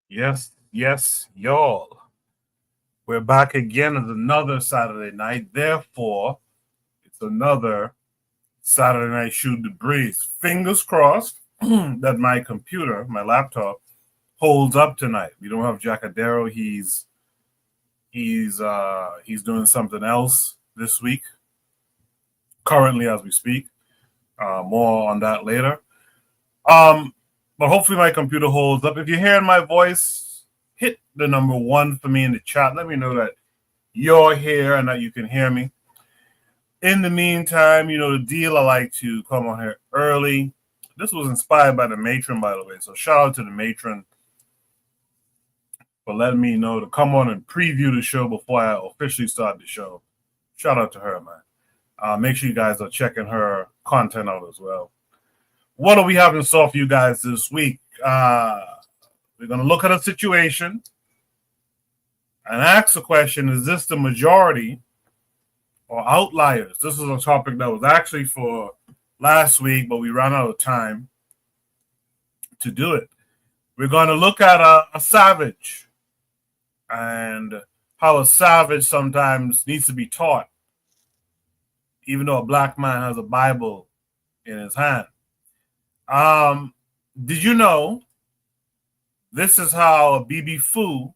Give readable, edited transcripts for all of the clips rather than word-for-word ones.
Yes, yes, y'all. We're back again at another Saturday night. Therefore, it's another Saturday night shoot the breeze. Fingers crossed that my computer, my laptop, holds up tonight. We don't have Jackadero. He's doing something else this week, currently as we speak. More on that later. Um, but hopefully my computer holds up. If you're hearing my voice, hit the number 1 for me in the chat. Let me know that you're here and that you can hear me. In the meantime, you know the deal. I like to come on here early. This was inspired by the matron, by the way. So shout out to the matron for letting me know to come on and preview the show before I officially start the show. Shout out to her, man. Make sure you guys are checking her content out as well. What do we have in store for you guys this week? We're going to look at a situation and ask the question, is this the majority or outliers? This is a topic that was actually for last week, but we ran out of time to do it. We're going to look at a savage and how a savage sometimes needs to be taught, even though a black man has a Bible in his hand. Did you know this is how BB Fu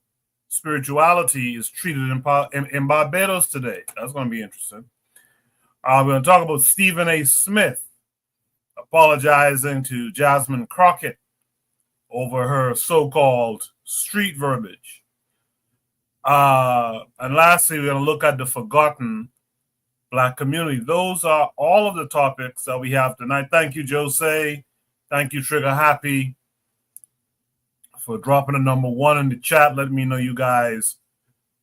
spirituality is treated in Barbados today? That's going to be interesting. We're going to talk about Stephen A. Smith apologizing to Jasmine Crockett over her so-called street verbiage. And lastly, we're going to look at the forgotten black community. Those are all of the topics that we have tonight. Thank you, Jose. Thank you, Trigger Happy, for dropping a number 1 in the chat. Let me know you guys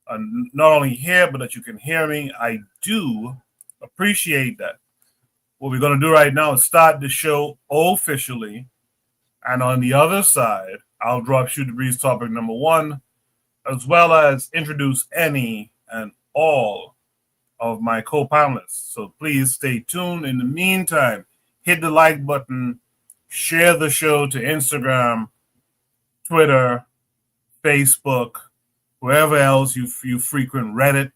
are not only here, but that you can hear me. I do appreciate that. What we're going to do right now is start the show officially. And on the other side, I'll drop Shoot the Breeze topic number 1, as well as introduce any and all of my co-panelists. So please stay tuned. In the meantime, hit the like button, share the show to Instagram, Twitter, Facebook, wherever else you frequent, Reddit,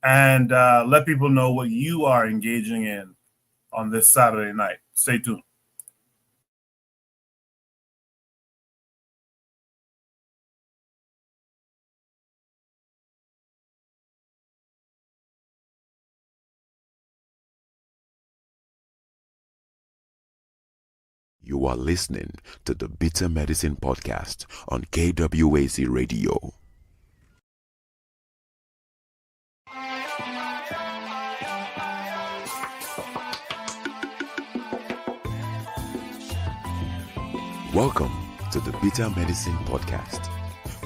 and let people know what you are engaging in on this Saturday night. Stay tuned. You are listening to the Bitter Medicine Podcast on KWAC Radio. Welcome to the Bitter Medicine Podcast,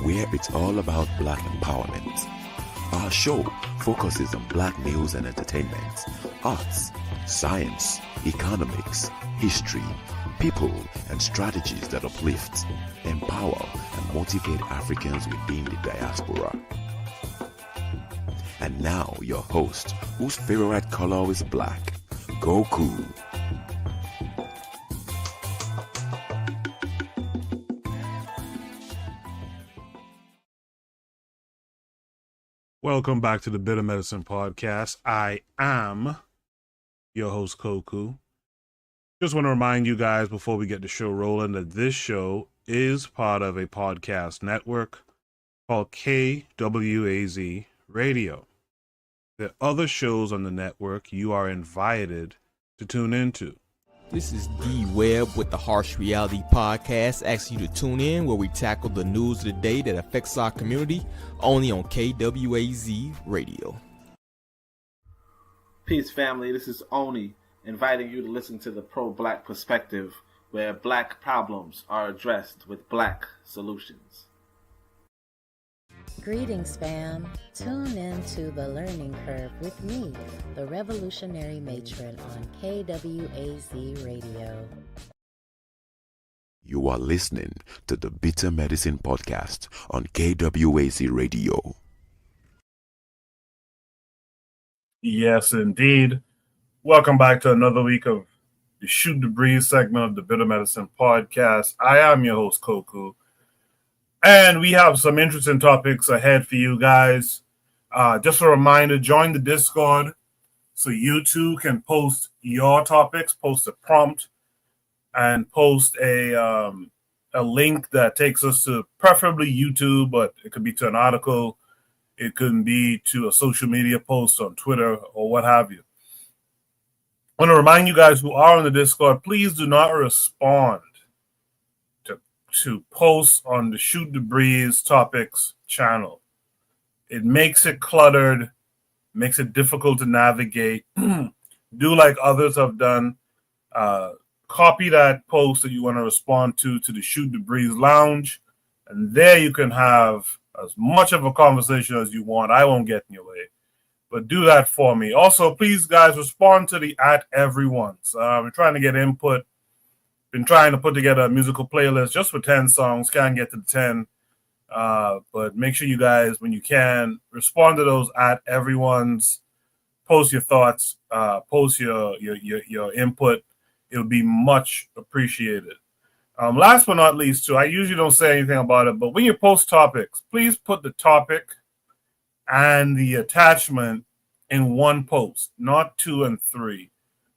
where it's all about black empowerment. Our show focuses on black news and entertainment, arts, science, economics, history, people, and strategies that uplift, empower, and motivate Africans within the diaspora. And now your host, whose favorite color is black, Goku. Welcome back to the Bitter Medicine Podcast. I am your host, Koku. Just want to remind you guys before we get the show rolling that this show is part of a podcast network called KWAZ Radio. There are other shows on the network you are invited to tune into. This is D Webb with the Harsh Reality Podcast, asking you to tune in where we tackle the news of the day that affects our community, only on KWAZ Radio. Peace, family. This is Oni, inviting you to listen to the Pro-Black Perspective, where black problems are addressed with black solutions. Greetings, fam. Tune in to The Learning Curve with me, the Revolutionary Matron on KWAZ Radio. You are listening to the Bitter Medicine Podcast on KWAC Radio. Yes, indeed. Welcome back to another week of the Shoot the Breeze segment of the Bitter Medicine Podcast. I am your host, Koku. And we have some interesting topics ahead for you guys. Just a reminder, join the Discord so you too can post your topics, post a prompt, and post a link that takes us to preferably YouTube, but it could be to an article. It could be to a social media post on Twitter or what have you. I want to remind you guys who are on the Discord, please do not respond to posts on the Shoot the Breeze topics channel. It makes it cluttered, makes it difficult to navigate. Do like others have done. Copy that post that you want to respond to the Shoot the Breeze Lounge, and there you can have as much of a conversation as you want. I won't get in your way, but do that for me. Also, please, guys, respond to the @everyone's. We're trying to get input. Been trying to put together a musical playlist just for 10 songs. Can't get to the 10. But make sure you guys, when you can, respond to those @everyone's. Post your thoughts. Post your input. It would be much appreciated. Last but not least, too, I usually don't say anything about it, but when you post topics, please put the topic and the attachment in one post, not 2 and 3.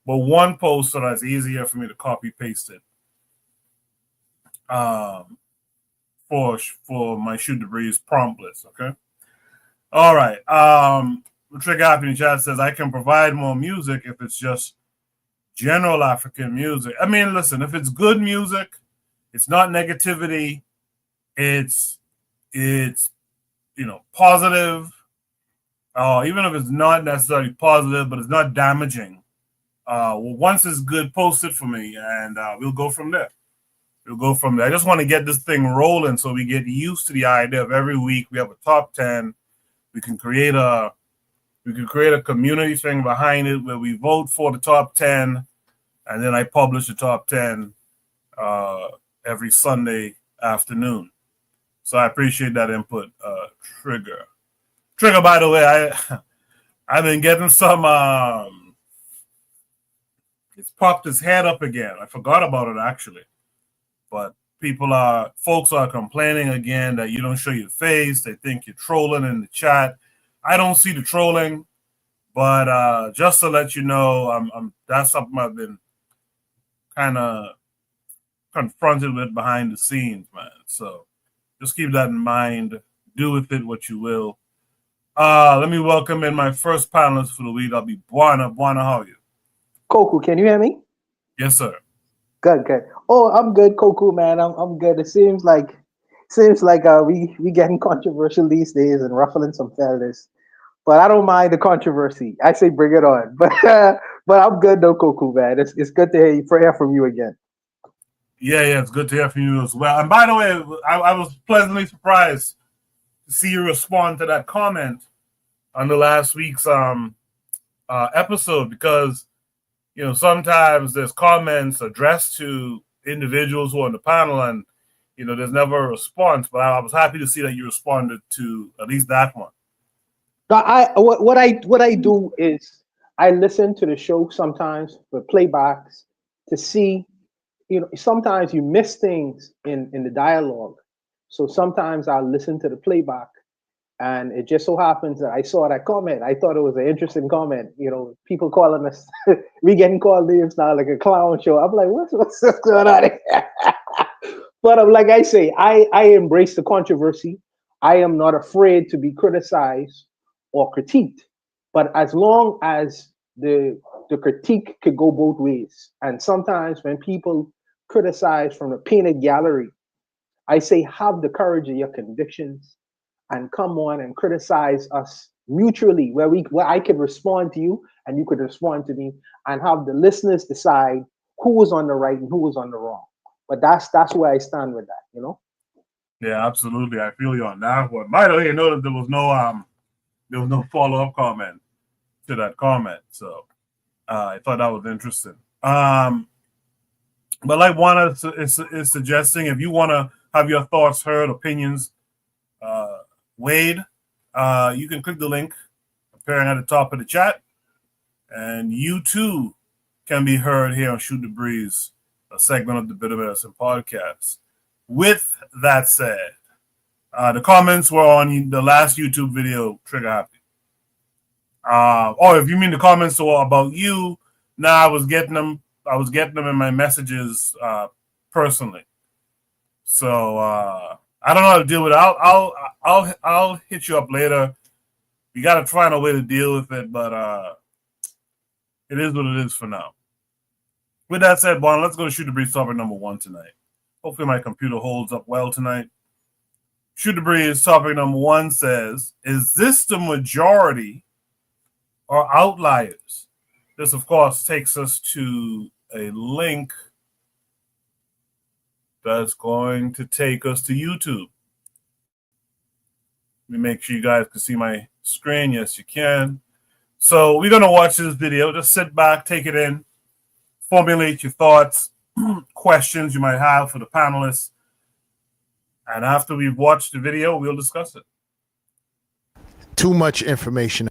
But one post so that's easier for me to copy paste it for my Shoot the Breeze prompt list. Okay. All right. Trick Happy in the chat says I can provide more music if it's just general African music. I mean, listen, if it's good music, it's not negativity. It's positive. Even if it's not necessarily positive, but it's not damaging. Once it's good, post it for me, and we'll go from there. I just want to get this thing rolling so we get used to the idea of every week we have a top 10. We can create a community thing behind it where we vote for the top 10, and then I publish the top 10 every Sunday afternoon. So I appreciate that input, Trigger. Trigger, by the way, I've been getting some. It's popped its head up again. I forgot about it actually, but folks are complaining again that you don't show your face. They think you're trolling in the chat. I don't see the trolling, but just to let you know, that's something I've been kind of confronted with behind the scenes, man. So just keep that in mind. Do with it what you will. Let me welcome in my first panelist for the week. I'll be Buana. Buana, how are you? Koku, can you hear me? Yes, sir. Good. Oh, I'm good, Koku, man. I'm good. It seems like we getting controversial these days and ruffling some feathers. But I don't mind the controversy. I say bring it on. But I'm good though, Koku, man. It's good to hear from you again. Yeah, it's good to hear from you as well. And by the way, I was pleasantly surprised to see you respond to that comment on the last week's episode, because sometimes there's comments addressed to individuals who are on the panel, and there's never a response. But I was happy to see that you responded to at least that one. What I do is I listen to the show sometimes for playbacks to see. Sometimes you miss things in the dialogue, so sometimes I'll listen to the playback. And it just so happens that I saw that comment. I thought it was an interesting comment. People calling us, we getting called names now like a clown show. I'm like, what's going on here? But like I say, I embrace the controversy. I am not afraid to be criticized or critiqued. But as long as the critique could go both ways. And sometimes when people criticize from a painted gallery, I say have the courage of your convictions and come on and criticize us mutually, where I could respond to you and you could respond to me, and have the listeners decide who was on the right and who was on the wrong. But that's where I stand with that, Yeah, absolutely. I feel you on that one. By the way, notice there was no follow-up comment to that comment. So I thought that was interesting. But like Juana is suggesting, if you want to have your thoughts heard, opinions weighed, you can click the link appearing at the top of the chat, and you too can be heard here on Shoot the Breeze, a segment of the Bitter Medicine podcast. With that said, The comments were on the last YouTube video, Trigger Happy. If you mean the comments were about you, I was getting them in my messages personally. So I don't know how to deal with it. I'll hit you up later. We got to find a way to deal with it, but it is what it is for now. With that said, Bon, let's go to Shoot the Breeze topic number 1 tonight. Hopefully my computer holds up well tonight. Shoot the Breeze topic number 1 says, is this the majority or outliers? This, of course, takes us to a link that's going to take us to YouTube. Let me make sure you guys can see my screen. Yes, you can. So we're going to watch this video. Just sit back, take it in, formulate your thoughts, questions you might have for the panelists. And after we've watched the video, we'll discuss it. Too much information.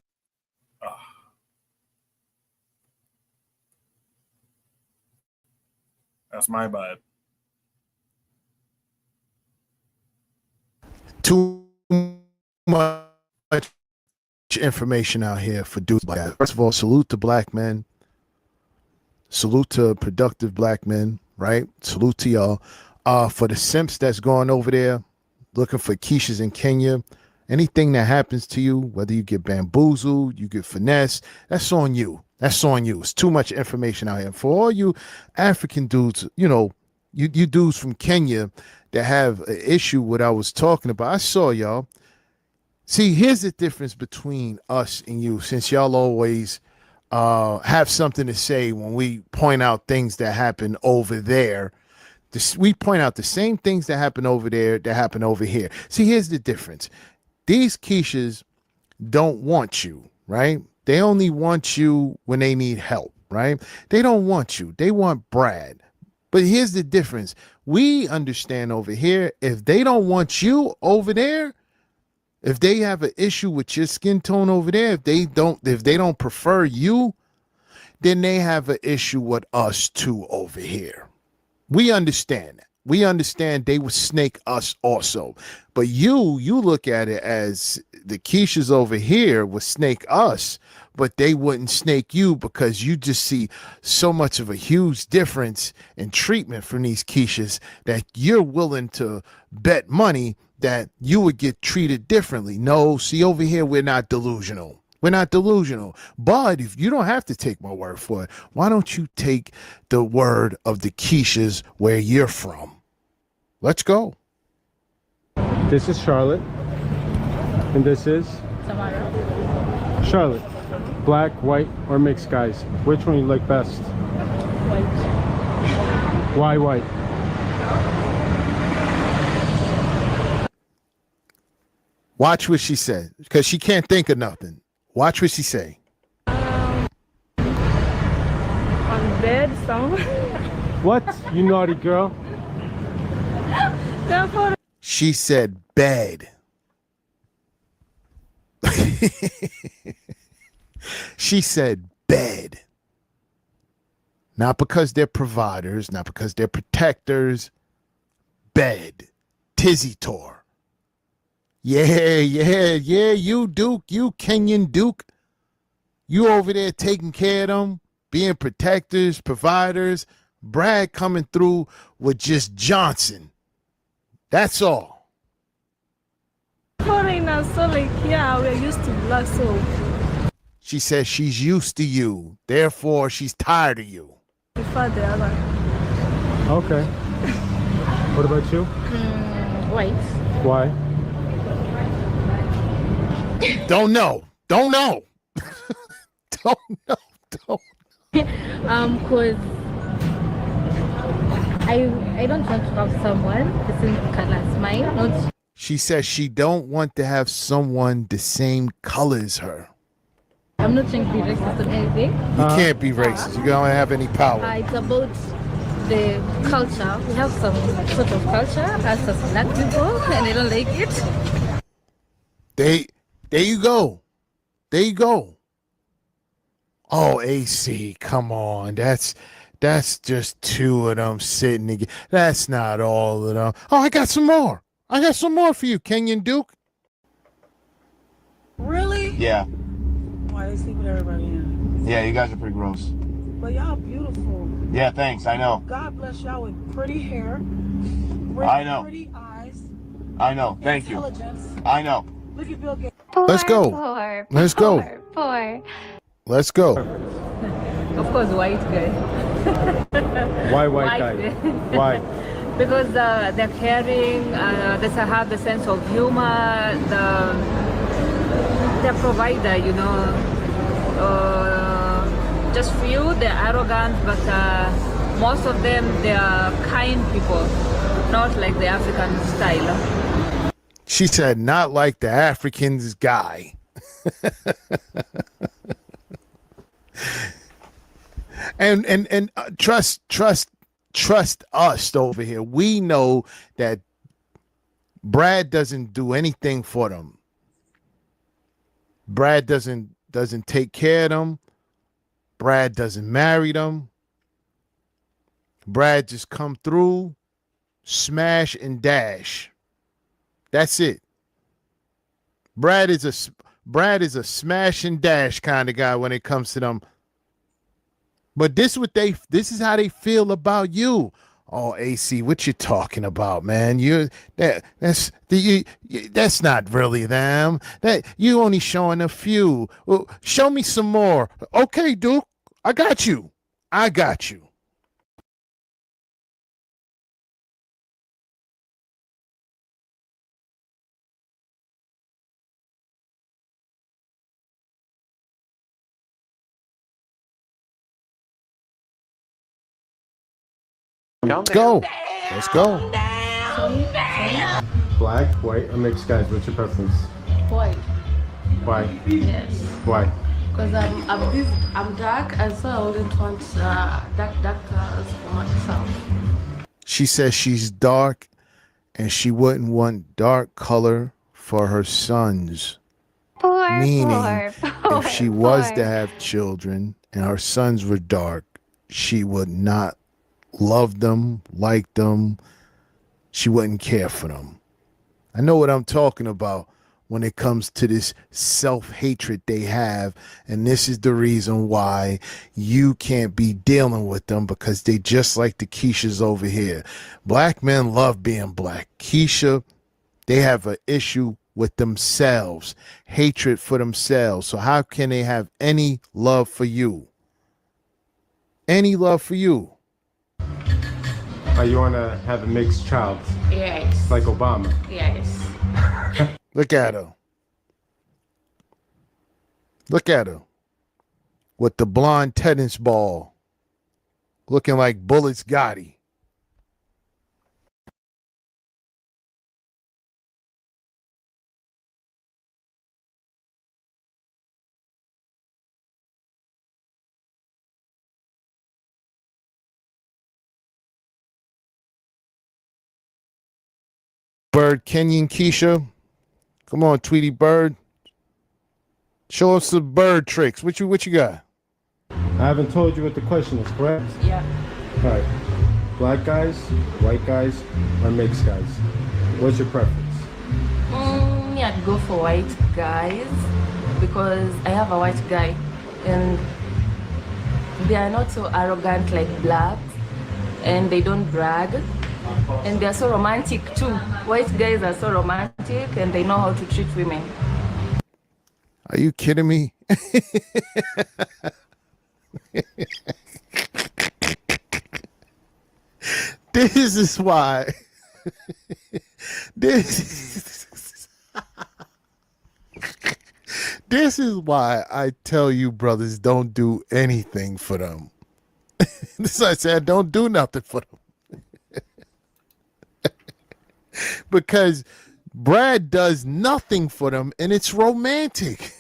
That's my bad. Too much information out here for dudes like that. First of all, salute to black men. Salute to productive black men, right? Salute to y'all. For the simps that's going over there looking for Keishas in Kenya, anything that happens to you, whether you get bamboozled, you get finessed, that's on you. That's on you. It's too much information out here. For all you African dudes, you dudes from Kenya that have an issue with what I was talking about, I saw y'all. See, here's the difference between us and you, since y'all always have something to say when we point out things that happen over there. We point out the same things that happen over there that happen over here. See, here's the difference. These Keishas don't want you, right? They only want you when they need help, right? They don't want you. They want Brad. But here's the difference. We understand over here, if they don't want you over there, if they have an issue with your skin tone over there, if they don't prefer you, then they have an issue with us too over here. We understand that. We understand they would snake us also. But you look at it as the Keishas over here would snake us, but they wouldn't snake you because you just see so much of a huge difference in treatment from these Keishas that you're willing to bet money that you would get treated differently. No, see, over here, we're not delusional. We're not delusional. But if you don't have to take my word for it, why don't you take the word of the Keishas where you're from? Let's go. This is Charlotte. And this is? Tamara. Charlotte. Black, white, or mixed guys? Which one you like best? White. Why white? Watch what she said, because she can't think of nothing. Watch what she say. On bed, some. What? You naughty girl. She said bed. She said bed. Not because they're providers, not because they're protectors. Bed. Tizzy Tor. Yeah, you Duke, you Kenyan Duke. You over there taking care of them, being protectors, providers. Brad coming through with just Johnson. That's all. Foreigners, so like, yeah, we're used to black, so. She says she's used to you, therefore she's tired of you. Prefer the other. Okay. What about you? White. Why? Don't know. Don't know. Don't know. Don't. Cause I don't want to have someone the same color as mine. Not. She says she don't want to have someone the same color as her. I'm not trying to be racist or anything. You can't be racist. You don't have any power. It's about the culture. We have some sort of culture as black people, and they don't like it. There you go. There you go. Oh, AC, come on. That's just two of them sitting together. That's not all of them. Oh, I got some more. I got some more for you, Kenyon Duke. Really? Yeah. Why they sleep with everybody in? Yeah, you guys are pretty gross. But y'all beautiful. Yeah, thanks. I know. God bless y'all with pretty hair. I know. Pretty eyes. I know. Thank you. Intelligence. I know. Look at Bill Gates. Let's go. Let's go. Let's go. Of course, white guy. Why white guy? Why? Because they're caring, they have the sense of humor, they're provider, you know. Just few, they're arrogant, but most of them, they are kind people, not like the African style. She said, not like the Africans guy. and trust us over here. We know that Brad doesn't do anything for them. Brad doesn't take care of them. Brad doesn't marry them. Brad just come through, smash and dash. That's it. Brad is a smash and dash kind of guy when it comes to them. But this is how they feel about you. Oh, AC, what you talking about, man? That's not really them. That you only showing a few. Well, show me some more. Okay, Duke, I got you. Let's go. Black, white, or mixed guys? What's your preference? White. Why? Yes. Why? Because I'm dark, and so I wouldn't want dark colors for myself. She says she's dark and she wouldn't want dark color for her sons. Meaning, if she was to have children and her sons were dark, she would not love them, like them. She wouldn't care for them. I know what I'm talking about when it comes to this self-hatred they have, and this is the reason why you can't be dealing with them, because they just like the Keishas over here. Black men love being black. Keisha, they have an issue with themselves, hatred for themselves. So how can they have any love for you? Any love for you? You want to have a mixed child? Yes. Like Obama? Yes. Look at her. Look at her. With the blonde tennis ball. Looking like Bullets Gotti. Bird, Kenyon, Keisha. Come on, Tweety Bird. Show us some bird tricks. What you got? I haven't told you what the question is, correct? Yeah. All right. Black guys, white guys, or mixed guys? What's your preference? I'd go for white guys because I have a white guy and they are not so arrogant like blacks and they don't brag and they are so romantic too. White guys are so romantic and they know how to treat women. Are you kidding me? This is why. This is why I tell you, brothers, don't do anything for them. This I said, don't do nothing for them. Because Brad does nothing for them, and it's romantic.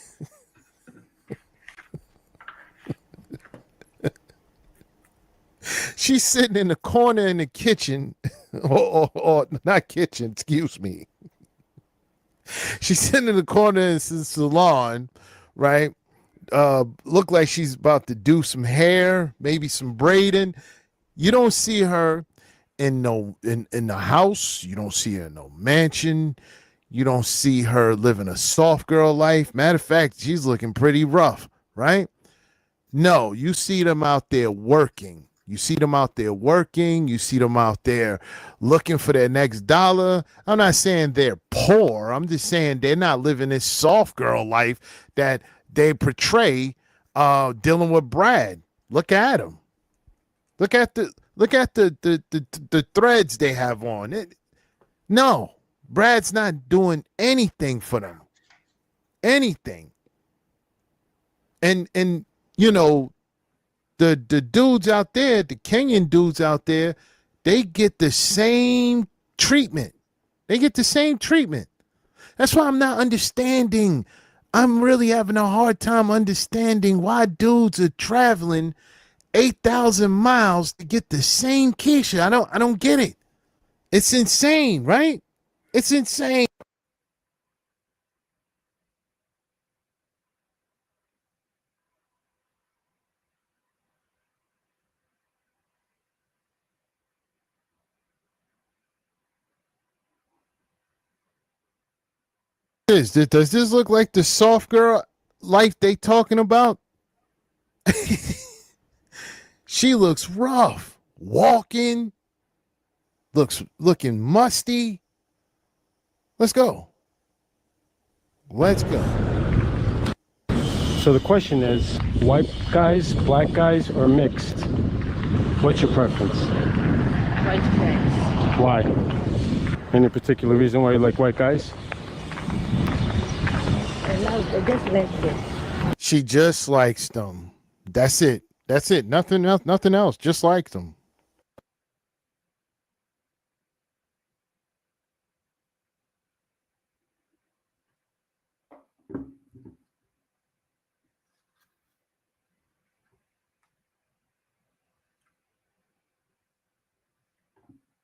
She's sitting in the corner in the kitchen, or not kitchen, excuse me. She's sitting in the corner in the salon, right? Look like she's about to do some hair, maybe some braiding. You don't see her in the house. You don't see her in no mansion. You don't see her living a soft girl life. Matter of fact, she's looking pretty rough, right? No, you see them out there working. You see them out there working. You see them out there looking for their next dollar. I'm not saying they're poor. I'm just saying they're not living this soft girl life that they portray dealing with Brad. Look at him. Look at the threads they have on. No, Brad's not doing anything for them. Anything. And you know, the dudes out there, the Kenyan dudes out there, they get the same treatment. They get the same treatment. That's why I'm not understanding. I'm really having a hard time understanding why dudes are traveling 8,000 miles to get the same Keisha. I don't get it. It's insane, right? It's insane. Does this look like the soft girl life they talking about? She looks rough, walking, looking musty. Let's go. Let's go. So the question is, white guys, black guys, or mixed? What's your preference? White guys. Why? Any particular reason why you like white guys? I just like them. She just likes them. That's it. That's it. Nothing else. Nothing else. Just like them.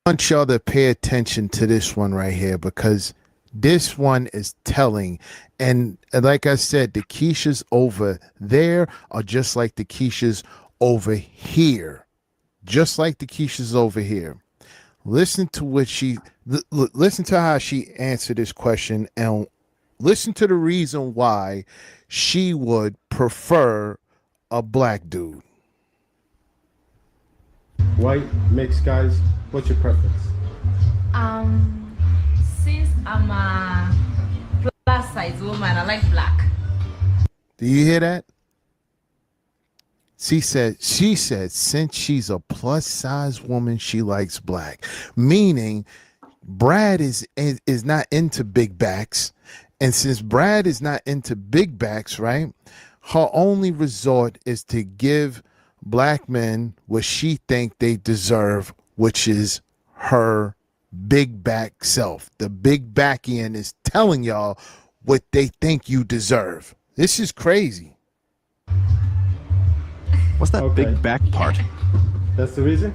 I want y'all to pay attention to this one right here because this one is telling. And like I said, the Keishas over there are just like the Keishas over here. Just like the Keishas over here. Listen to what listen to how she answered this question and listen to the reason why she would prefer a black dude. White, mixed guys, what's your preference? Since I'm a plus size woman, I like black. Do you hear that? She said since she's a plus size woman, she likes black. Meaning Brad is not into big backs. And since Brad is not into big backs, right? Her only resort is to give black men what she think they deserve, which is her big back self. The big backian is telling y'all what they think you deserve. This is crazy. What's that big back part? That's the reason?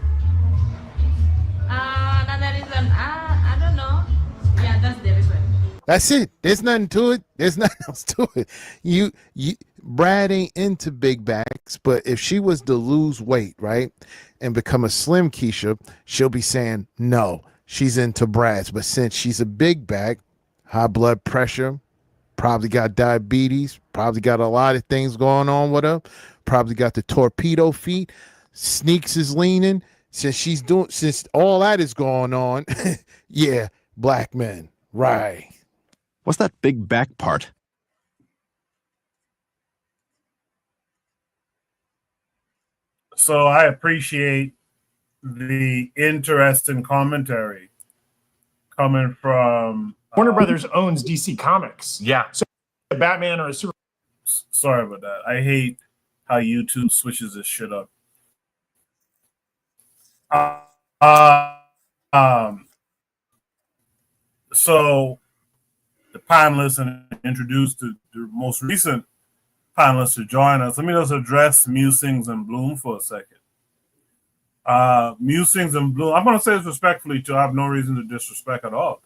Another reason, I don't know. Yeah, that's the reason. That's it. There's nothing to it. There's nothing else to it. You Brad ain't into big backs, but if she was to lose weight, right, and become a slim Keisha, she'll be saying no. She's into Brad's, but since she's a big back, high blood pressure, probably got diabetes, probably got a lot of things going on with her, probably got the torpedo feet, sneaks is leaning. Since all that is going on, yeah, black men, right. What's that big back part? So I appreciate the interesting commentary coming from Warner Brothers owns DC Comics. Yeah. So a Batman or a Super. Sorry about that. I hate how YouTube switches this shit up. So the panelists and introduced the most recent panelists to join us. Let me just address Musings and Bloom for a second. Musings and Bloom, I'm going to say this respectfully too. I have no reason to disrespect at all.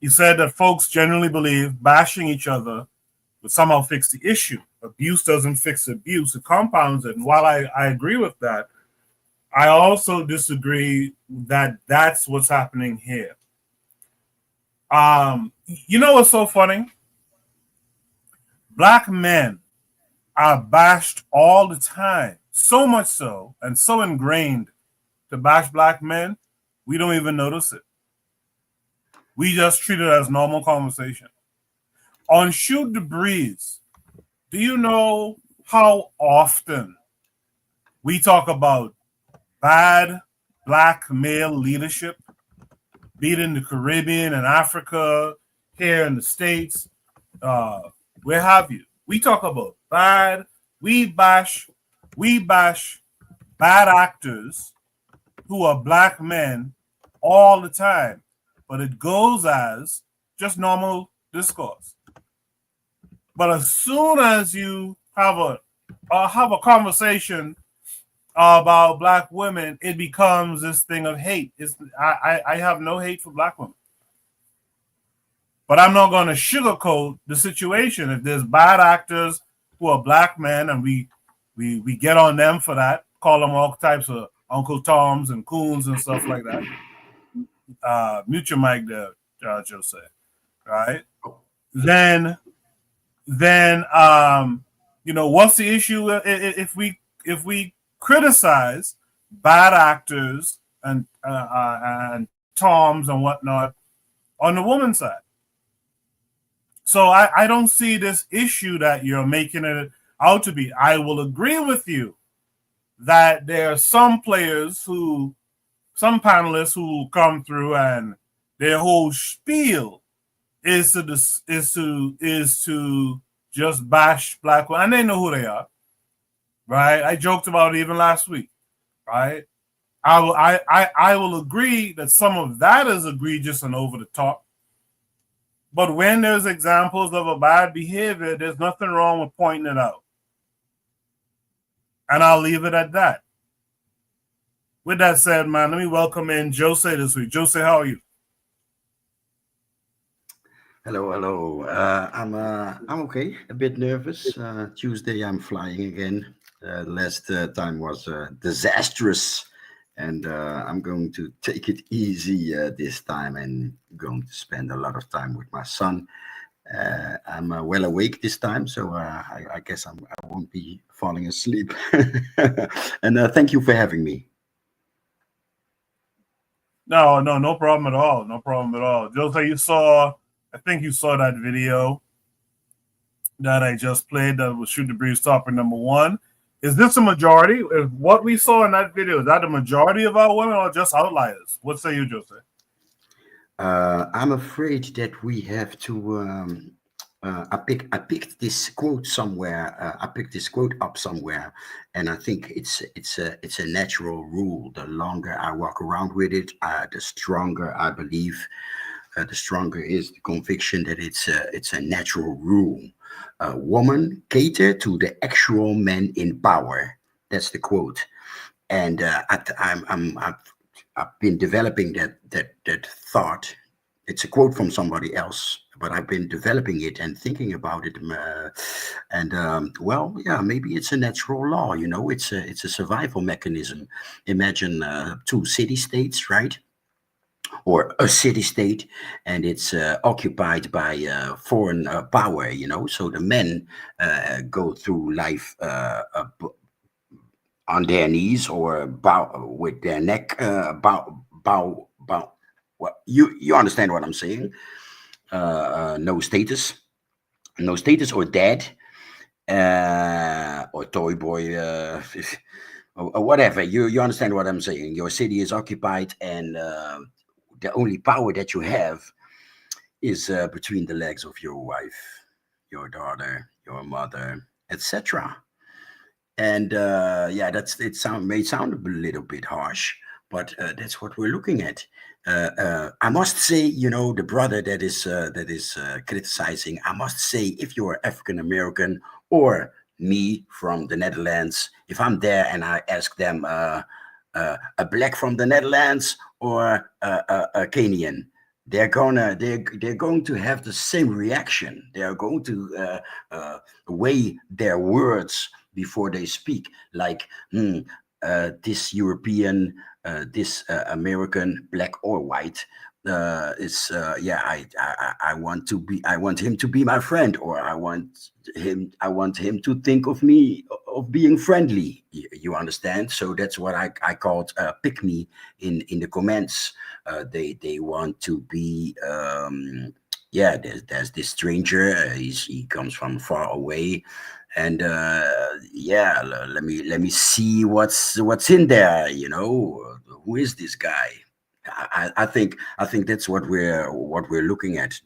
He said that folks generally believe bashing each other would somehow fix the issue. Abuse doesn't fix abuse, it compounds it. And while I agree with that, I also disagree that that's what's happening here. You know what's so funny? Black men are bashed all the time, so much so, and so ingrained to bash black men, we don't even notice it. We just treat it as normal conversation. On Shoot the Breeze, do you know how often we talk about bad black male leadership, be it in the Caribbean and Africa, here in the States, where have you? We talk about we bash bad actors who are black men all the time, but it goes as just normal discourse. But as soon as you have a conversation about black women, it becomes this thing of hate. I have no hate for black women, but I'm not going to sugarcoat the situation. If there's bad actors who are black men, and we get on them for that, call them all types of Uncle Toms and coons and stuff like that. Mute your mic there, Jose. Right? Then what's the issue if we criticize bad actors and Toms and whatnot on the woman's side? So I don't see this issue that you're making it out to be. I will agree with you that there are some panelists who come through and their whole spiel is to just bash black women, and they know who they are, right? I joked about it even last week, right? I will agree that some of that is egregious and over the top. But when there's examples of a bad behavior, there's nothing wrong with pointing it out. And I'll leave it at that. With that said, man, let me welcome in Jose this week. Jose, how are you? Hello. I'm okay. A bit nervous. Tuesday I'm flying again. Last time was disastrous, and I'm going to take it easy this time, and going to spend a lot of time with my son. I'm well awake this time, so I guess I won't be falling asleep. And thank you for having me. No problem at all. No problem at all. Jose, I think you saw that video that I just played that was Shoot the Breeze topic number 1. Is this a majority? Is what we saw in that video, is that the majority of our women or just outliers? What say you, Jose? I'm afraid that we have to. I picked this quote somewhere. I picked this quote up somewhere, and I think it's a natural rule. The longer I walk around with it, the stronger I believe. The stronger is the conviction that it's a natural rule. Woman cater to the actual men in power. That's the quote, and I've been developing that thought. It's a quote from somebody else, but I've been developing it and thinking about it. Maybe it's a natural law. It's a survival mechanism. Imagine 2 city-states, right? Or a city-state, and it's occupied by foreign power. So the men go through life on their knees or bow with their neck bow. Well, you understand what I'm saying? No status or dead or toy boy or whatever. You understand what I'm saying? Your city is occupied, and the only power that you have is between the legs of your wife, your daughter, your mother, etc. And may sound a little bit harsh, but that's what we're looking at. I must say, the brother that is criticizing, I must say, if you're African American or me from the Netherlands, if I'm there and I ask them a black from the Netherlands or a Kenyan, they're going to have the same reaction. They are going to weigh their words before they speak. Like, this European, this American, black or white, is I want him to be my friend, or I want him to think of me of being friendly. You understand? So that's what I called pick me in the comments. They want to be there's this stranger. He comes from far away, and let me see what's in there. Who is this guy? I think that's what we're looking at.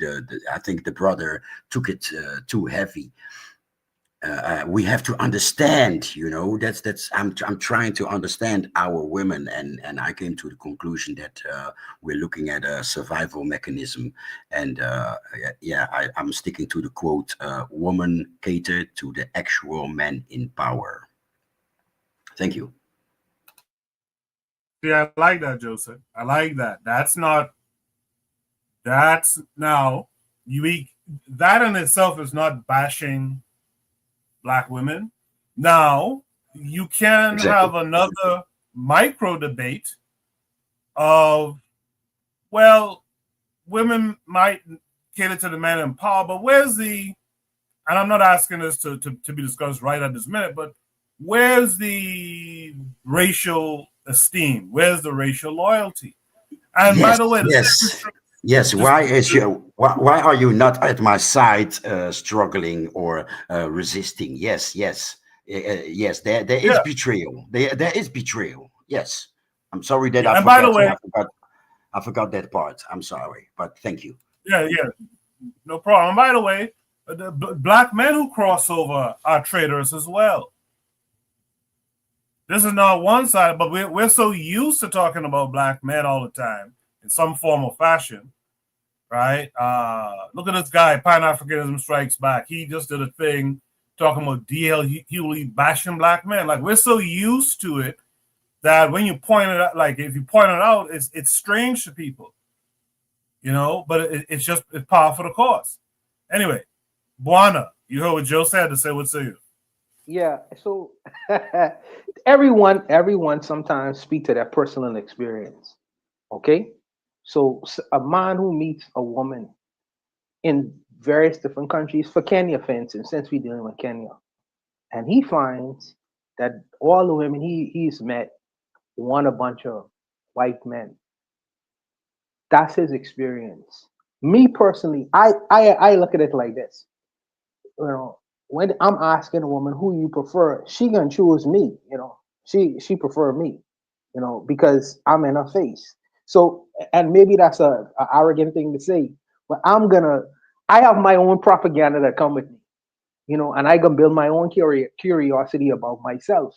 I think the brother took it too heavy. We have to understand, that's I'm trying to understand our women, and I came to the conclusion that we're looking at a survival mechanism, and I'm sticking to the quote: "Woman cater to the actual men in power." Thank you. Yeah, I like that, Joseph. I like that. That's now that in itself is not bashing Black women. Now you can have another micro debate of, well, women might cater to the man in power, but and I'm not asking this to be discussed right at this minute, but where's the racial esteem? Where's the racial loyalty? And yes, by the way, yes. Why are you not at my side, struggling or resisting? Yes. There is betrayal. There is betrayal. Yes. I'm sorry that I forgot. By the way, I forgot that part. I'm sorry, but thank you. Yeah, no problem. And by the way, the Black men who cross over are traitors as well. This is not one side, but we're so used to talking about Black men all the time in some form or fashion, right? Look at this guy, Pan-Africanism Strikes Back. He just did a thing talking about D.L. Hughley bashing Black men. Like, we're so used to it that when you point it out, like if you point it out, it's strange to people, but it's par for the course. Anyway, Buana, you heard what Joe said to say. What say you? Yeah, so everyone sometimes speak to their personal experience. Okay, so a man who meets a woman in various different countries, for Kenya, for instance, since we're dealing with Kenya, and he finds that all the women he's met want a bunch of white men. That's his experience. Me personally, I look at it like this. When I'm asking a woman who you prefer, she gonna choose me. She prefer me. Because I'm in her face. So, and maybe that's a arrogant thing to say, but I have my own propaganda that come with me. And I can build my own curiosity about myself.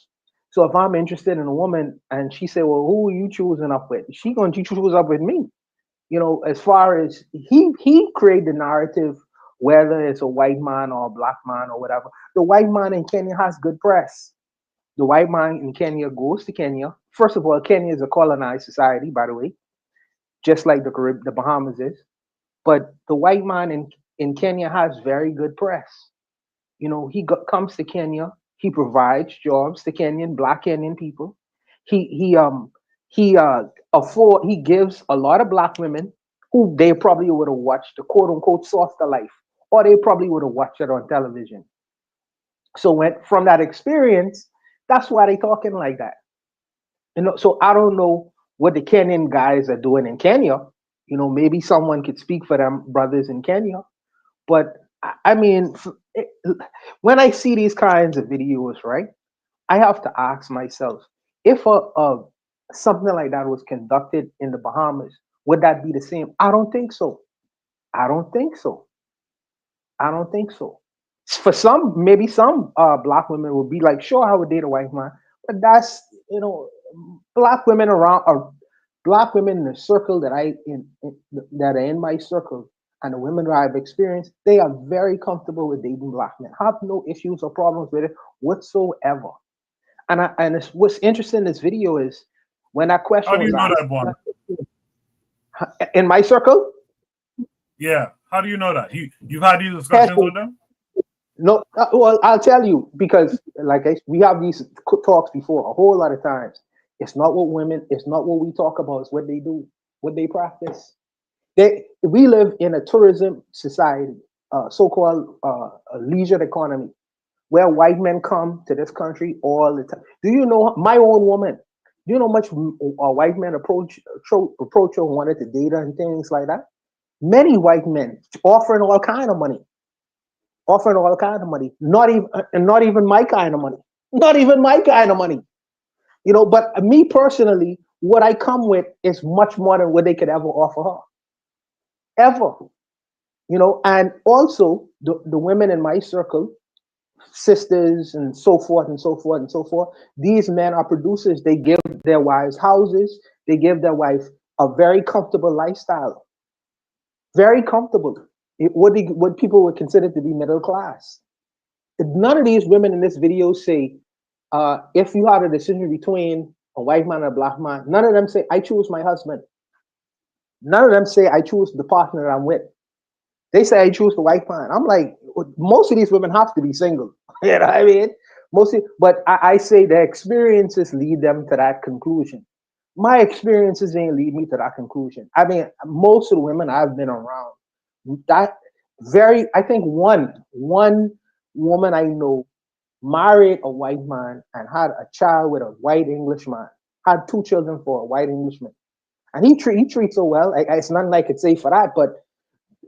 So if I'm interested in a woman and she say, well, who are you choosing up with? She going to choose up with me. As far as he create the narrative, whether it's a white man or a Black man or whatever. The white man in Kenya has good press. The white man in Kenya goes to Kenya. First of all, Kenya is a colonized society, by the way, just like the Bahamas is. But the white man in Kenya has very good press. He comes to Kenya. He provides jobs to Black Kenyan people. He gives a lot of Black women who they probably would have watched the quote unquote softer life, or they probably would have watched it on television. So from that experience, that's why they talking like that. So I don't know what the Kenyan guys are doing in Kenya. Maybe someone could speak for them brothers in Kenya. But I mean, when I see these kinds of videos, right, I have to ask myself, if something like that was conducted in the Bahamas, would that be the same? I don't think so. For some, maybe some Black women would be like, sure, I would date a white man. But that's, Black women in the circle that that are in my circle, and the women that I've experienced, they are very comfortable with dating Black men. Have no issues or problems with it whatsoever. And what's interesting in this video is when that question was asked. How do you know that, in my circle? Yeah. How do you know that? You've had these discussions with them? No. Well, I'll tell you, because we have these talks before a whole lot of times. It's not what women, it's not what we talk about, it's what they do, what they practice. We live in a tourism society, so-called a leisure economy, where white men come to this country all the time. Do you know my own woman? Do you know how much white men approach her, wanted to date her and things like that? Many white men offering all kind of money, not even my kind of money, not even my kind of money. You know, but me personally, what I come with is much more than what they could ever offer her, ever. You know, and also the women in my circle, sisters and so forth and so forth and so forth. These men are producers. They give their wives houses. They give their wife a very comfortable lifestyle. Very comfortable. What people would consider to be middle class. None of these women in this video say, if you had a decision between a white man and a black man, none of them say, I choose my husband. None of them say, I choose the partner that I'm with. They say, I choose the white man. I'm like, most of these women have to be single. You know what I mean? Mostly, but I say their experiences lead them to that conclusion. My experiences didn't lead me to that conclusion. I mean, most of the women I've been around, I think one woman I know married a white man and had a child with a white Englishman, had 2 children for a white Englishman. And he treats her well. It's nothing I could say for that, but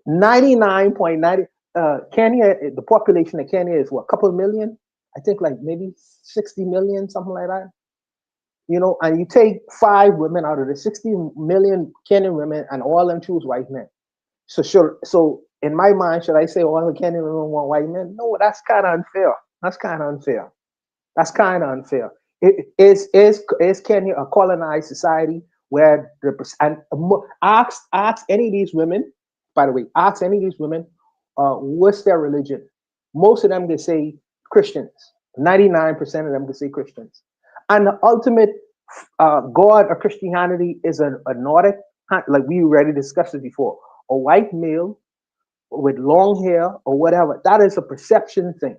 99.90, Kenya, the population of Kenya is what, a couple million? I think like maybe 60 million, something like that. You know, and you take 5 women out of the 60 million Kenyan women and all of them choose white men. So in my mind, should I say all the Kenyan women want white men? No, that's kind of unfair. That's kind of unfair. Is Kenya a colonized society where ask any of these women, by the way, ask any of these women, what's their religion? Most of them can say Christians. 99% of them can say Christians. And the ultimate God of Christianity is a Nordic, like we already discussed it before, a white male with long hair or whatever. That is a perception thing.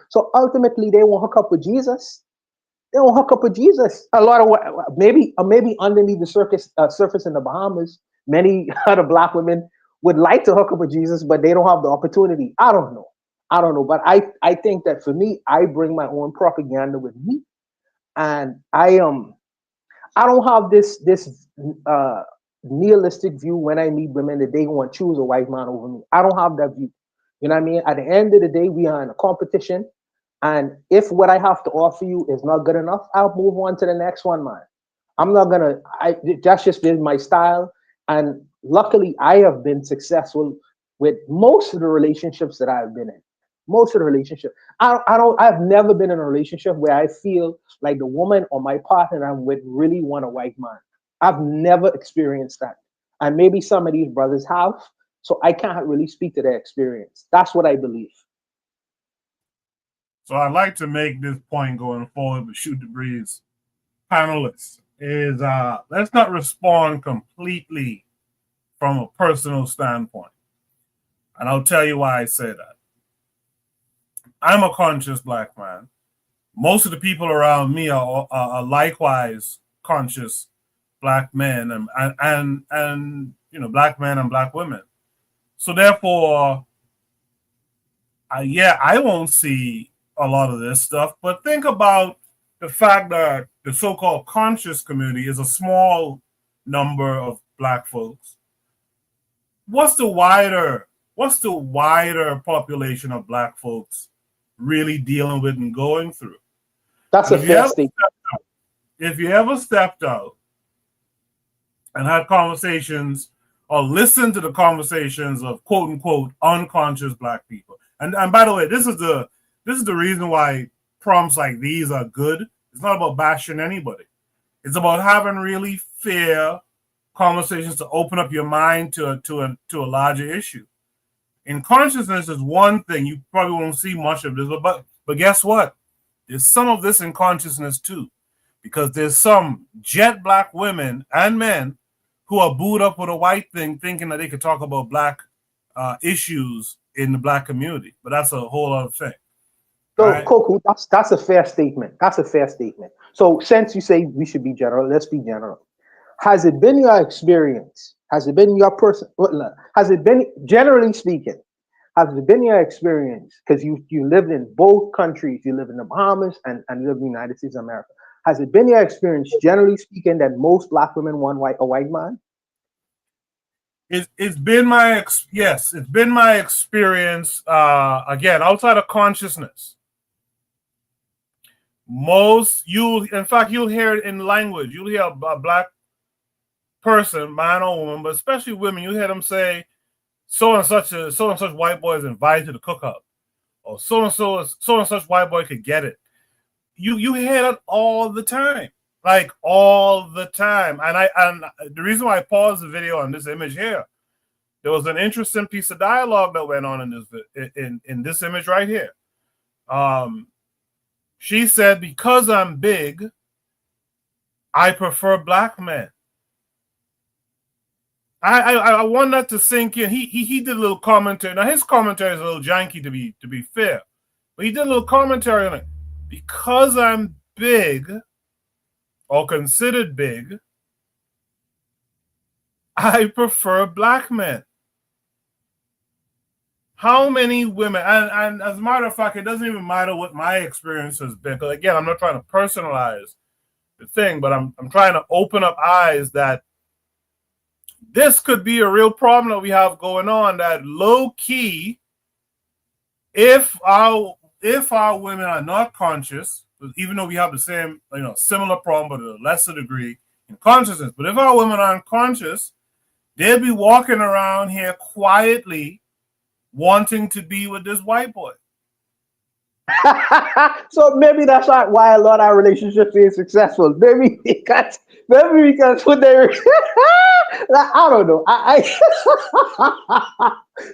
So ultimately, they won't hook up with Jesus. A lot of maybe underneath the surface in the Bahamas, many other black women would like to hook up with Jesus, but they don't have the opportunity. I don't know. But I think that for me, I bring my own propaganda with me, and I don't have this nihilistic view when I meet women that they want to choose a white man over me. I don't have that view. You know what I mean? At the end of the day, we are in a competition. And if what I have to offer you is not good enough, I'll move on to the next one, man. I'm not gonna. That's just been my style, and luckily, I have been successful with most of the relationships that I've been in. I've never been in a relationship where I feel like the woman or my partner I'm with really want a white man. I've never experienced that, and maybe some of these brothers have. So I can't really speak to their experience. That's what I believe. So I'd like to make this point going forward with Shoot the Breeze panelists is let's not respond completely from a personal standpoint. And I'll tell you why I say that. I'm a conscious black man. Most of the people around me are likewise conscious black men and you know, black men and black women. So therefore, I won't see a lot of this stuff, but think about the fact that the so-called conscious community is a small number of black folks. What's the wider population of black folks really dealing with and going through? That's a fair statement. If you ever stepped out and had conversations or listened to the conversations of quote unquote unconscious black people, and by the way, this is the reason why prompts like these are good. It's not about bashing anybody. It's about having really fair conversations to open up your mind to a larger issue. In consciousness is one thing. You probably won't see much of this, but guess what? There's some of this in consciousness too, because there's some jet black women and men who are booed up with a white thing, thinking that they could talk about black issues in the black community. But that's a whole other thing. So, right? Coco, that's a fair statement. That's a fair statement. So, since you say we should be general, let's be general. Has it been your experience? Has it been your person? Has it been, generally speaking, has it been your experience? Because you lived in both countries. You live in the Bahamas and you live in the United States of America. Has it been your experience, generally speaking, that most black women want a white man? It's been my yes, it's been my experience. Again, outside of consciousness, in fact, you'll hear it in language. You'll hear a black person, man or woman, but especially women, you hear them say, so and such white boy is invited to the cookout, or so and such white boy could get it. You hear that all the time, like all the time. And the reason why I paused the video on this image here, there was an interesting piece of dialogue that went on in this image right here. She said, because I'm big, I prefer black men. I want that to sink in. He did a little commentary. Now his commentary is a little janky to be fair, but he did a little commentary on it. Because I'm big, or considered big, I prefer black men. How many women, and as a matter of fact, it doesn't even matter what my experience has been, because again, I'm not trying to personalize the thing, but I'm trying to open up eyes that this could be a real problem that we have going on, that low key, if our women are not conscious, even though we have the same, similar problem, but at a lesser degree in consciousness, but if our women aren't conscious, they'll be walking around here quietly wanting to be with this white boy. So maybe that's why a lot of our relationships ain't successful. Maybe because when they I don't know.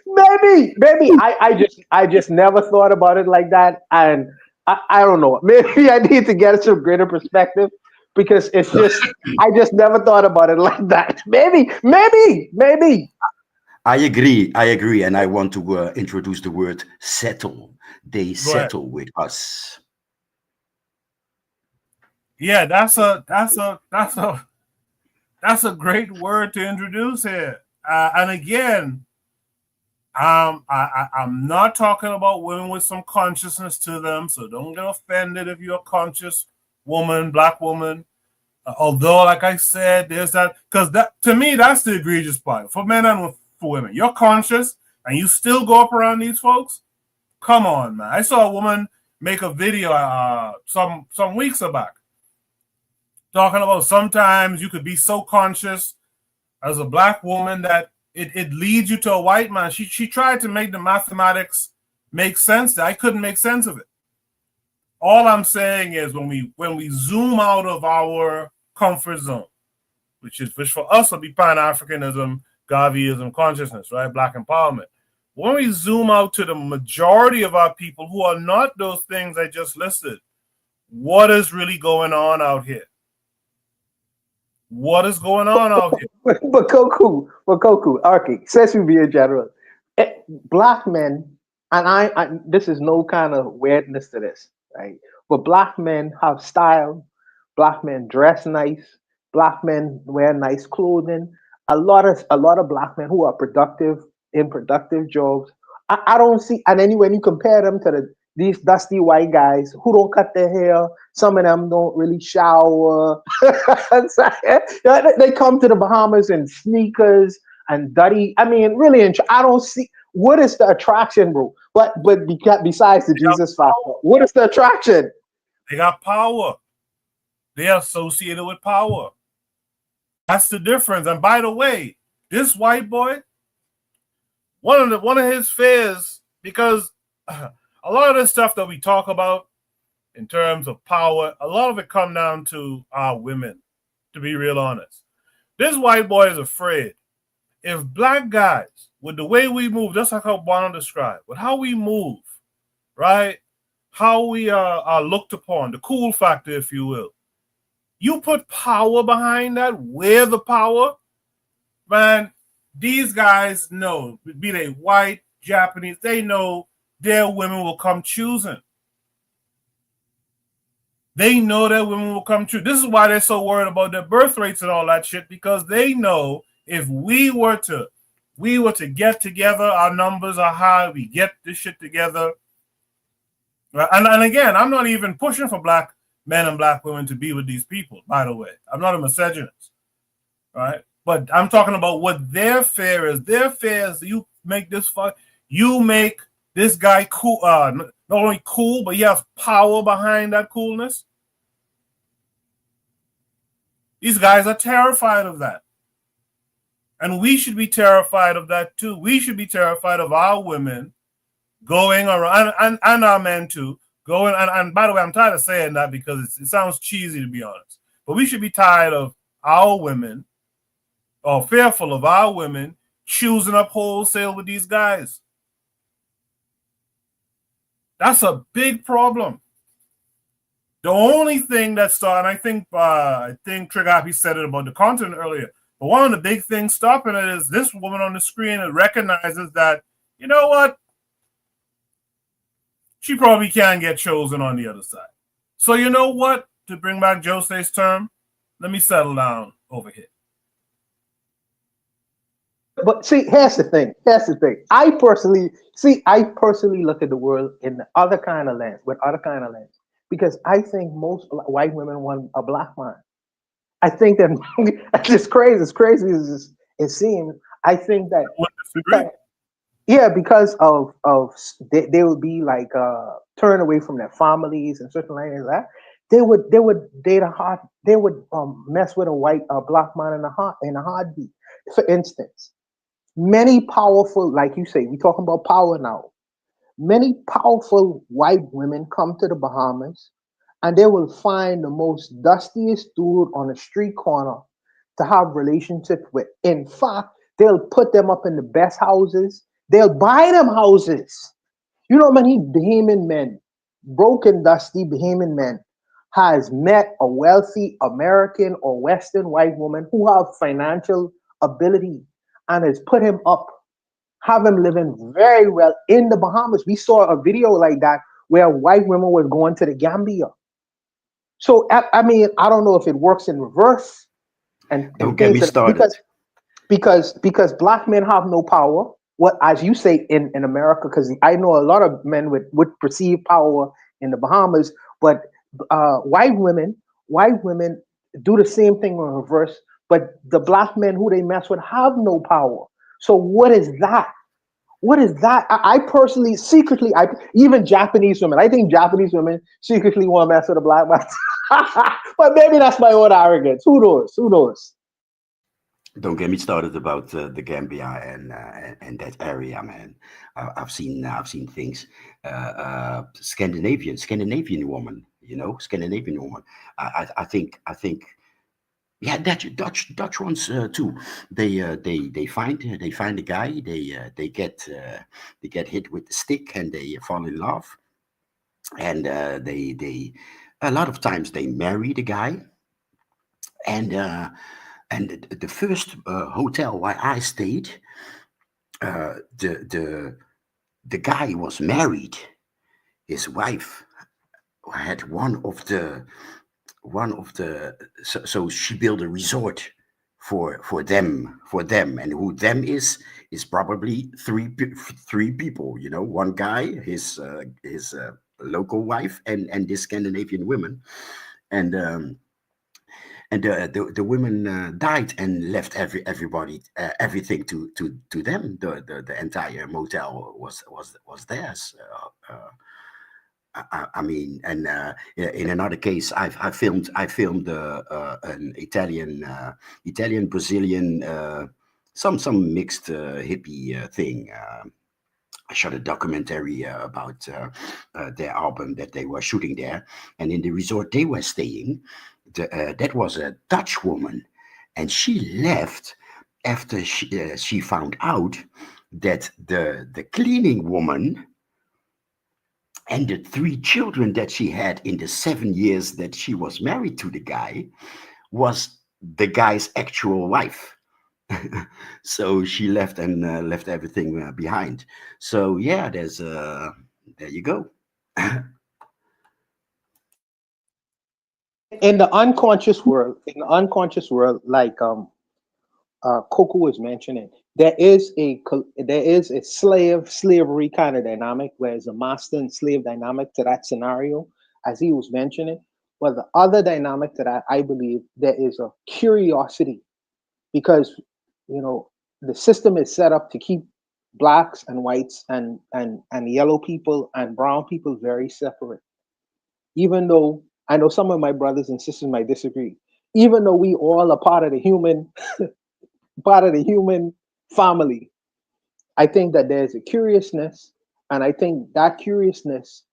Maybe I just never thought about it like that, and I don't know. Maybe I need to get some greater perspective, because it's just I just never thought about it like that. Maybe. I agree, and I want to introduce the word settle. They settle with us. Yeah, that's a great word to introduce here. And again, I'm not talking about women with some consciousness to them, so don't get offended if you're a conscious woman, black woman. Although, like I said, there's that, because that, to me, that's the egregious part. For men and for women, you're conscious and you still go up around these folks. Come on, man. I saw a woman make a video some weeks back talking about sometimes you could be so conscious as a black woman that it leads you to a white man. She tried to make the mathematics make sense. I couldn't make sense of it. All I'm saying is when we zoom out of our comfort zone, which for us will be Pan-Africanism, Garveyism, consciousness, right? Black empowerment. When we zoom out to the majority of our people who are not those things I just listed, what is really going on out here? What is going on out here? But Koku, okay, since we be in general, black men, and I this is no kind of weirdness to this, right? But black men have style, black men dress nice, black men wear nice clothing. A lot of black men who are productive in productive jobs. I don't see, and then when you compare them to these dusty white guys who don't cut their hair, some of them don't really shower. They come to the Bahamas in sneakers and dirty. I mean, really, I don't see what is the attraction, bro. But besides the Jesus factor, what is the attraction? They got power. They are associated with power. That's the difference. And by the way, this white boy, one of his fears, because a lot of this stuff that we talk about in terms of power, a lot of it come down to our women, to be real honest. This white boy is afraid. If black guys, with the way we move, just like how Bono described, with how we move, right? How we are looked upon, the cool factor, if you will. You put power behind that, wear the power, man, these guys know, be they white, Japanese, they know their women will come choosing. They know that women will come true. This is why they're so worried about their birth rates and all that shit, because they know if we were to get together, our numbers are high, we get this shit together. Right? And again, I'm not even pushing for black men and black women to be with these people, by the way. I'm not a misogynist. Right? But I'm talking about what their fear is. Their fear is you make this guy cool, not only cool, but he has power behind that coolness. These guys are terrified of that. And we should be terrified of that too. We should be terrified of our women going around, and our men too, going, and by the way, I'm tired of saying that because it sounds cheesy, to be honest. But we should be tired of our women, or fearful of our women, choosing up wholesale with these guys. That's a big problem. The only thing that started, I think Trigger Happy said it about the content earlier, but one of the big things stopping it is this woman on the screen that recognizes that, you know what, she probably can get chosen on the other side. So you know what, to bring back Jose's term, let me settle down over here. But see, here's the thing. I personally look at the world in the other kind of lens, because I think most white women want a black man. I think that as crazy as it seems, I think that because of they would be like turned away from their families and certain like that. They would date they would mess with a black man in a heartbeat. For instance, many powerful, like you say, we're talking about power now. Many powerful white women come to the Bahamas and they will find the most dustiest dude on a street corner to have relationships with. In fact, they'll put them up in the best houses. They'll buy them houses. You know, many Bahamian men, broken, dusty Bahamian men, has met a wealthy American or Western white woman who have financial ability and has put him up, have him living very well in the Bahamas. We saw a video like that where white women were going to the Gambia. So, I mean, I don't know if it works in reverse. And don't get me started. Because black men have no power. What, as you say, in America, because I know a lot of men would perceive power in the Bahamas, but white women do the same thing in reverse. But the black men who they mess with have no power. So what is that? What is that? I personally, secretly, even Japanese women, I think Japanese women secretly want to mess with a black man. But maybe that's my own arrogance. Who knows? Don't get me started about the Gambia and that area, man. I've seen things. Scandinavian woman, Scandinavian woman. I think. Yeah, Dutch ones too. They find a guy. They get hit with the stick and they fall in love, and they a lot of times they marry the guy, and the first hotel where I stayed, the guy was married. His wife had one of the so she built a resort for them, and who them is probably three people, one guy, his local wife, and this Scandinavian woman, and the women died and left everybody everything to them. The entire motel was theirs. I mean, and in another case, I filmed an Italian Brazilian some mixed hippie thing. I shot a documentary about their album that they were shooting there, and in the resort they were staying, that was a Dutch woman, and she left after she found out that the cleaning woman and the 3 children that she had in the 7 years that she was married to the guy was the guy's actual wife. So she left and left everything behind. So yeah, there you go. in the unconscious world, like Coco was mentioning, there is a slavery kind of dynamic, where it's a master and slave dynamic to that scenario, as he was mentioning. But the other dynamic that I believe, there is a curiosity, because the system is set up to keep blacks and whites and yellow people and brown people very separate. Even though I know some of my brothers and sisters might disagree, even though we all are part of the human family, I think that there's a curiousness, and I think that curiousness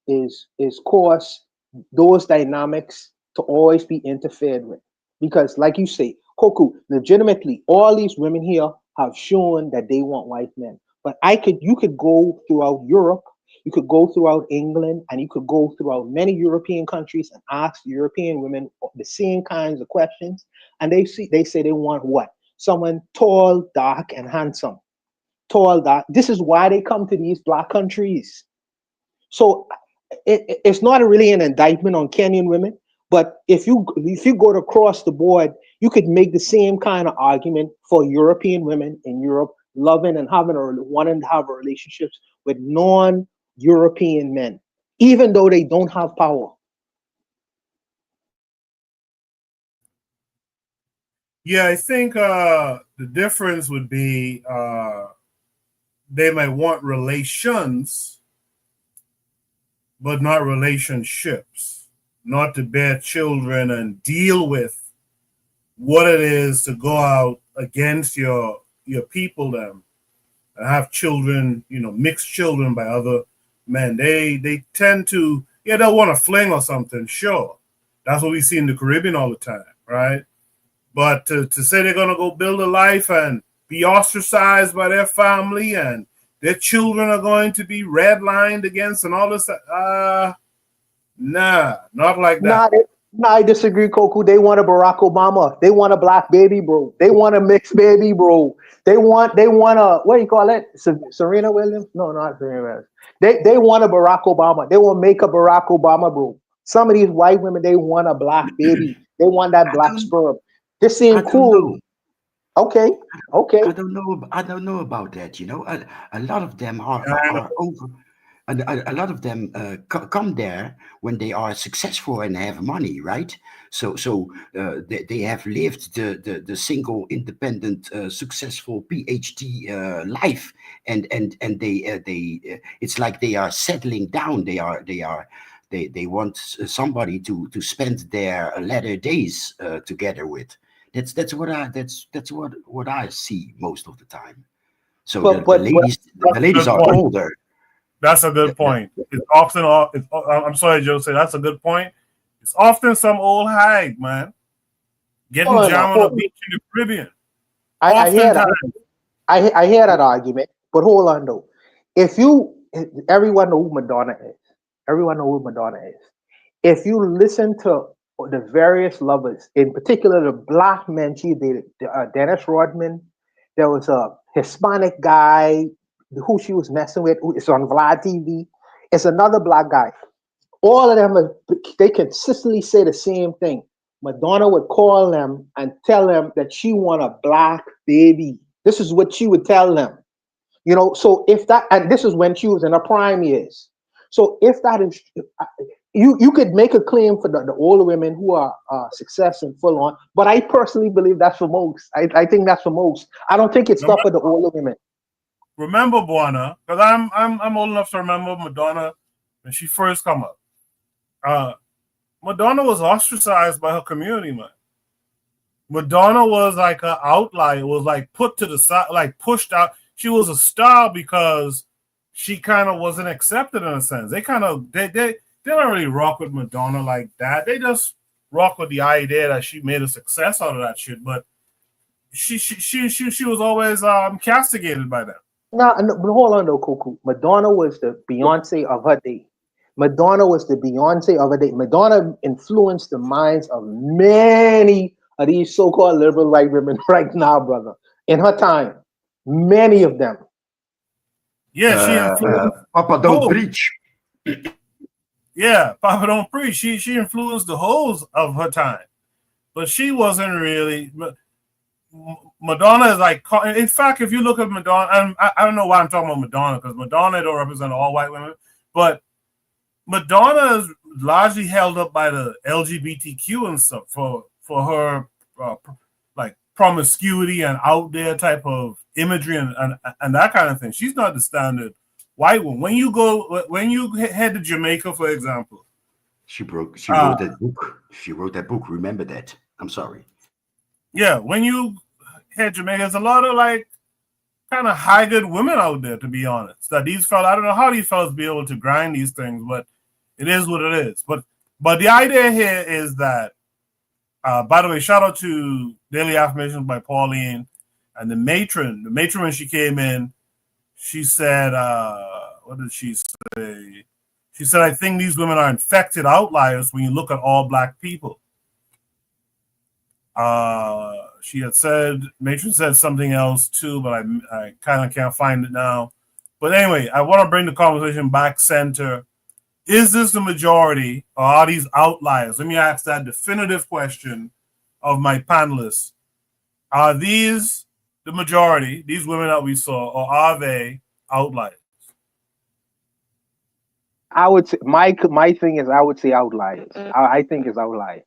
is cause those dynamics to always be interfered with. Because, like you say, Koku, legitimately, all these women here have shown that they want white men. But you could go throughout Europe, you could go throughout England, and you could go throughout many European countries and ask European women the same kinds of questions, and they say they want what? Someone tall, dark, and handsome. Tall, dark. This is why they come to these black countries. So it's not really an indictment on Kenyan women, but if you go across the board, you could make the same kind of argument for European women in Europe loving and wanting to have relationships with non-European men, even though they don't have power. Yeah, I think the difference would be they might want relations, but not relationships, not to bear children and deal with what it is to go out against your people them and have children, mixed children by other men. They tend to, they'll want to fling or something, sure. That's what we see in the Caribbean all the time, right? But to say they're going to go build a life and be ostracized by their family and their children are going to be redlined against and all this, nah, not like that. Nah, I disagree, Koku. They want a Barack Obama. They want a black baby, bro. They want a mixed baby, bro. They want a, what do you call it? Serena Williams? No, not Serena Williams. They want a Barack Obama. They will make a Barack Obama, bro. Some of these white women, they want a black baby. They want that black sperm. This seems cool. Okay. I don't know about that. A lot of them are over. A lot of them come there when they are successful and have money, right? So they have lived the single, independent, successful PhD life, and they it's like they are settling down. They want somebody to spend their latter days together with. That's what I see most of the time. So the ladies are older. That's a good point. It's often, I'm sorry, Jose, that's a good point. It's often some old hag, man, getting down on the beach in the Caribbean. I hear that. I hear that argument, but hold on though. Everyone know who Madonna is. If you listen to the various lovers, in particular the black men she dated, Dennis Rodman, there was a Hispanic guy who she was messing with, who is on Vlad TV. It's another black guy. All of them, they consistently say the same thing. Madonna would call them and tell them that she want a black baby. This is what she would tell them. So if that, and this is when she was in her prime years. So if that is, you could make a claim for the older women who are success and full on, but I personally believe that's for most. I think that's for most. I don't think it's stuff for the older women. Remember, Buana, because I'm old enough to remember Madonna when she first come up. Madonna was ostracized by her community, man. Madonna was like an outlier. It was like put to the side, like pushed out. She was a star because she kind of wasn't accepted in a sense. They don't really rock with Madonna like that. They just rock with the idea that she made a success out of that shit. But she was always castigated by them. No, but hold on though, Cuckoo. Madonna was the Beyonce of her day. Madonna influenced the minds of many of these so-called liberal white women right now, brother. In her time, many of them. Yeah, she influenced. Papa, don't preach. Yeah, Papa Don't Preach. She influenced the whole of her time, but she wasn't really. Madonna is like. In fact, if you look at Madonna, and I don't know why I'm talking about Madonna, because Madonna don't represent all white women, but Madonna is largely held up by the LGBTQ and stuff for her like promiscuity and out there type of imagery and that kind of thing. She's not the standard white one. When you head to Jamaica, for example, she wrote that book. She wrote that book. Remember that? I'm sorry. Yeah, when you head to Jamaica, there's a lot of like kind of high good women out there, to be honest. That these fellas, I don't know how these fellas be able to grind these things, but it is what it is. But the idea here is that, by the way, shout out to Daily Affirmations by Pauline and the matron. The matron, when she came in, she said, what did she say? She said, I think these women are infected outliers when you look at all black people. She had said, matron said something else too, but I kind of can't find it now. But anyway, I want to bring the conversation back center. Is this the majority, or are these outliers? Let me ask that definitive question of my panelists. Are these the majority, these women that we saw, or are they outliers? I would say my thing is I would say outliers. I think it's outliers.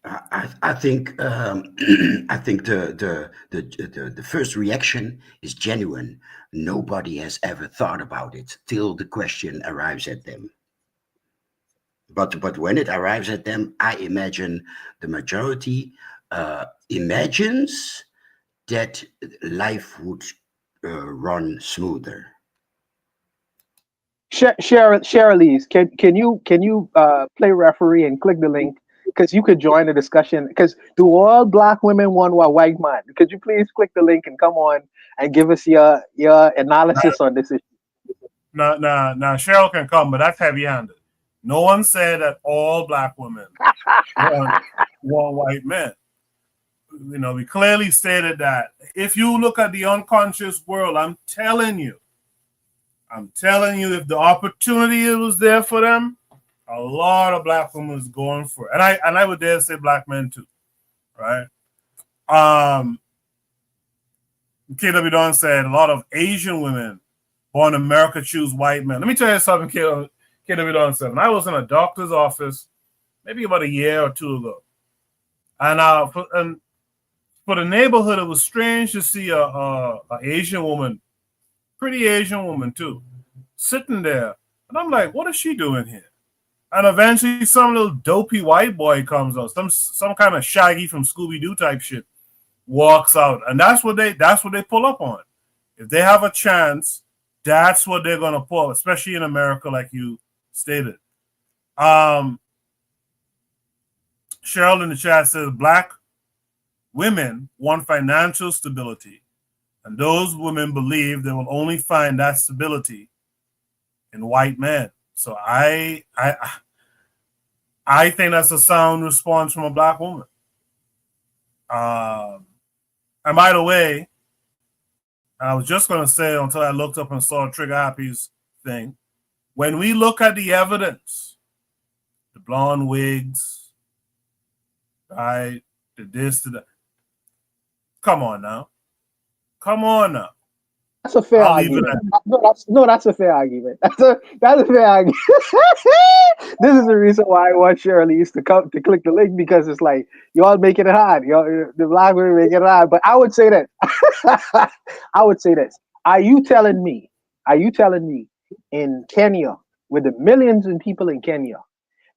I think I think the first reaction is genuine. Nobody has ever thought about it till the question arrives at them. But when it arrives at them, I imagine the majority imagines that life would run smoother. Cheryl, can you play referee and click the link? Because you could join the discussion. Because do all black women want a white man? Could you please click the link and come on and give us your analysis on this issue? Now, Cheryl can come, but that's heavy-handed. No one said that all black women want white men. You know, we clearly stated that. If you look at the unconscious world, I'm telling you, if the opportunity was there for them, a lot of black women is going for it. And I would dare say black men too, right? KW Don said a lot of Asian women born in America choose white men. Let me tell you something, KW Don said. When I was in a doctor's office, maybe about a year or two ago, and for the neighborhood, it was strange to see a Asian woman, pretty Asian woman too, sitting there. And I'm like, what is she doing here? And eventually some little dopey white boy comes out, some kind of Shaggy from Scooby-Doo type shit walks out. And that's what they pull up on. If they have a chance, that's what they're gonna pull, especially in America, like you stated. Cheryl in the chat says black women want financial stability, and those women believe they will only find that stability in white men. So I think that's a sound response from a black woman. And by the way, I was just going to say until I looked up and saw Trigger Happy's thing. When we look at the evidence, the blonde wigs, right, the this, the that. Come on now. That's a fair argument. That's a fair argument. That's a fair argument. This is the reason why I want Shirley used to come to click the link, because it's like y'all making it hard. Y'all, the black women making it hard. But I would say that. I would say this. Are you telling me in Kenya, with the millions of people in Kenya,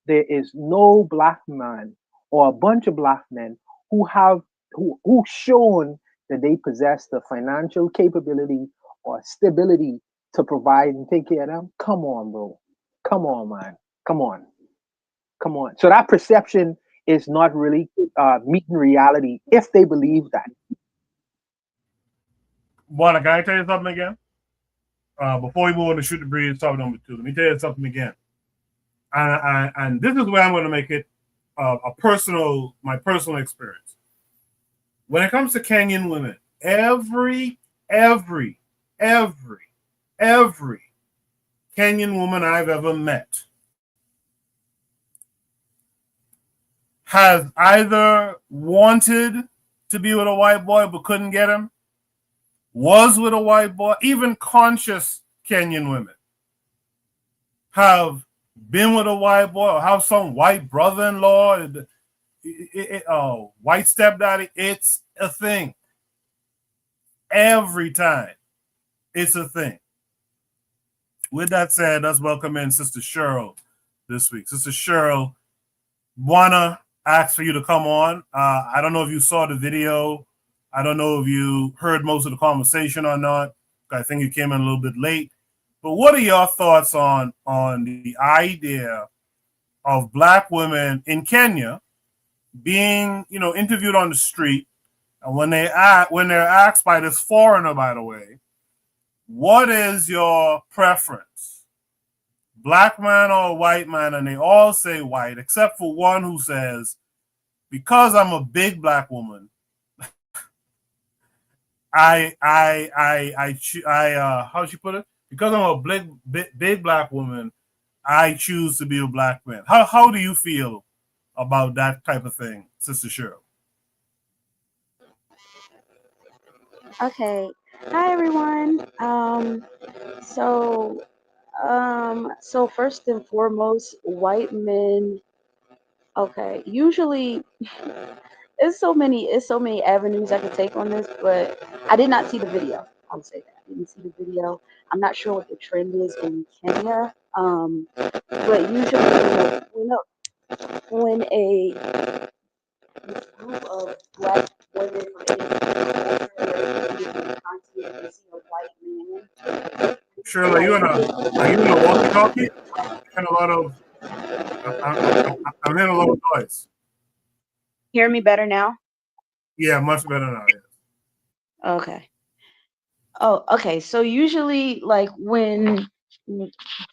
there is no black man or a bunch of black men who shown that they possess the financial capability or stability to provide and take care of them? Come on, bro. Come on, man. Come on. So that perception is not really meeting reality if they believe that. Juana, can I tell you something again? Before we move on to shoot the breeze, topic number 2, let me tell you something again. And this is where I'm going to make it my personal experience. When it comes to Kenyan women, every Kenyan woman I've ever met has either wanted to be with a white boy but couldn't get him, was with a white boy, even conscious Kenyan women have been with a white boy or have some white brother-in-law, white stepdaddy. It's a thing. Every time. It's a thing. With that said, let's welcome in Sister Cheryl this week. Sister Cheryl, wanna ask for you to come on. I don't know if you saw the video. I don't know if you heard most of the conversation or not. I think you came in a little bit late. But what are your thoughts on the idea of Black women in Kenya being, interviewed on the street, and when they're asked by this foreigner, by the way, what is your preference, Black man or white man? And they all say white, except for one who says, because I'm a big Black woman, how'd she put it? Because I'm a big Black woman, I choose to be a Black man. How do you feel about that type of thing, Sister Cheryl? Okay. Hi everyone. So first and foremost, white men. Okay. Usually, it's so many avenues I could take on this, but I did not see the video. I would say that I didn't see the video. I'm not sure what the trend is in Kenya. But usually, when a group of Black women from any culture continent see a white man. Shirley, are you in a walkie-talkie? I'm hearing a lot of noise. Hear me better now? Yeah, much better now. Yeah. Okay. Oh, okay. So usually, like when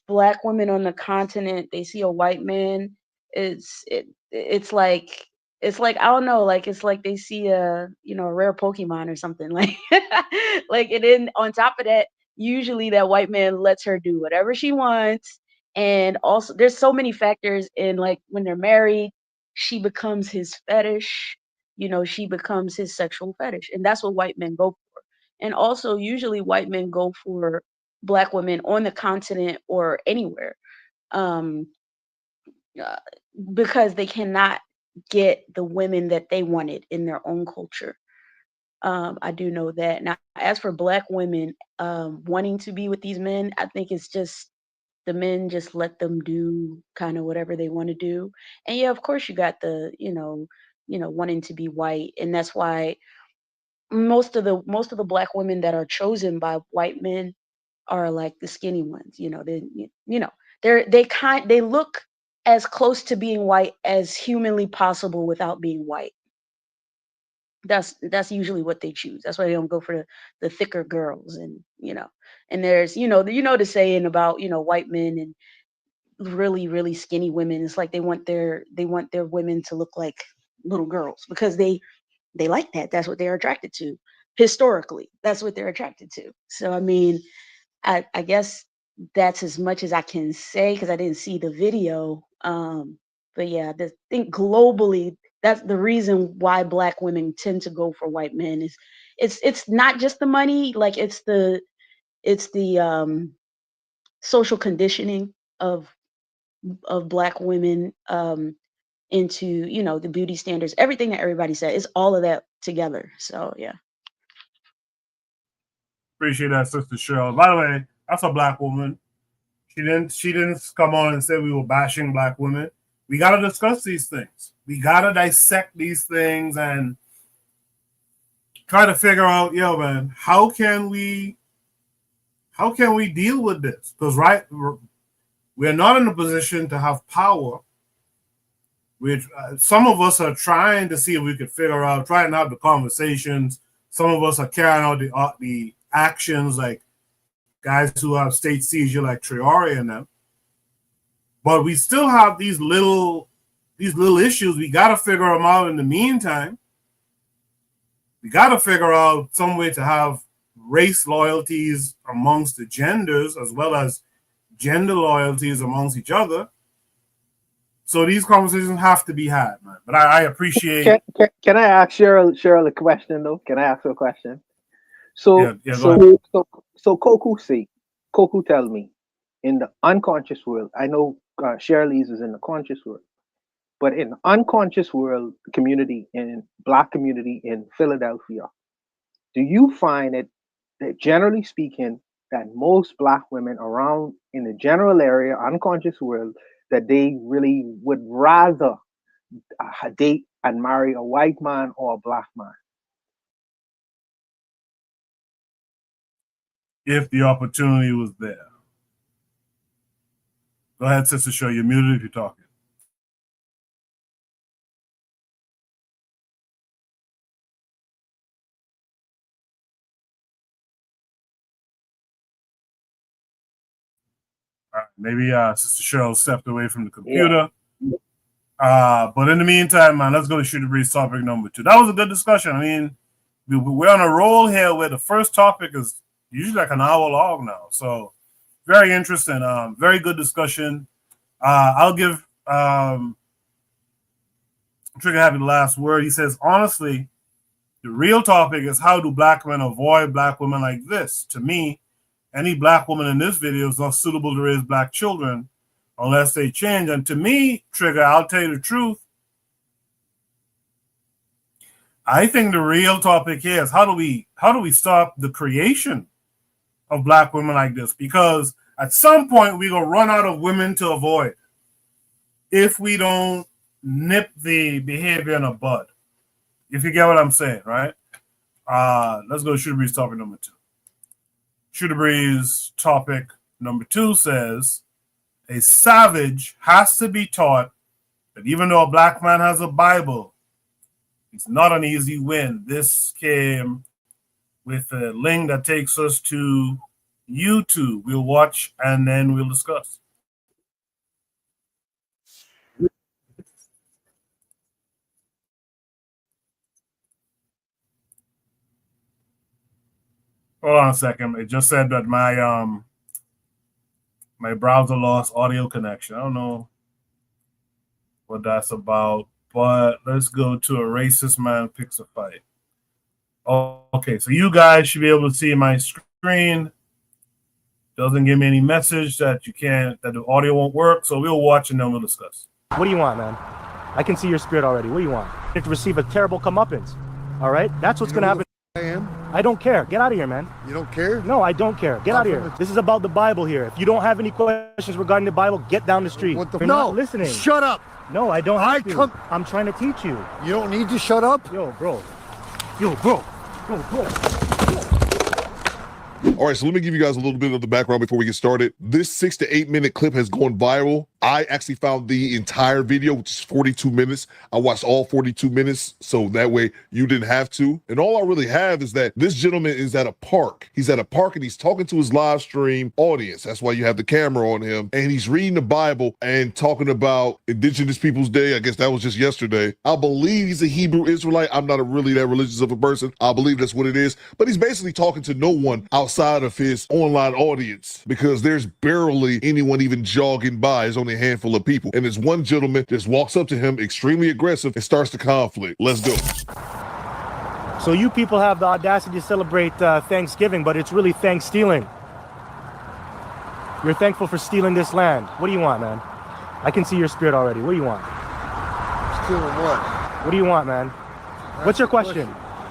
Black women on the continent they see a white man, it's like I don't know, like it's like they see a rare Pokemon or something like like and then on top of that, usually that white man lets her do whatever she wants, and also there's so many factors in like when they're married, she becomes his fetish, she becomes his sexual fetish, and that's what white men go for. And also, usually, white men go for Black women on the continent or anywhere, um, uh, because they cannot get the women that they wanted in their own culture. I do know that. Now, as for Black women wanting to be with these men, I think it's just the men just let them do kind of whatever they want to do. And yeah, of course, you got the wanting to be white, and that's why most of the Black women that are chosen by white men are like the skinny ones. They look as close to being white as humanly possible without being white. That's usually what they choose. That's why they don't go for the thicker girls, and there's the saying about white men and really really skinny women. It's like they want their women to look like little girls because they like that. That's what they're attracted to. Historically, that's what they're attracted to. So I mean, I guess that's as much as I can say because I didn't see the video. But yeah, I think globally, that's the reason why Black women tend to go for white men is it's not just the money, like it's the social conditioning of Black women into the beauty standards, everything that everybody said is all of that together. So yeah. Appreciate that, Sister Cheryl. By the way, that's a Black woman. She didn't come on and say we were bashing Black women. We got to discuss these things. We got to dissect these things and try to figure out, man, how can we deal with this? Because we're not in a position to have power. Some of us are trying to see if we could figure out, trying to have the conversations. Some of us are carrying out the actions, like guys who have state seizure, like Traore and them. But we still have these little issues. We got to figure them out in the meantime. We got to figure out some way to have race loyalties amongst the genders as well as gender loyalties amongst each other. So these conversations have to be had, man. But I appreciate. Can I ask Cheryl a question though? Can I ask her a question? So Yeah, go ahead. so Koku tell me, in the unconscious world, I know Shirley's is in the conscious world, but in the unconscious world community, in Black community in Philadelphia, do you find it that generally speaking, that most Black women around in the general area, unconscious world, that they really would rather date and marry a white man or a Black man? If the opportunity was there. Go ahead, Sister Show. You're muted if you're talking. All right, maybe Sister Cheryl stepped away from the computer. Yeah. But in the meantime, man, let's go to Shooter Breeze topic number 2. That was a good discussion. I mean, we're on a roll here where the first topic is usually like an hour long now. So very interesting. Very good discussion. I'll give Trigger Happy the last word. He says, honestly, the real topic is how do Black men avoid Black women like this? To me, any Black woman in this video is not suitable to raise Black children unless they change. And to me, Trigger, I'll tell you the truth. I think the real topic here is how do we stop the creation of Black women like this? Because at some point we're gonna run out of women to avoid if we don't nip the behavior in the bud. If you get what I'm saying, right? Let's go to Shooter Breeze topic number 2. Shooter Breeze topic number 2 says, a savage has to be taught that even though a Black man has a Bible, it's not an easy win. This came with a link that takes us to YouTube. We'll watch and then we'll discuss. Hold on a second. It just said that my browser lost audio connection. I don't know what that's about, but let's go to a racist man picks a fight. Oh, okay, so you guys should be able to see my screen. Doesn't give me any message that that the audio won't work, so we'll watch and then we'll discuss. What do you want, man? I can see your spirit already. What do you want? You have to receive a terrible comeuppance. All right? That's what's going to happen. I am. I don't care. Get out of here, man. You don't care? No, I don't care. Get out of here. This is about the Bible here. If you don't have any questions regarding the Bible, get down the street. What the You're no, not listening. Shut up. No, I don't have to. I'm trying to teach you. You don't need to shut up? Yo, bro. Yo, bro. Yo, bro. All right, so let me give you guys a little bit of the background before we get started. This 6 to 8 minute clip has gone viral. I actually found the entire video, which is 42 minutes. I watched all 42 minutes, so that way you didn't have to. And all I really have is that this gentleman is at a park. He's at a park and he's talking to his live stream audience. That's why you have the camera on him. And he's reading the Bible and talking about Indigenous Peoples Day. I guess that was just yesterday. I believe he's a Hebrew Israelite. I'm not really that religious of a person. I believe that's what it is. But he's basically talking to no one outside of his online audience because there's barely anyone even jogging by. There's only a handful of people. And this one gentleman just walks up to him, extremely aggressive, and starts the conflict. Let's go. So you people have the audacity to celebrate Thanksgiving, but it's really thanks stealing. You're thankful for stealing this land. What do you want, man? I can see your spirit already. What do you want? Stealing what? What do you want, man? What's your question?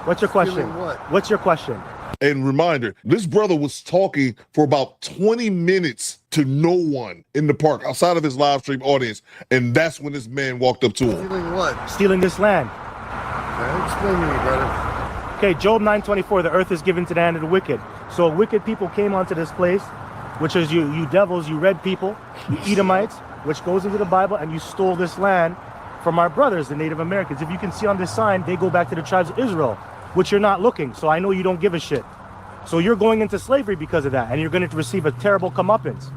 What's your question? Stealing what? What's your question? And reminder, this brother was talking for about 20 minutes to no one in the park outside of his live stream audience. And that's when this man walked up to him. Stealing what? Stealing this land. Okay, explain to me, brother. Okay, Job 9:24, the earth is given to the hand of the wicked. So wicked people came onto this place, which is you devils, you red people, you Edomites, which goes into the Bible, and you stole this land from our brothers, the Native Americans. If you can see on this sign, they go back to the tribes of Israel, which you're not looking, so I know you don't give a shit. So you're going into slavery because of that, and you're going to receive a terrible comeuppance.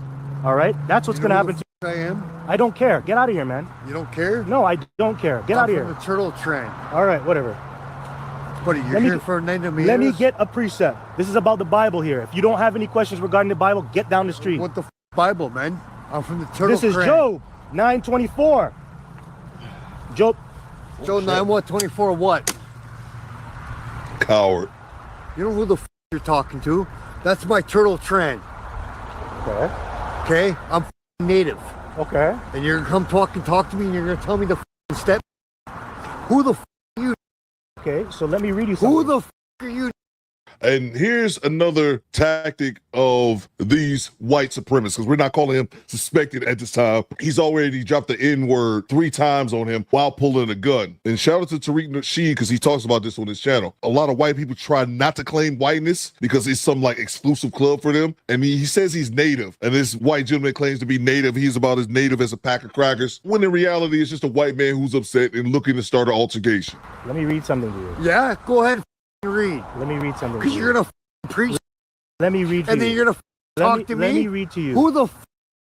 All right? That's what's going to happen to you. I am? I don't care. Get out of here, man. You don't care? No, I don't care. Get out of here. I'm from the turtle train. All right, whatever. What, you're here for 90 meters? Let me get a precept. This is about the Bible here. If you don't have any questions regarding the Bible, get down the street. What the Bible, man. I'm from the Turtle This is Clan. Job 9:24. Job 9:24 what? Coward. You know who the you're talking to? That's my Turtle Clan. Okay. Okay? I'm native. Okay. And you're gonna come talk to me and you're gonna tell me the step. Who the are you? Okay, so let me read you something. Who the are you? And here's another tactic of these white supremacists, because we're not calling him suspected at this time. He's already dropped the N-word 3 times on him while pulling a gun. And shout out to Tariq Nasheed, because he talks about this on his channel. A lot of white people try not to claim whiteness because it's some like exclusive club for them. And he says he's native. And this white gentleman claims to be native. He's about as native as a pack of crackers. When in reality, it's just a white man who's upset and looking to start an altercation. Let me read something to you. Yeah, go ahead. Read. Let me read something. Because you're gonna preach. Let me read to and you. then you're gonna talk to me. Let me read to you. Who the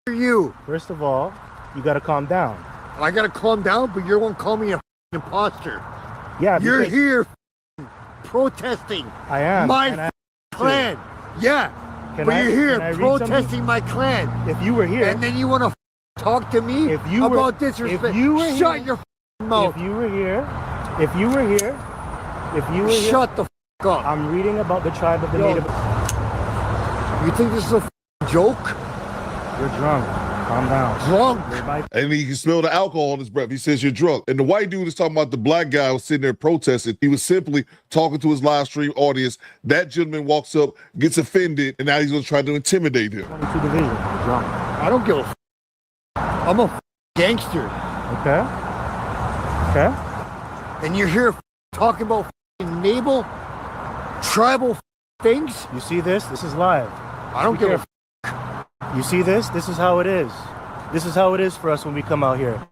are you? First of all, you gotta calm down. I gotta calm down, but you're gonna call me a imposter. Yeah, you're here protesting. I am. My clan. Yeah, but you're here protesting my clan. If you were here, and then you wanna talk to me about disrespect. If you were shut here, your mouth. If you were here, shut the up. I'm reading about the tribe of the native. You think this is a joke? You're drunk. Calm down. Drunk. And he can smell the alcohol on his breath. He says you're drunk. And the white dude is talking about the black guy who was sitting there protesting. He was simply talking to his live stream audience. That gentleman walks up, gets offended, and now he's going to try to intimidate him. 22 division. You're drunk. I don't give a I'm a gangster. Okay. Okay. And you're here talking about naval, tribal things? You see this? This is live. I don't give a You see this? This is how it is. This is how it is for us when we come out here.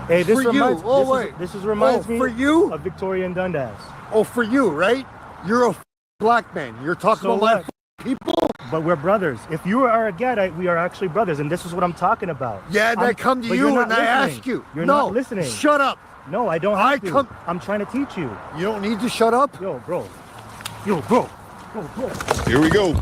Hey, this reminds me for you? of Victoria and Dundas. Oh, for you, right? You're a black man. You're talking about my people? But we're brothers. If you are a Gadite, we are actually brothers, and this is what I'm talking about. Yeah, and I come to you and I ask you. You're not listening. Shut up. No, I don't have to. I'm trying to teach you. You don't need to shut up? Yo, bro. Yo, bro. Yo, bro. Here we go.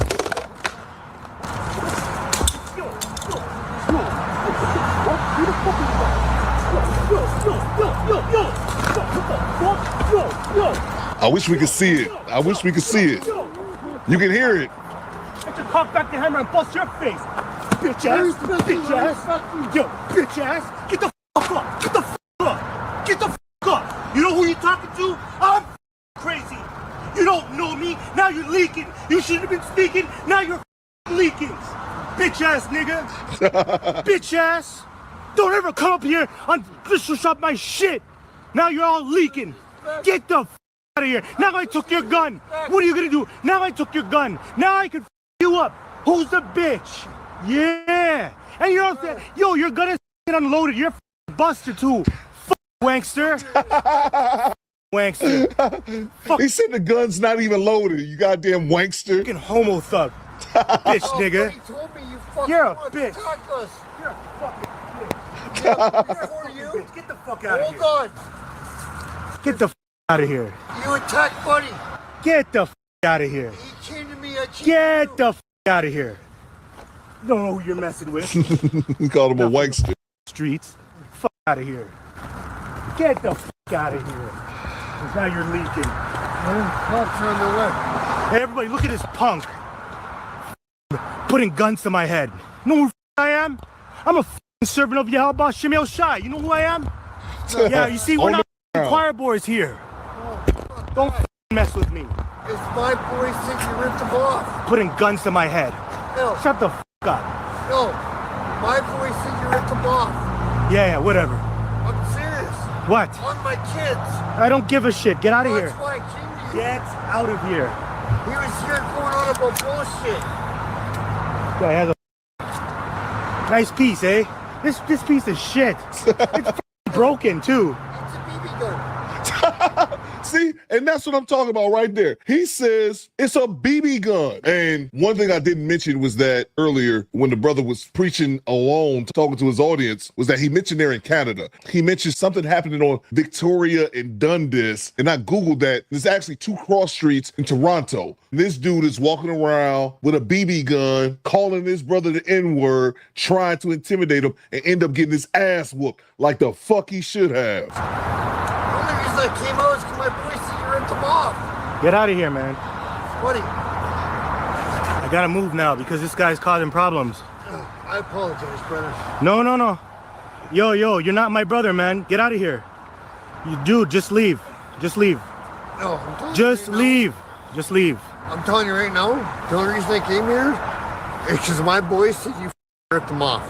I wish we could see it. I wish we could see it. You can hear it. Get your cock back the hammer and bust your face. Bitch ass. Bitch ass. Yo, bitch ass. Get the fuck up. Get the fuck up. Get the fuck up. You know who you talking to? I'm crazy. You don't know me. Now you're leaking. You should have been speaking. Now you're leaking. Bitch ass nigga. Bitch ass. Don't ever come up here and disrespect my shit. Now you're all leaking. Get the f out of here. Now I took your gun. What are you gonna do? Now I took your gun. Now I can f you up. Who's the bitch? Yeah. And you know what I'm saying? Yo, your gun is unloaded. You're busted too. Wankster. Wankster. He said the gun's not even loaded. You goddamn wankster. Fucking homo thug. Bitch, nigga. You're a bitch. You're a fucking bitch. Get the fuck out of here. Hold on. Get the f out of here. You attacked Buddy. Get the f out of here. He came to me. I Get the f out of here. You don't know who you're messing with. He called him a wankster. Streets. Fuck out of here. Get the f out of here. Because now you're leaking. Cops on the way. Hey, everybody, look at this punk. Putting guns to my head. You know who I am? I'm a servant of Yahweh Shemel Shai. You know who I am? Yeah, you see, we're not choir boys here. Don't mess with me. It's my boy since you ripped them off. Putting guns to my head. No. Shut the f up. No. My boy since you ripped them off. Yeah, whatever. I'm serious. What? On my kids. I don't give a shit. Get out of here. That's why I came to you. Get out of here. He was here going on about bullshit. Guy has a nice piece, eh? This piece of shit. It's broken too. It's a BB gun. See, and that's what I'm talking about right there. He says it's a BB gun. And one thing I didn't mention was that earlier when the brother was preaching alone, talking to his audience, was that he mentioned they're in Canada. He mentioned something happening on Victoria and Dundas, and I Googled that. There's actually 2 cross streets in Toronto. This dude is walking around with a BB gun, calling his brother the N-word, trying to intimidate him, and end up getting his ass whooped like the fuck he should have. I came out because my boys said you ripped them off. Get out of here, man. Buddy. I gotta move now because this guy's causing problems. I apologize, brother. No. Yo, you're not my brother, man. Get out of here. Dude, just leave. Just leave. No, I'm telling just you leave. Just leave. I'm telling you right now, the only reason I came here is because my boys said you ripped them off.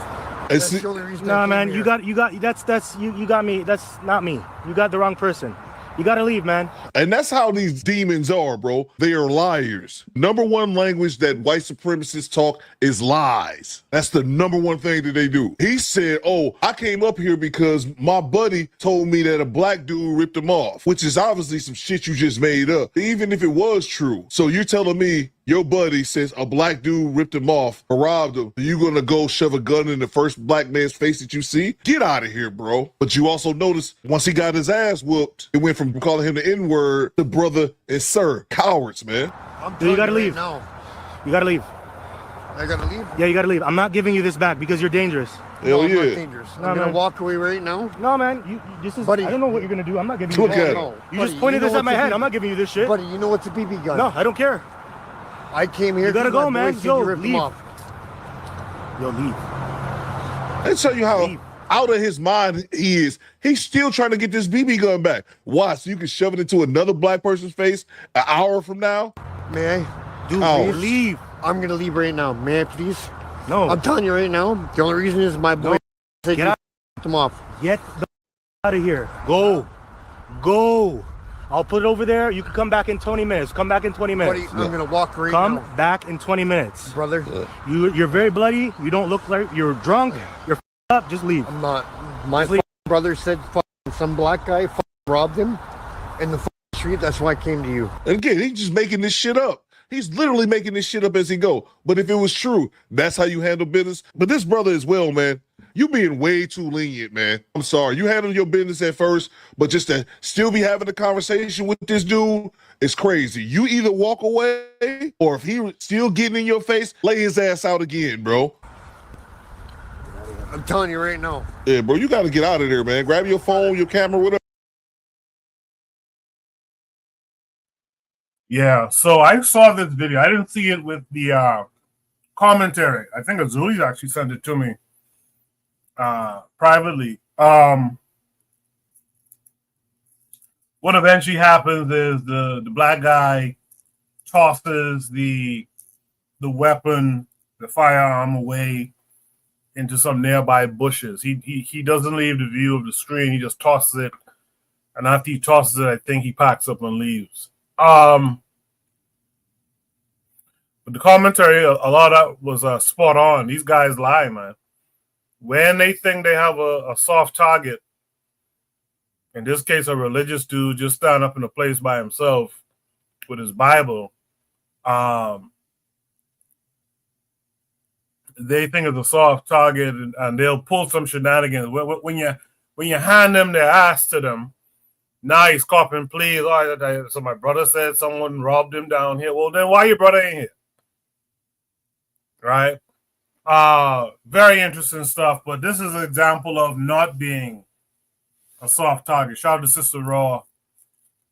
That's the only reason I came man, here. you got me. That's not me. You got the wrong person. You gotta leave, man. And that's how these demons are, bro. They are liars. Number one language that white supremacists talk is lies. That's the number one thing that they do. He said, oh, I came up here because my buddy told me that a black dude ripped him off, which is obviously some shit you just made up, even if it was true. So you're telling me your buddy says a black dude ripped him off or robbed him. You're going to go shove a gun in the first black man's face that you see? Get out of here, bro. But you also notice once he got his ass whooped, it went from calling him the N-word to brother and sir. Cowards, man. You gotta leave. No. You gotta leave. I gotta leave? Yeah, you gotta leave. I'm not giving you this back because you're dangerous. Hell I'm yeah. not dangerous. I'm gonna walk away right now. No, man. This is. Buddy, I don't know what you're gonna do. I'm not giving you look this at shit. him. You just pointed this at my head. I'm not giving you this shit. Buddy, you know what's a BB gun? No, I don't care. I came here. You gotta go, man. Yo, ripped them leave. off. Yo, leave. Let me tell you how out of his mind he is. He's still trying to get this BB gun back. Why? So you can shove it into another black person's face an hour from now? May I? Dude, please? leave. I'm gonna leave right now. May I please? No. I'm telling you right now. The only reason is my boy said Get you out. ripped them off. Get the out of here. Go. I'll put it over there. You can come back in 20 minutes. Come back in 20 minutes. Buddy, I'm gonna walk right now. Come back in 20 minutes. Brother. You're very bloody. You don't look like you're drunk. You're up. Just leave. I'm not. My brother said some black guy robbed him in the street. That's why I came to you. And again, he's just making this shit up. He's literally making this shit up as he go. But if it was true, that's how you handle business. But this brother as well, man, you being way too lenient, man. I'm sorry. You handled your business at first, but just to still be having a conversation with this dude is crazy. You either walk away, or if he still getting in your face, lay his ass out again, bro. I'm telling you right now. Yeah, bro, you got to get out of there, man. Grab your phone, your camera, whatever. Yeah, so I saw this video. I didn't see it with the commentary. I think Azuli actually sent it to me privately. What eventually happens is the black guy tosses the weapon, the firearm away into some nearby bushes. He doesn't leave the view of the screen. He just tosses it, and after he tosses it, I think he packs up and leaves. But the commentary, a lot of that was spot on. These guys lie, man. When they think they have a soft target, in this case, a religious dude just stand up in a place by himself with his Bible, they think it's a soft target, and they'll pull some shenanigans. When you hand them their ass to them, now he's copping pleas. Oh, so my brother said someone robbed him down here. Well, then why your brother ain't here? Right? Very interesting stuff, but this is an example of not being a soft target. Shout out to Sister Raw,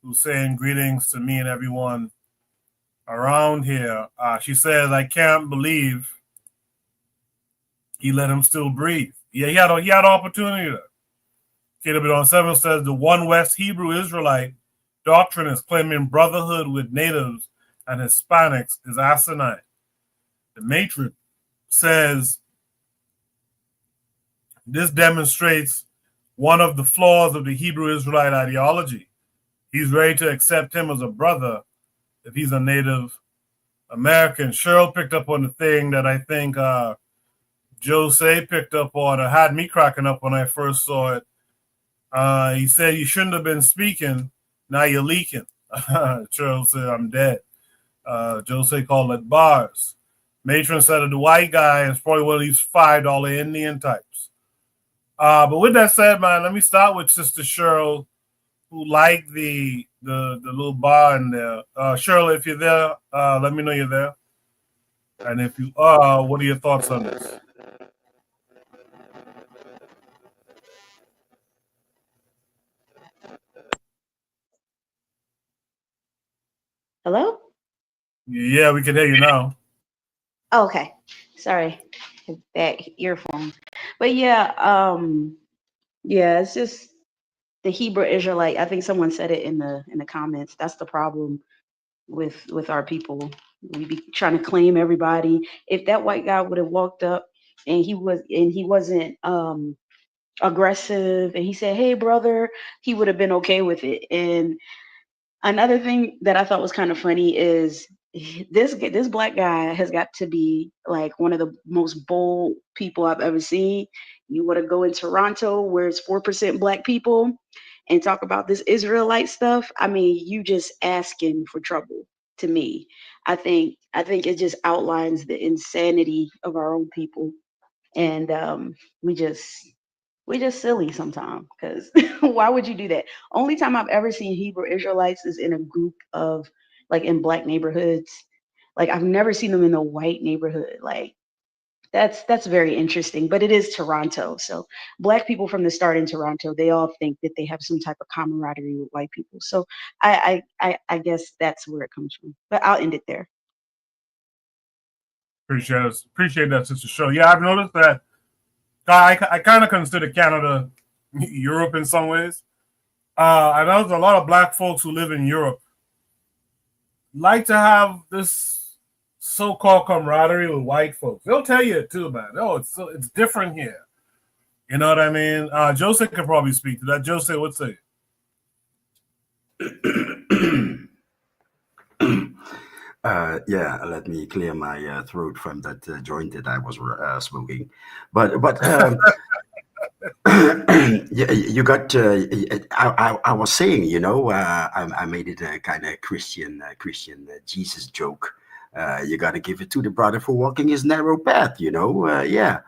who's saying greetings to me and everyone around here. She says, I can't believe he let him still breathe. Yeah, he had an opportunity there. KW7 says the One West Hebrew Israelite doctrine is claiming brotherhood with natives and Hispanics is asinine. The Matrix says this demonstrates one of the flaws of the Hebrew Israelite ideology. He's ready to accept him as a brother if he's a Native American. Cheryl picked up on the thing that I think Jose picked up on, or had me cracking up when I first saw it. He said you shouldn't have been speaking Now you're leaking. Cheryl said, I'm dead. Jose called it bars. Matron said the white guy is probably one of these $5 Indian types. But with that said, man, let me start with Sister Cheryl, who liked the little bar in there. Cheryl, if you're there, let me know you're there. And if you are, what are your thoughts on this? Hello? Yeah, we can hear you now. Oh, okay. Sorry. That earphone. But yeah, yeah, it's just the Hebrew Israelite. I think someone said it in the comments. That's the problem with our people. We be trying to claim everybody. If that white guy would have walked up and he wasn't aggressive and he said, "Hey brother," he would have been okay with it. And another thing that I thought was kind of funny is this black guy has got to be like one of the most bold people I've ever seen. You want to go in Toronto where it's 4% black people and talk about this Israelite stuff? I mean, you just asking for trouble to me. I think it just outlines the insanity of our own people, and we just we just silly sometimes because why would you do that? Only time I've ever seen Hebrew Israelites is in a group of like in black neighborhoods. Like I've never seen them in a white neighborhood. Like that's very interesting. But it is Toronto, so black people from the start in Toronto, they all think that they have some type of camaraderie with white people. So I guess that's where it comes from. But I'll end it there. Appreciate that, Sister Cheryl. Yeah, I've noticed that. I kind of consider Canada Europe in some ways. I know there's a lot of black folks who live in Europe like to have this so-called camaraderie with white folks. They'll tell you it too, man. Oh, it's different here. You know what I mean? Jose could probably speak to that. Jose, what's it? Yeah, let me clear my throat from that joint that I was smoking. But yeah, you got. I was saying, I made it a kind of Christian Jesus joke. You got to give it to the brother for walking his narrow path. Yeah.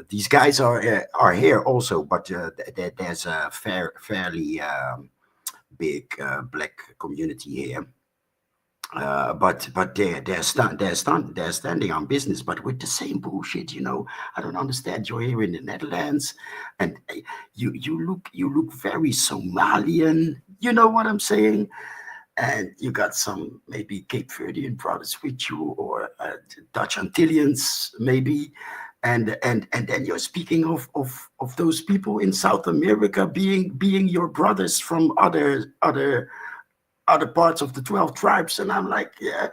These guys are here also, but there's a fairly big black community here. But they're standing on business, but with the same bullshit. I don't understand. You're here in the Netherlands, and you look very Somalian. You know what I'm saying? And you got some maybe Cape Verdean brothers with you, or Dutch Antillians maybe, and then you're speaking of those people in South America being your brothers from other parts of the 12 tribes. And I'm like, yeah,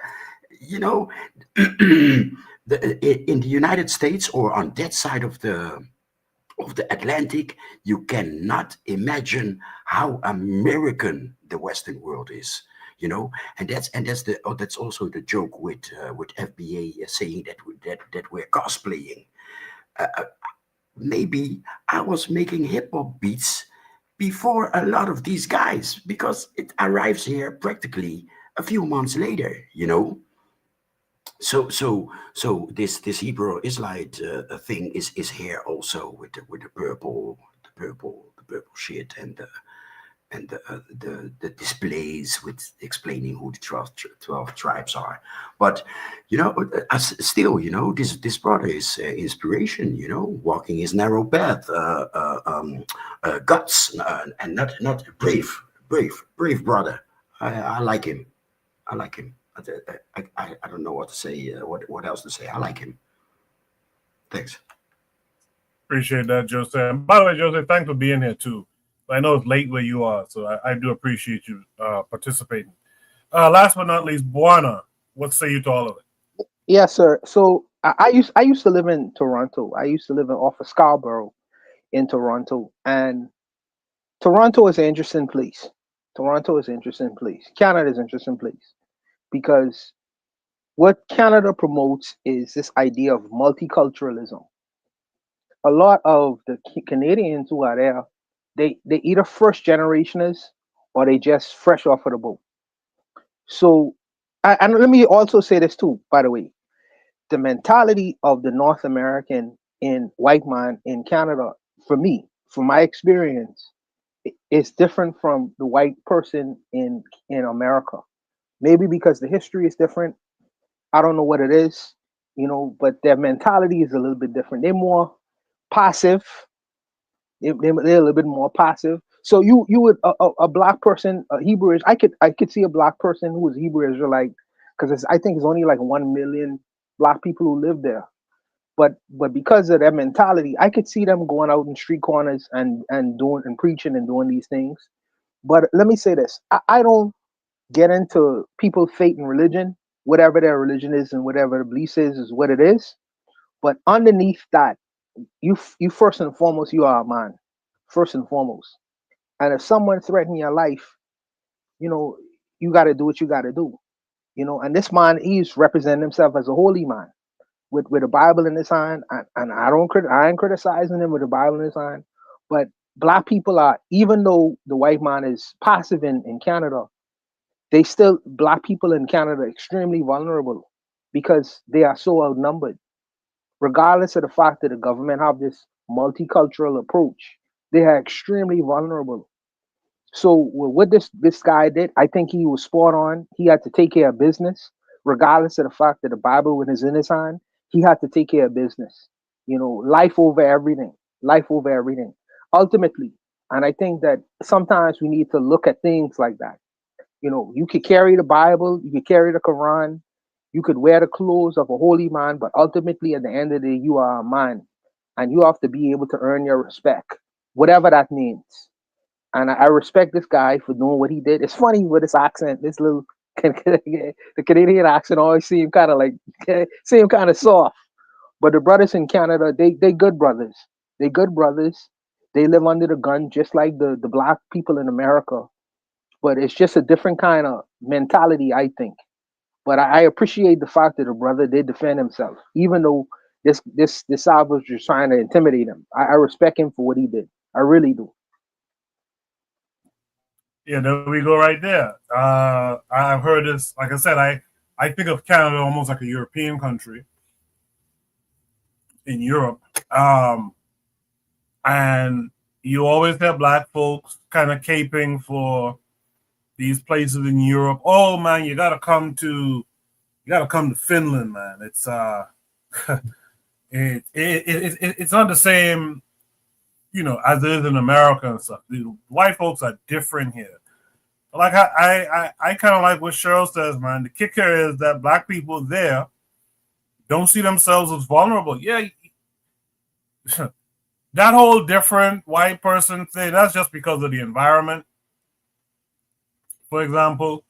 in the United States or on that side of the Atlantic, you cannot imagine how American the Western world is. And that's also the joke with FBA saying that we're cosplaying. Maybe I was making hip hop beats before a lot of these guys, because it arrives here practically a few months later. So this Hebrew Israelite thing is here also with the purple shit, and the displays with explaining who the 12 tribes are. But still, this brother is inspiration. Walking his narrow path, guts, and not brave brother. I like him. I like him. I don't know what to say. What else to say? I like him. Thanks. Appreciate that, Jose. And by the way, Jose, thanks for being here too. I know it's late where you are, so I do appreciate you participating. Last but not least, Buana, what say you to all of it? Yes, sir. So I used to live in Toronto. I used to live off of Scarborough in Toronto, and Toronto is an interesting place. Toronto is an interesting place. Canada is an interesting place because what Canada promotes is this idea of multiculturalism. A lot of the Canadians who are there they either first generationers or they just fresh off of the boat. So, and let me also say this too, by the way, the mentality of the North American in white man in Canada, for me, from my experience, is different from the white person in America. Maybe because the history is different. I don't know what it is, but their mentality is a little bit different. They're more passive. They're a little bit more passive. So you would a black person, a Hebrew, I could see a black person who is Hebrew Israelite, because I think it's only like 1 million black people who live there. But because of their mentality, I could see them going out in street corners and doing and preaching and doing these things. But let me say this: I don't get into people's faith and religion. Whatever their religion is and whatever the belief is what it is. But underneath that, you first and foremost, you are a man, first and foremost. And if someone threatens your life, you know, you got to do what you got to do. And this man, he's representing himself as a holy man with a Bible in his hand, and I ain't criticizing him with the Bible in his hand, but black people are, even though the white man is passive in Canada, black people in Canada are extremely vulnerable because they are so outnumbered. Regardless of the fact that the government have this multicultural approach, they are extremely vulnerable. So what this guy did, I think he was spot on. He had to take care of business, regardless of the fact that the Bible was in his hand. He had to take care of business. Life over everything. Life over everything. Ultimately, and I think that sometimes we need to look at things like that. You could carry the Bible, you could carry the Quran, you could wear the clothes of a holy man, but ultimately, at the end of the day, you are a man, and you have to be able to earn your respect, whatever that means. And I respect this guy for doing what he did. It's funny with his accent, this little the Canadian accent always seem kind of like seem kind of soft. But the brothers in Canada, they good brothers. They good brothers. They live under the gun just like the black people in America. But it's just a different kind of mentality, I think. But I appreciate the fact that the brother did defend himself, even though this side was just trying to intimidate him. I respect him for what he did. I really do. Yeah, there we go right there. I've heard this. Like I said, I think of Canada almost like a European country in Europe. And you always have black folks kind of caping for these places in Europe. Oh man, you gotta come to Finland, man. It's it's not the same, as it is in America and stuff. The white folks are different here. Like I kind of like what Cheryl says, man. The kicker is that black people there don't see themselves as vulnerable. Yeah, that whole different white person thing, that's just because of the environment. For example,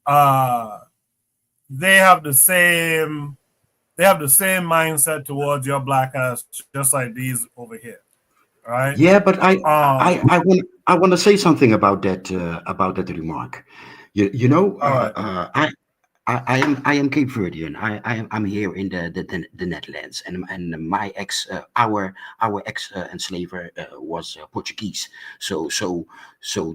they have the same mindset towards your black ass, just like these over here. Right? Yeah, but I want to say something about that remark. I am Cape Verdean. I'm here in the Netherlands, and my our ex enslaver was Portuguese. So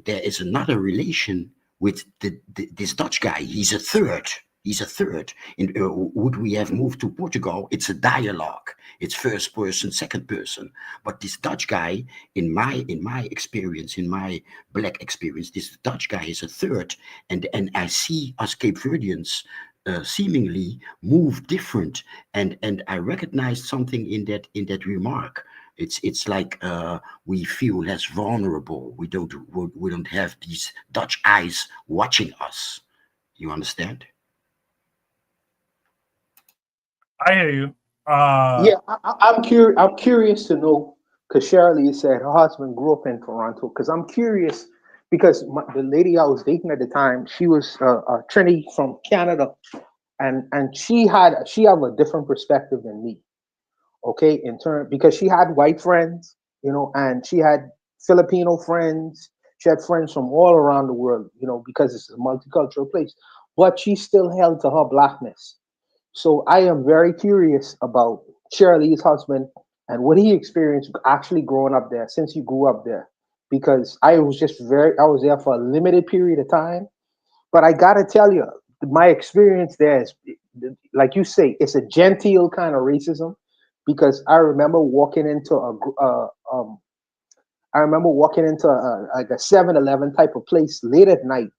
there is another relation with this Dutch guy. He's a third. He's a third. Would we have moved to Portugal? It's a dialogue. It's first person, second person. But this Dutch guy, in my experience, in my black experience, this Dutch guy is a third, and I see us Cape Verdeans seemingly move different, and I recognized something in that remark. It's like we feel less vulnerable. We don't have these Dutch eyes watching us. You understand? I hear you. Yeah, I'm curious. I'm curious to know, because Shirley said her husband grew up in Toronto. Because I'm curious, because the lady I was dating at the time, she was a Trini from Canada, and she have a different perspective than me. Okay, in turn, because she had white friends, and she had Filipino friends. She had friends from all around the world, because it's a multicultural place. But she still held to her blackness. So I am very curious about Shirley's husband and what he experienced actually growing up there, since he grew up there. because I was there for a limited period of time. But I gotta tell you, my experience there is, like you say, it's a genteel kind of racism, because I remember walking into like a 7-Eleven type of place late at night,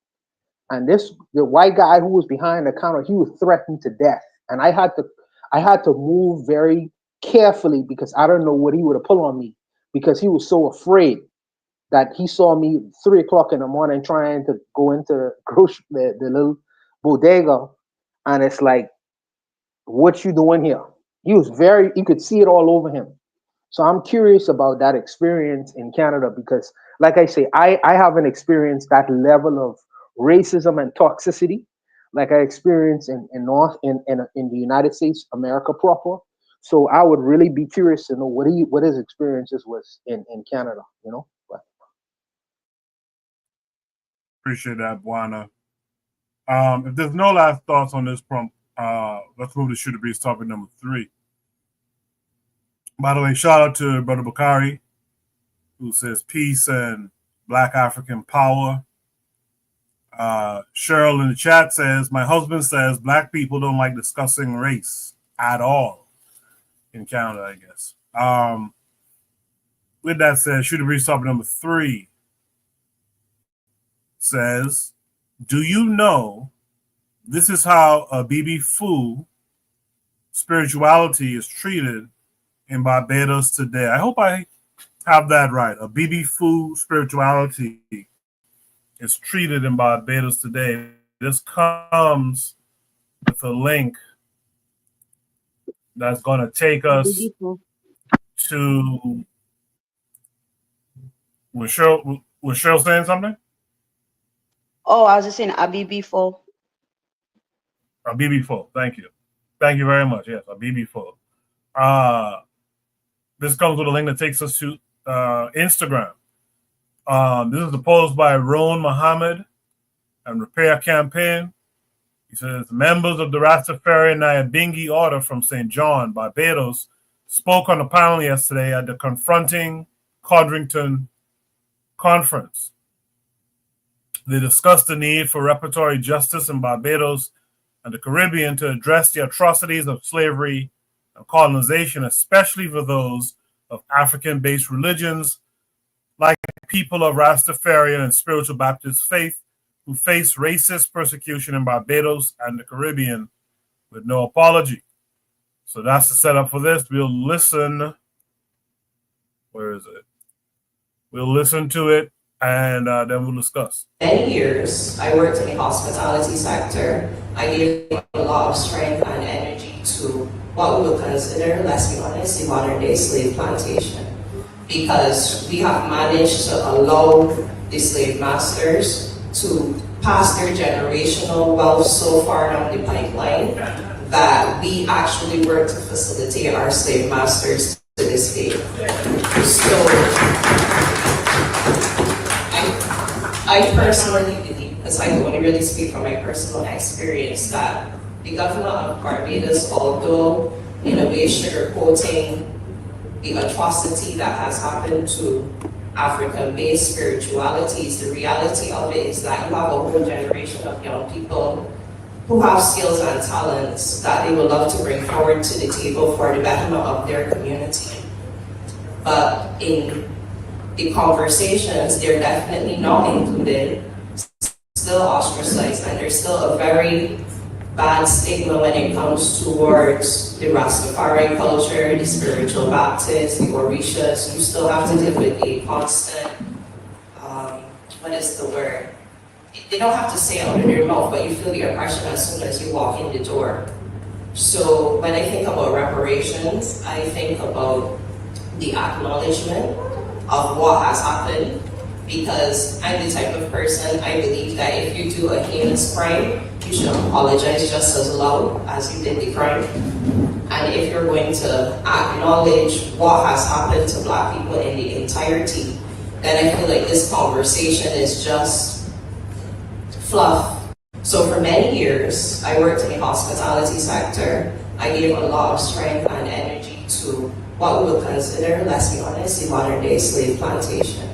and the white guy who was behind the counter, he was threatened to death, and I had to move very carefully because I don't know what he would have pulled on me, because he was so afraid that he saw me 3 o'clock in the morning trying to go into the little bodega, and it's like, what you doing here? You could see it all over him. So I'm curious about that experience in Canada, because, like I say, I haven't experienced that level of racism and toxicity like I experienced in the United States, America proper. So I would really be curious to know what his experiences was in Canada, you know. But Appreciate that, Buana. If there's no last thoughts on this prompt, let's move to Shooter Breeze topic number 3. By the way, shout out to Brother Bakari, who says peace and Black African power. Cheryl in the chat says, my husband says Black people don't like discussing race at all in Canada, I guess. With that said, Shooter Breeze topic number 3 says, do you know this is how a BB Fu spirituality is treated in Barbados today? I hope I have that right. A BB Fu spirituality is treated in Barbados today. This comes with a link that's going to take us to... Was Cheryl saying something? Oh, I was just saying Abibifo. Abibifo, thank you. Thank you very much. Yes, Abibifo. This comes with a link that takes us to Instagram. This is a post by Roan Muhammad and Repair Campaign. He says, members of the Rastafarian Nyabingi Order from St. John, Barbados, spoke on a panel yesterday at the Confronting Codrington Conference. They discussed the need for reparatory justice in Barbados and the Caribbean to address the atrocities of slavery and colonization, especially for those of African-based religions like people of Rastafarian and spiritual Baptist faith who face racist persecution in Barbados and the Caribbean with no apology. So that's the setup for this. We'll listen. Where is it? We'll listen to it, and then we'll discuss. Many years, I worked in the hospitality sector. I gave a lot of strength and energy to what we would consider, let's be honest, the modern-day slave plantation, because we have managed to allow the slave masters to pass their generational wealth so far down the pipeline that we actually work to facilitate our slave masters to this day. So I personally believe, because I can only really speak from my personal experience, that the government of Barbados, although in a way sugarcoating the atrocity that has happened to African-based spiritualities, the reality of it is that you have a whole generation of young people who have skills and talents that they would love to bring forward to the table for the betterment of their community. But in the conversations, they're definitely not included, still ostracized, and there's still a very bad stigma when it comes towards the Rastafari culture, the spiritual Baptists, the Orishas. You still have to deal with a constant, what is the word? They don't have to say it out of their mouth, but you feel the oppression as soon as you walk in the door. So when I think about reparations, I think about the acknowledgement of what has happened, because I'm the type of person, I believe that if you do a heinous crime, you should apologize just as loud as you did the crime. And if you're going to acknowledge what has happened to Black people in the entirety, then I feel like this conversation is just fluff. So for many years, I worked in the hospitality sector. I gave a lot of strength and energy to what we would consider, let's be honest, the modern day slave plantation.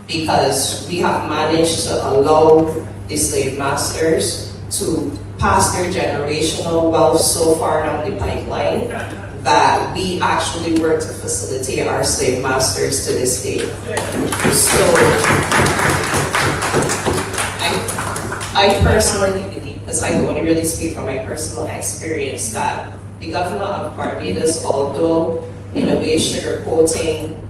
because we have managed to allow the slave masters to pass their generational wealth so far down the pipeline that we actually work to facilitate our slave masters to this day. So I personally believe, because I can only really speak from my personal experience, that the government of Barbados, although in a way sugarcoating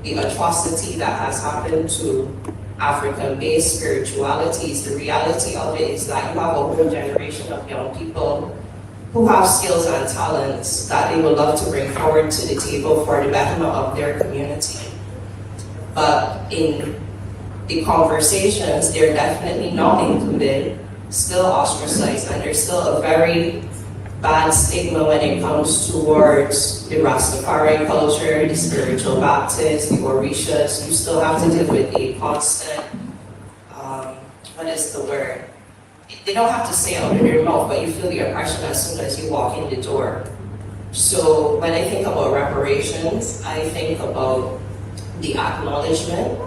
the atrocity that has happened to African-based spiritualities, the reality of it is that you have a whole generation of young people who have skills and talents that they would love to bring forward to the table for the betterment of their community. But in the conversations, they're definitely not included, still ostracized, and there's still a very bad stigma when it comes towards the Rastafari culture, the spiritual Baptists, the Orishas. You still have to deal with a constant, what is the word? They don't have to say it out of their mouth, but you feel the oppression as soon as you walk in the door. So when I think about reparations, I think about the acknowledgement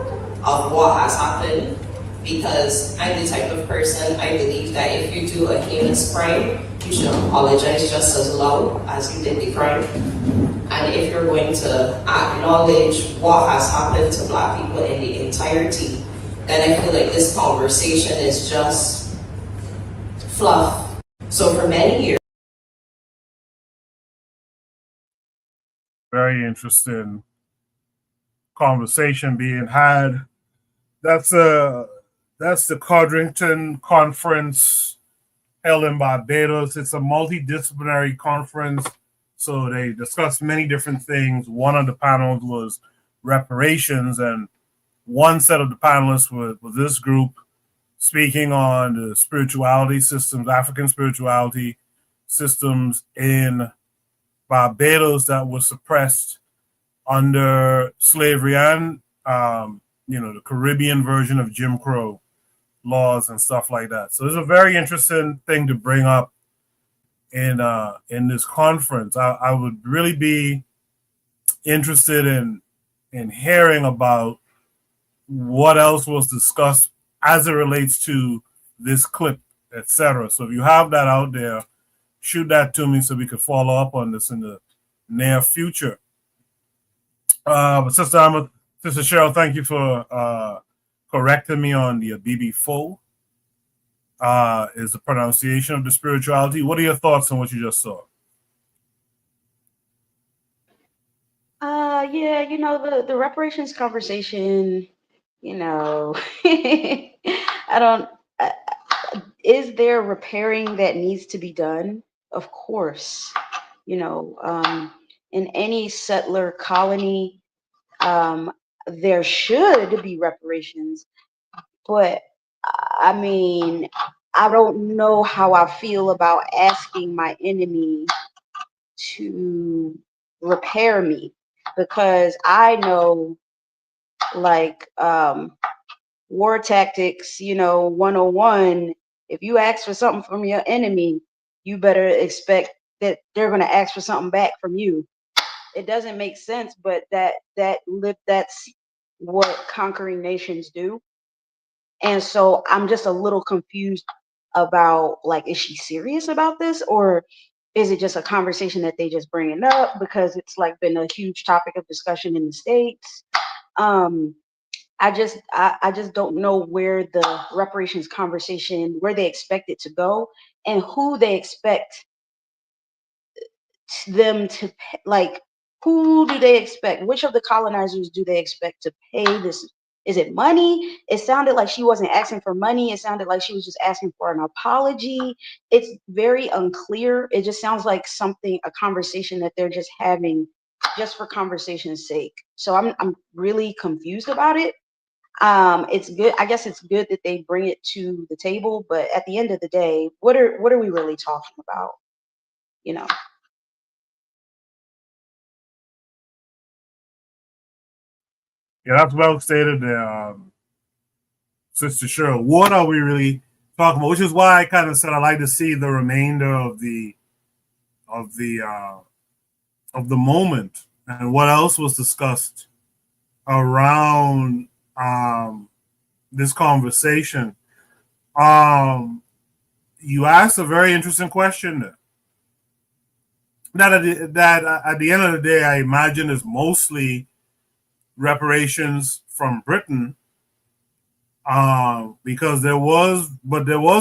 of what has happened, because I'm the type of person, I believe that if you do a heinous crime, you should apologize just as loud as you did the crime. And if you're going to acknowledge what has happened to Black people in the entirety, then I feel like this conversation is just fluff. So for many years, Very interesting conversation being had. That's the Codrington Conference held in Barbados. It's a multidisciplinary conference, so they discussed many different things. One of the panels was reparations, and one set of the panelists was this group speaking on the spirituality systems, African spirituality systems in Barbados that was suppressed under slavery and the Caribbean version of Jim Crow laws and stuff like that. So it's a very interesting thing to bring up in this conference. I would really be interested in hearing about what else was discussed as it relates to this clip, etc. So if you have that out there, shoot that to me so we could follow up on this in the near future. Sister Cheryl, thank you for correcting me on the Abibi Fo is the pronunciation of the spirituality. What are your thoughts on what you just saw? Yeah, the reparations conversation, I don't, is there repairing that needs to be done? Of course, in any settler colony, there should be reparations, but I mean, I don't know how I feel about asking my enemy to repair me, because I know, like, war tactics, 101, if you ask for something from your enemy, you better expect that they're going to ask for something back from you. It doesn't make sense, but that's what conquering nations do. And so I'm just a little confused about, like, is she serious about this, or is it just a conversation that they just bringing up because it's like been a huge topic of discussion in the States? I just don't know where the reparations conversation, where they expect it to go, and who they expect them to pay. Like, who do they expect? Which of the colonizers do they expect to pay this? Is it money? It sounded like she wasn't asking for money. It sounded like she was just asking for an apology. It's very unclear. It just sounds like a conversation that they're just having just for conversation's sake. So I'm really confused about it. It's good. I guess it's good that they bring it to the table, but at the end of the day, what are we really talking about? Yeah, that's well stated there, Sister Cheryl. What are we really talking about? Which is why I kind of said I'd like to see the remainder of the moment and what else was discussed around this conversation. You asked a very interesting question. That at the end of the day, I imagine is mostly reparations from Britain, because there was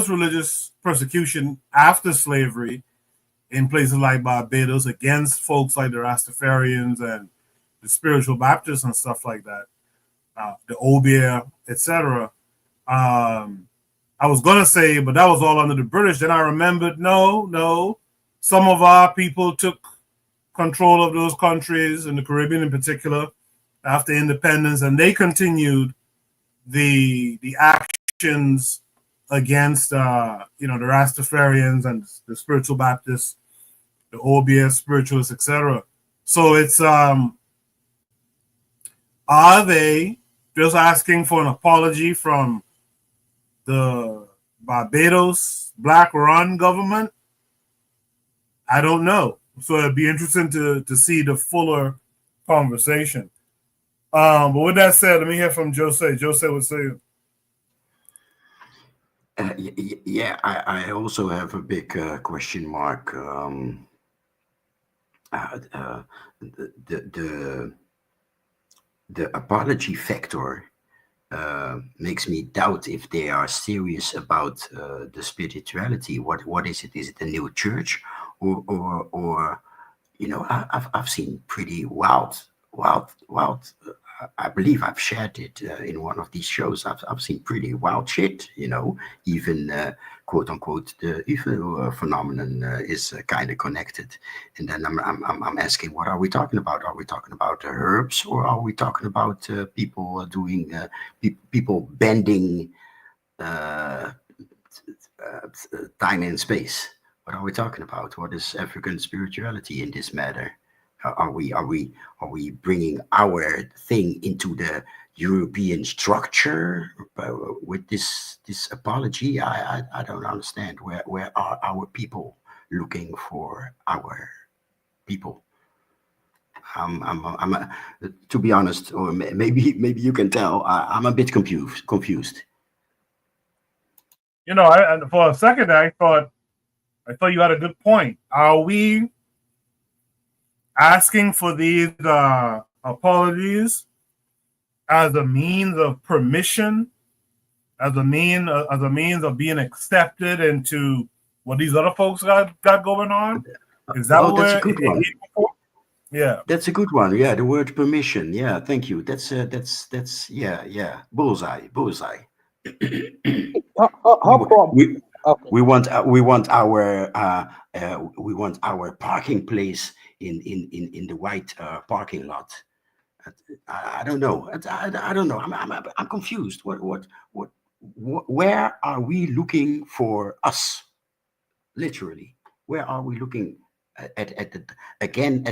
religious persecution after slavery in places like Barbados against folks like the Rastafarians and the spiritual Baptists and stuff like that, the Obeah, etc. I was gonna say, but that was all under the British. Then I remembered, no, some of our people took control of those countries, in the Caribbean in particular, after independence, and they continued the actions against the Rastafarians and the spiritual Baptists, the Obeah spiritualists, etc. So it's are they just asking for an apology from the Barbados Black-run government? I don't know. So it'd be interesting to see the fuller conversation. But with that said, let me hear from Jose. Jose would say. Yeah, I also have a big question mark. The apology factor makes me doubt if they are serious about the spirituality. What is it? Is it a new church, or I've seen pretty wild. I believe I've shared it in one of these shows. I've seen pretty wild shit. Even quote unquote the UFO phenomenon is kind of connected. And then I'm asking, what are we talking about? Are we talking about herbs, or are we talking about people doing people bending time and space? What are we talking about? What is African spirituality in this matter? Are we bringing our thing into the European structure with this apology? I don't understand. Where are our people looking for our people? To be honest, or maybe you can tell, I'm a bit confused. For a second, I thought you had a good point. Are we asking for these apologies as a means of permission, as a means of being accepted into what these other folks got going on? Is that what that's a good one? Yeah, that's a good one. Yeah, the word permission. Yeah, thank you. That's yeah. Bullseye. We want our parking place in the white parking lot. I don't know. I don't know. I'm confused. Where are we looking for us? Literally, where are we looking at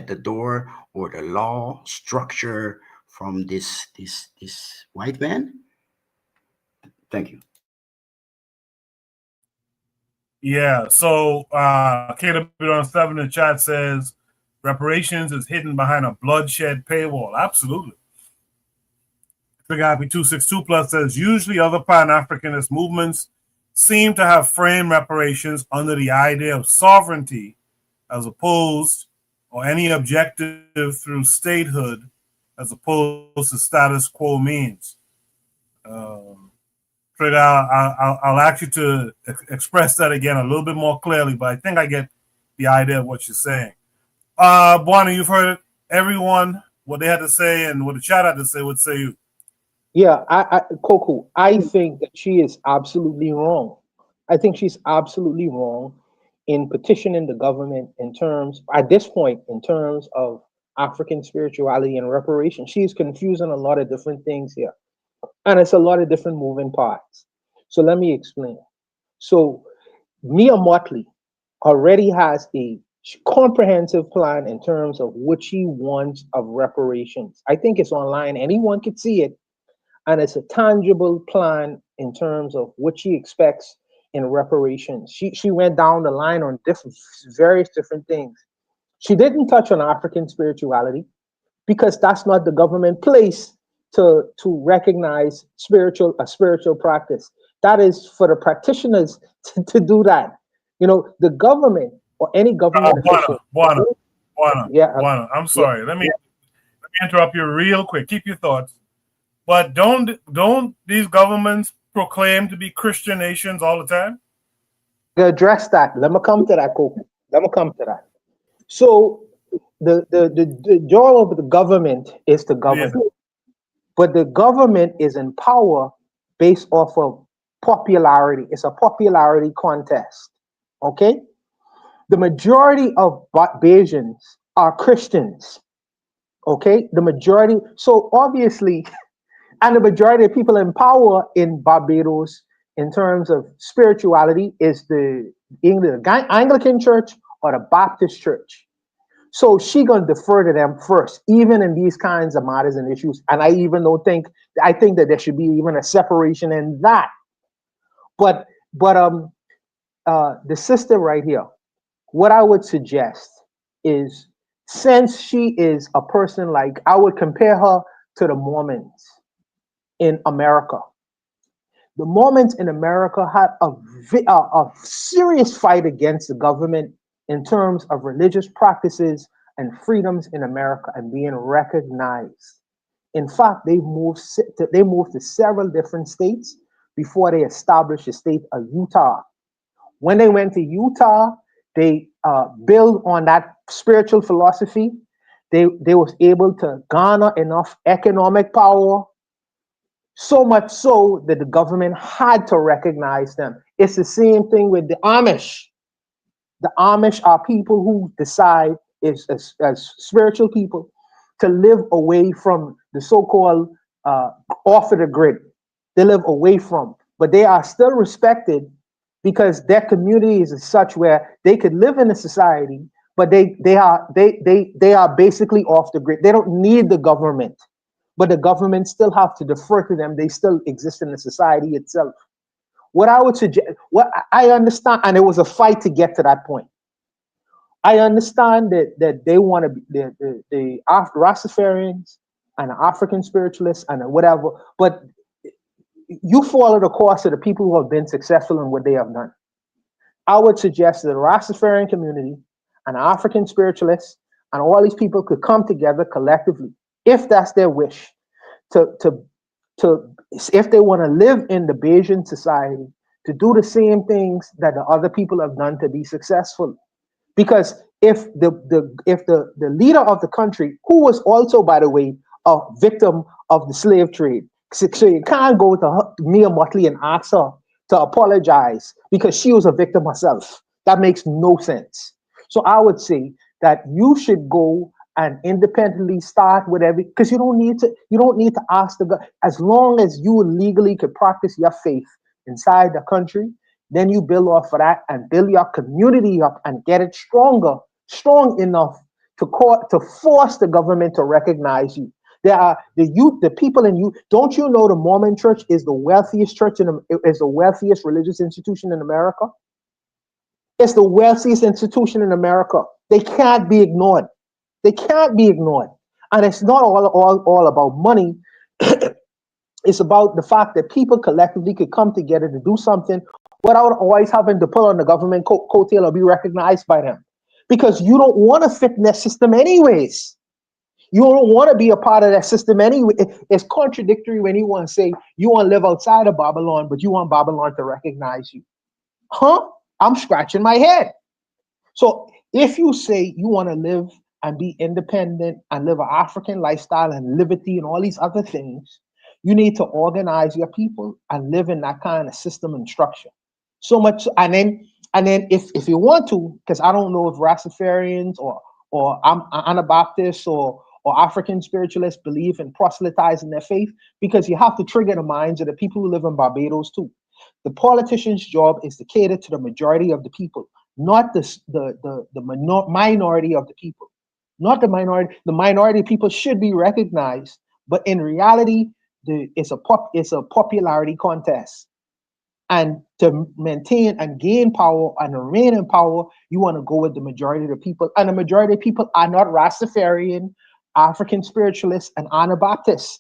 the door or the law structure from this white man? Thank you. Yeah, so KW7 in the chat says reparations is hidden behind a bloodshed paywall. Absolutely. Big Happy 262 Plus says usually other Pan-Africanist movements seem to have framed reparations under the idea of sovereignty as opposed, or any objective through statehood as opposed to status quo means. Trigger, I'll ask you to express that again a little bit more clearly, but I think I get the idea of what you're saying. Buana, you've heard everyone, what they had to say and what the chat had to say. What say you? Yeah, Coco, I think that she is absolutely wrong. I think she's absolutely wrong in petitioning the government at this point, in terms of African spirituality and reparation. She's confusing a lot of different things here. And it's a lot of different moving parts. So let me explain. So Mia Motley already has a comprehensive plan in terms of what she wants of reparations. I think it's online. Anyone could see it. And it's a tangible plan in terms of what she expects in reparations. She went down the line on various different things. She didn't touch on African spirituality because that's not the government place to recognize a spiritual practice. That is for the practitioners to do that. The government or any government official. Buana, I'm sorry. Let me interrupt you real quick. Keep your thoughts. But don't these governments proclaim to be Christian nations all the time? Address that. Let me come to that, Coco. Let me come to that. So the job of the government is to govern. Yeah. But the government is in power based off of popularity. It's a popularity contest. Okay? The majority of Bajans are Christians. Okay? The majority. So obviously, and the majority of people in power in Barbados in terms of spirituality is the Anglican Church or the Baptist Church. So she gonna defer to them first, even in these kinds of matters and issues. And I think that there should be even a separation in that. But the sister right here, what I would suggest is, since she is a person like, I would compare her to the Mormons in America. The Mormons in America had a serious fight against the government in terms of religious practices and freedoms in America and being recognized. In fact, they moved to several different states before they established the state of Utah. When they went to Utah, they built on that spiritual philosophy. They was able to garner enough economic power, so much so that the government had to recognize them. It's the same thing with the Amish. The Amish are people who decide, as spiritual people, to live away from the so-called off of the grid. They live away from, but they are still respected because their community is such where they could live in a society, but they are basically off the grid. They don't need the government, but the government still have to defer to them. They still exist in the society itself. What I would suggest, what I understand, and it was a fight to get to that point. I understand that they want to be the Rastafarians and the African spiritualists and whatever, but you follow the course of the people who have been successful in what they have done. I would suggest that the Rastafarian community and the African spiritualists and all these people could come together collectively, if that's their wish, to if they want to live in the Bajan society, to do the same things that the other people have done to be successful. Because if the leader of the country, who was also, by the way, a victim of the slave trade, so you can't go to Mia Motley and ask her to apologize because she was a victim herself. That makes no sense. So I would say that you should go and independently start whatever, because you don't need to ask the God. As long as you legally could practice your faith inside the country, then you build off of that and build your community up and get it strong enough to force the government to recognize you. There are the people in you. Don't you know the Mormon Church is the wealthiest church is the wealthiest religious institution in America? It's the wealthiest institution in America. They can't be ignored. They can't be ignored. And it's not all about money. It's about the fact that people collectively could come together to do something without always having to pull on the government coattail or be recognized by them. Because you don't want to fit in that system anyways. You don't want to be a part of that system anyway. It's contradictory when you want to say you want to live outside of Babylon, but you want Babylon to recognize you. Huh? I'm scratching my head. So if you say you want to live and be independent and live an African lifestyle and liberty and all these other things, you need to organize your people and live in that kind of system and structure. So much, and then if you want to, because I don't know if Rastafarians or Anabaptists or African spiritualists believe in proselytizing their faith, because you have to trigger the minds of the people who live in Barbados too. The politician's job is to cater to the majority of the people, not the minority of the people. Not the minority. The minority of people should be recognized, but in reality, it's a popularity contest. And to maintain and gain power and remain in power, you want to go with the majority of the people. And the majority of people are not Rastafarian, African spiritualists, and Anabaptists.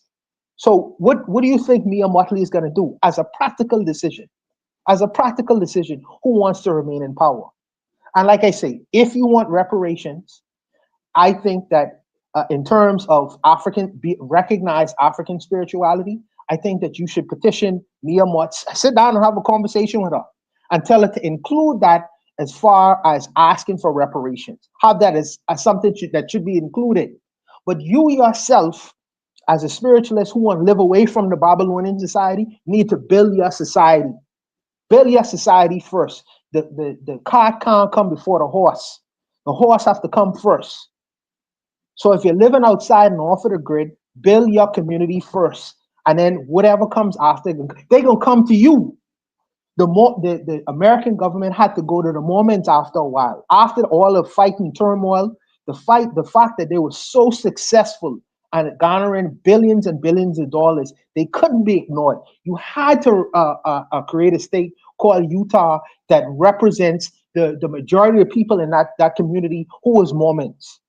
So what do you think Mia Mottley is going to do as a practical decision? As a practical decision, who wants to remain in power? And like I say, if you want reparations, I think that in terms of recognize African spirituality, I think that you should petition Mia Motts, sit down and have a conversation with her and tell her to include that as far as asking for reparations. Have that as something that should be included. But you yourself, as a spiritualist who want to live away from the Babylonian society, need to build your society. Build your society first. The cart can't come before the horse. The horse has to come first. So if you're living outside and off of the grid, build your community first. And then whatever comes after, they're going to come to you. The American government had to go to the moment after a while. After all the fight and turmoil, the fact that they were so successful and garnering billions and billions of dollars, they couldn't be ignored. You had to create a state called Utah that represents the majority of people in that community who was Mormons.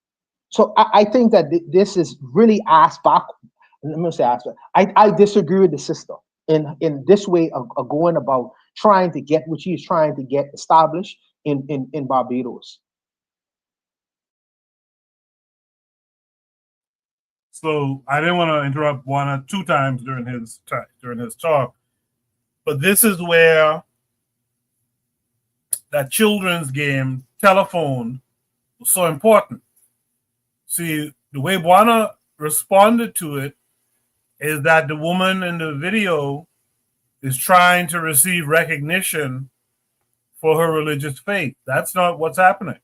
So I think that this is really ass back. Let me say ass back. I disagree with the sister in this way of going about trying to get what she is trying to get established in Barbados. So I didn't want to interrupt one or two times during his talk, but this is where that children's game telephone was so important. See, the way Buana responded to it is that the woman in the video is trying to receive recognition for her religious faith. That's not what's happening.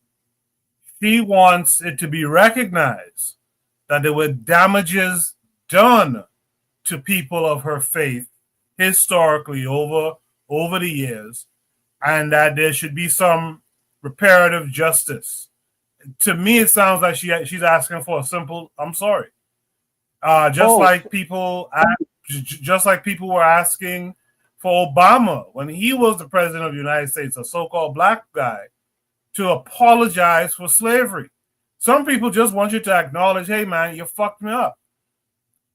She wants it to be recognized that there were damages done to people of her faith historically over the years, and that there should be some reparative justice. To me, it sounds like she's asking for a simple "I'm sorry," like people were asking for Obama when he was the president of the United States, a so-called black guy, to apologize for slavery. Some people just want you to acknowledge, "Hey, man, you fucked me up,"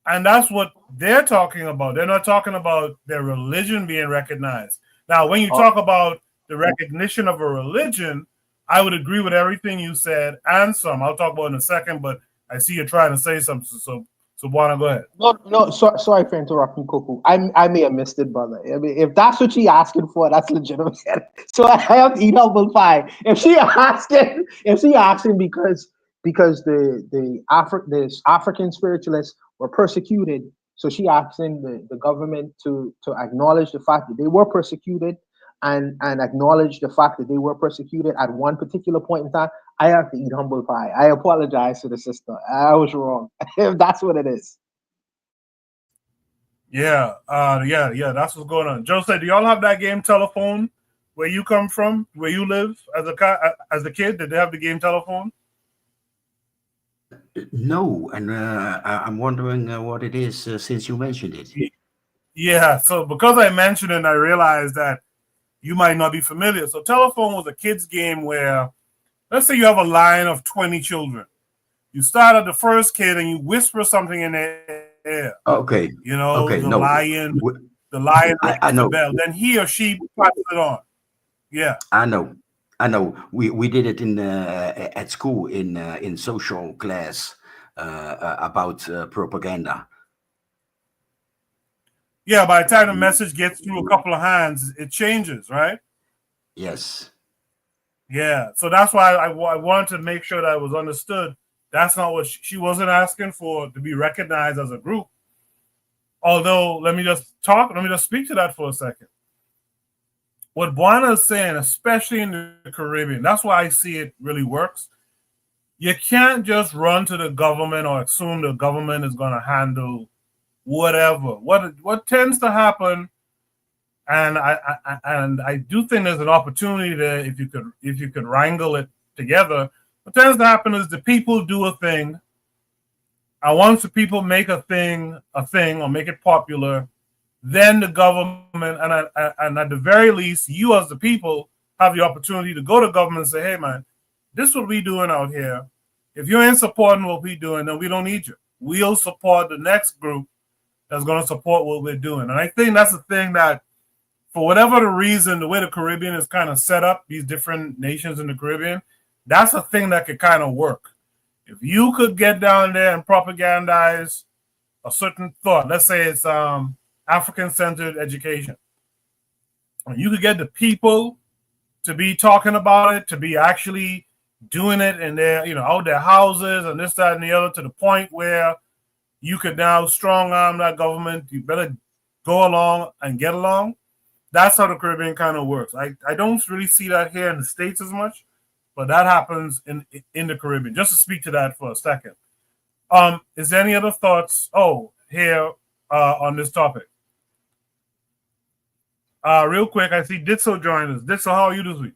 and that's what they're talking about. They're not talking about their religion being recognized. Now, when you talk about the recognition of a religion, I would agree with everything you said and some. I'll talk about it in a second, but I see you're trying to say something. So Buana, go ahead. No, sorry for interrupting, Kuku. I may have missed it, brother. I mean, if that's what she's asking for, that's legitimate. So I have to eat humble pie. If she asking because the African spiritualists were persecuted, so she asking the government to acknowledge the fact that they were persecuted and acknowledge the fact that they were persecuted at one particular point in time, I have to eat humble pie. I apologize to the sister. I was wrong. If that's what it is. Yeah, that's what's going on. Jose, do y'all have that game telephone where you come from, where you live as a kid? Did they have the game telephone? No, and I'm wondering what it is since you mentioned it. Yeah, so because I mentioned it, I realized that you might not be familiar. So telephone was a kid's game where, let's say you have a line of 20 children. You start at the first kid and you whisper something in their ear. Okay. You know, okay, the no. lion I know. the bell. Then he or she passes it on. Yeah. I know. We did it in at school in social class about propaganda. Yeah, by the time the message gets through a couple of hands, it changes, right? Yes. Yeah, so that's why I wanted to make sure that it was understood. That's not what she wasn't asking for, to be recognized as a group. Although, let me just speak to that for a second. What Buana is saying, especially in the Caribbean, that's why I see it really works. You can't just run to the government or assume the government is going to handle whatever. What tends to happen, and I do think there's an opportunity there if you could wrangle it together. What tends to happen is the people do a thing, and once the people make a thing or make it popular, then the government and at the very least, you as the people have the opportunity to go to government and say, "Hey, man, this is what we doing out here. If you ain't supporting what we doing, then we don't need you. We'll support the next group that's going to support what we're doing. And I think that's the thing that, for whatever the reason, the way the Caribbean is kind of set up, these different nations in the Caribbean, that's a thing that could kind of work. If you could get down there and propagandize a certain thought, let's say it's African-centered education, you could get the people to be talking about it, to be actually doing it in their, out their houses and this, that, and the other, to the point where you could now strong arm that government. You better go along and get along. That's how the Caribbean kind of works. I don't really see that here in the States as much, but that happens in the Caribbean. Just to speak to that for a second. Is there any other thoughts? Here on this topic. Real quick, I see Ditso joined us. Ditso, how are you this week?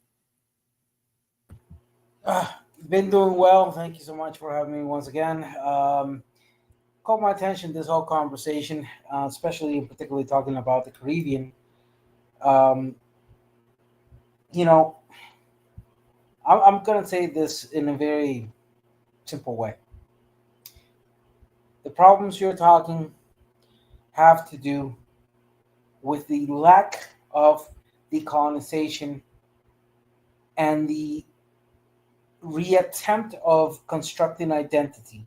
Been doing well. Thank you so much for having me once again. Caught my attention this whole conversation, especially particularly talking about the Caribbean. I'm going to say this in a very simple way. The problems you're talking have to do with the lack of decolonization and the reattempt of constructing identity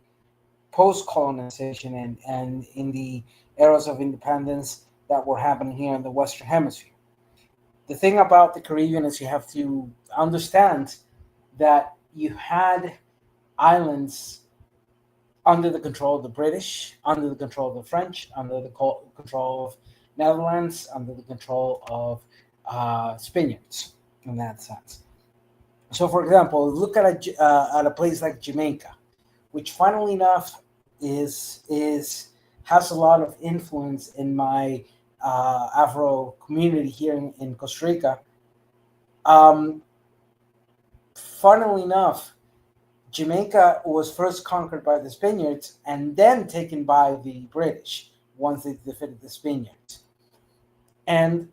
post-colonization and in the eras of independence that were happening here in the Western Hemisphere. The thing about the Caribbean is you have to understand that you had islands under the control of the British, under the control of the French, under the control of Netherlands, under the control of Spaniards in that sense. So, for example, look at a place like Jamaica, which, funnily enough, has a lot of influence in my Afro community here in Costa Rica. Funnily enough, Jamaica was first conquered by the Spaniards and then taken by the British once they defeated the Spaniards. And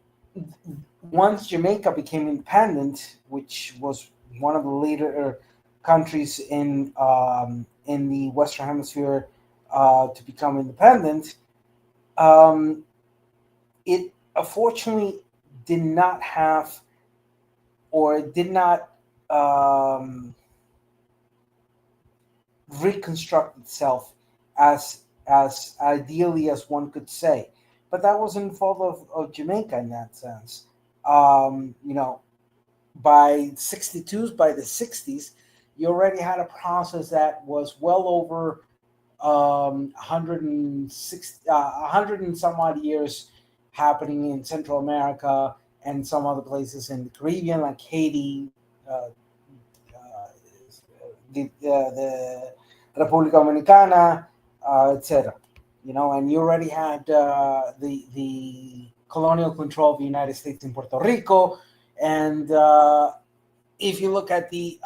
once Jamaica became independent, which was one of the later countries in the Western Hemisphere to become independent, it unfortunately did not have, or did not reconstruct itself as ideally as one could say. But that wasn't the fault of Jamaica in that sense. By the 60s, you already had a process that was well over 100 and some odd years happening in Central America and some other places in the Caribbean, like Haiti, the República Dominicana, etc. And you already had the colonial control of the United States in Puerto Rico. And if you look at the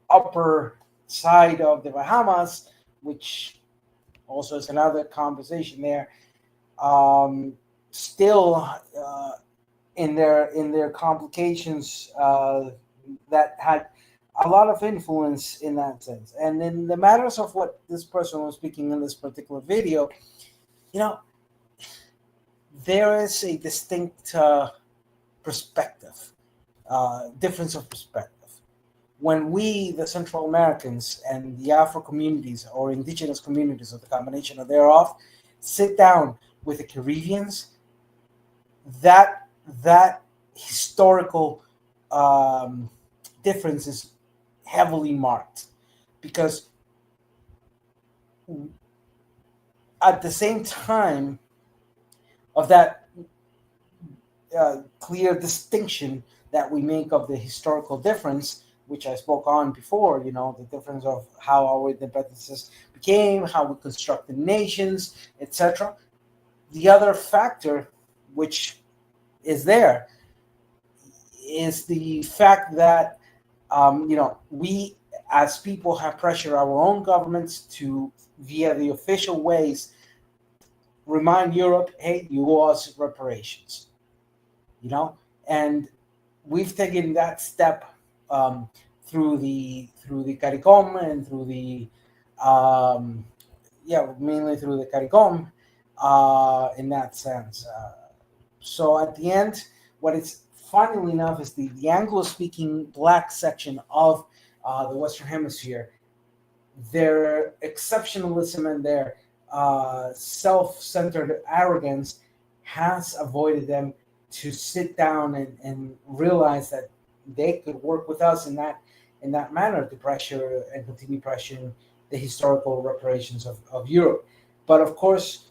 upper side of the Bahamas, which also is another conversation there, still in their complications that had a lot of influence in that sense. And in the matters of what this person was speaking in this particular video, there is a distinct perspective, difference of perspective. When we, the Central Americans and the Afro communities or indigenous communities, or the combination of thereof, sit down with the Caribbeans, that historical difference is heavily marked, because at the same time of that clear distinction that we make of the historical difference, which I spoke on before, the difference of how our independences became, how we constructed nations, etc. The other factor which is there is the fact that we as people have pressured our own governments to, via the official ways, remind Europe, hey, you owe us reparations. And we've taken that step through the CARICOM and through the mainly through the CARICOM, in that sense. So at the end, what it's funnily enough is the Anglo-speaking black section of the Western Hemisphere, their exceptionalism and their self-centered arrogance has avoided them to sit down and realize that they could work with us in that manner to pressure and continue pressuring the historical reparations of Europe. But of course,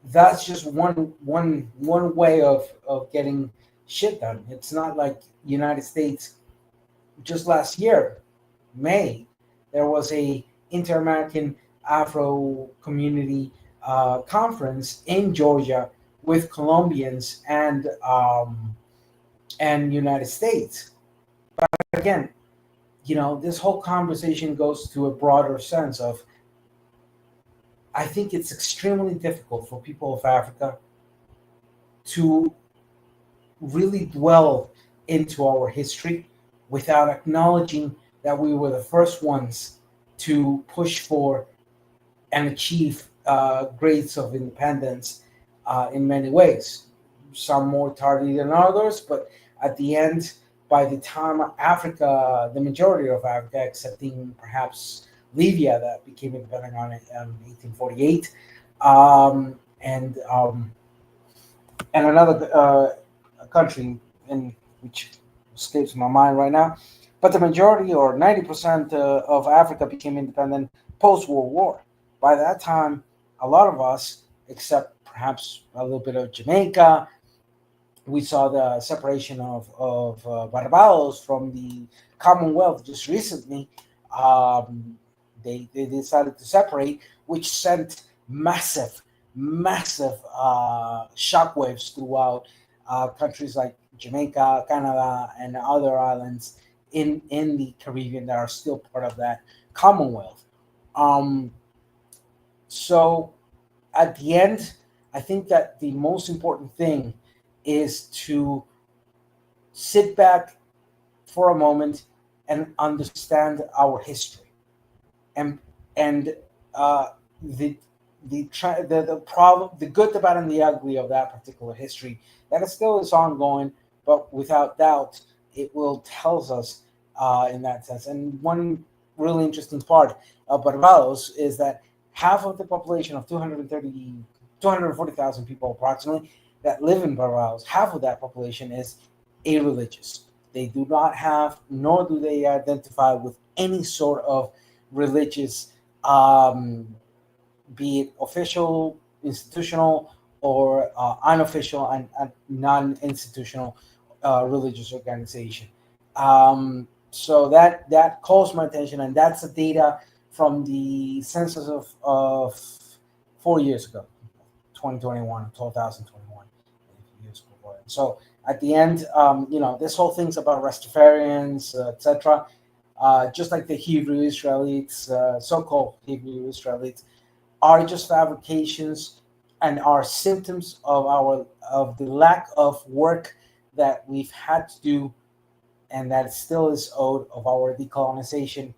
that's just one way of getting shit done. It's not like United States. Just last year, May, there was a Inter-American Afro Community conference in Georgia with Colombians and United States. But again, this whole conversation goes to a broader sense of, I think it's extremely difficult for people of Africa to really dwell into our history without acknowledging that we were the first ones to push for and achieve grades of independence in many ways. Some more tardy than others, but at the end, by the time Africa, the majority of Africa, excepting perhaps Libya, that became independent on 1848, and another country in which escapes my mind right now, but the majority or 90% of Africa became independent post-World War. By that time, a lot of us, except perhaps a little bit of Jamaica, we saw the separation of Barbados from the Commonwealth just recently. They decided to separate, which sent massive shockwaves throughout countries like Jamaica, Canada, and other islands in the Caribbean that are still part of that Commonwealth. So at the end, I think that the most important thing is to sit back for a moment and understand our history, and the problem, the good, the bad, and the ugly of that particular history that is still is ongoing, but without doubt, it will tells us in that sense. And one really interesting part of Barbados is that half of the population of 240,000 people approximately that live in Barbados, half of that population is irreligious. They do not have, nor do they identify with any sort of religious, be it official, institutional, or unofficial and non-institutional religious organization. So that calls my attention, and that's the data from the census of 4 years ago, 2021, 2021, years before. So at the end, this whole thing's about Rastafarians, etc. Just like the Hebrew Israelites, so-called Hebrew Israelites, are just fabrications and are symptoms of the lack of work that we've had to do, and that still is owed of our decolonization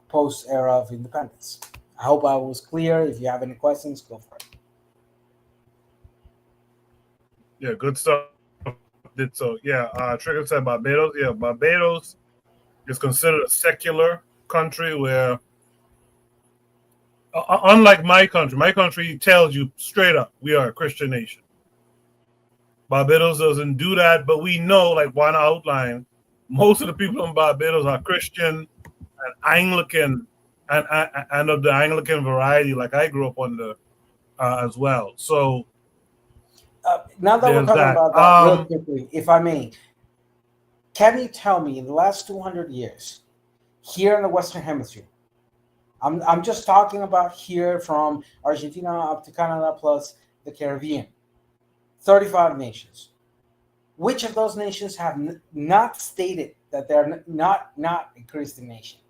post-era of independence. I hope I was clear. If you have any questions, go for it. Yeah, good stuff. So Trigger said Barbados. Yeah, Barbados is considered a secular country where, unlike my country tells you straight up, we are a Christian nation. Barbados doesn't do that, but we know, like Juan outlined, most of the people in Barbados are Christian and Anglican, and of the Anglican variety, like I grew up under as well. So now that we're talking about that, real quickly, if I may, can you tell me in the last 200 years, here in the Western Hemisphere, I'm just talking about here from Argentina up to Canada plus the Caribbean, 35 nations. Which of those nations have not stated that they're not a Christian nation?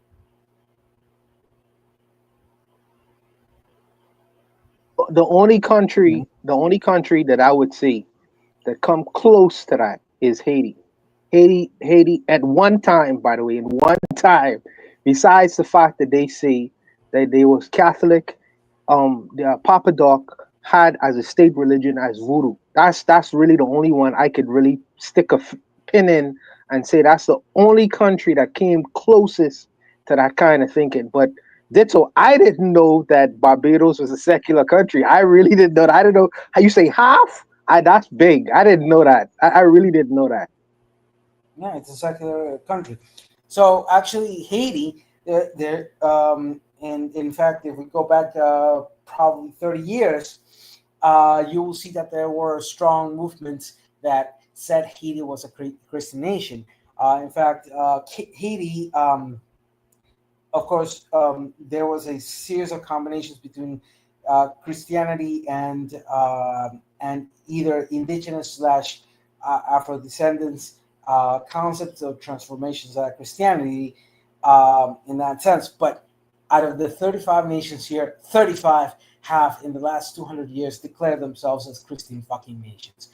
The only country that I would see that come close to that is Haiti. Haiti at one time, by the way, in one time, besides the fact that they say that they was Catholic, Papa Doc had as a state religion as voodoo. That's really the only one I could really stick a pin in and say that's the only country that came closest to that kind of thinking. But ditto, I didn't know that Barbados was a secular country. I really didn't know that. I didn't know how you say half. That's big. I didn't know that. I really didn't know that. Yeah, it's a secular country. So actually, Haiti, and in fact, if we go back probably 30 years, you will see that there were strong movements that said Haiti was a Christian nation. In fact, Haiti, of course, there was a series of combinations between Christianity and either indigenous slash Afro descendants concepts of transformations of Christianity in that sense. But out of the 35 nations here, 35 have in the last 200 years declared themselves as Christian fucking nations.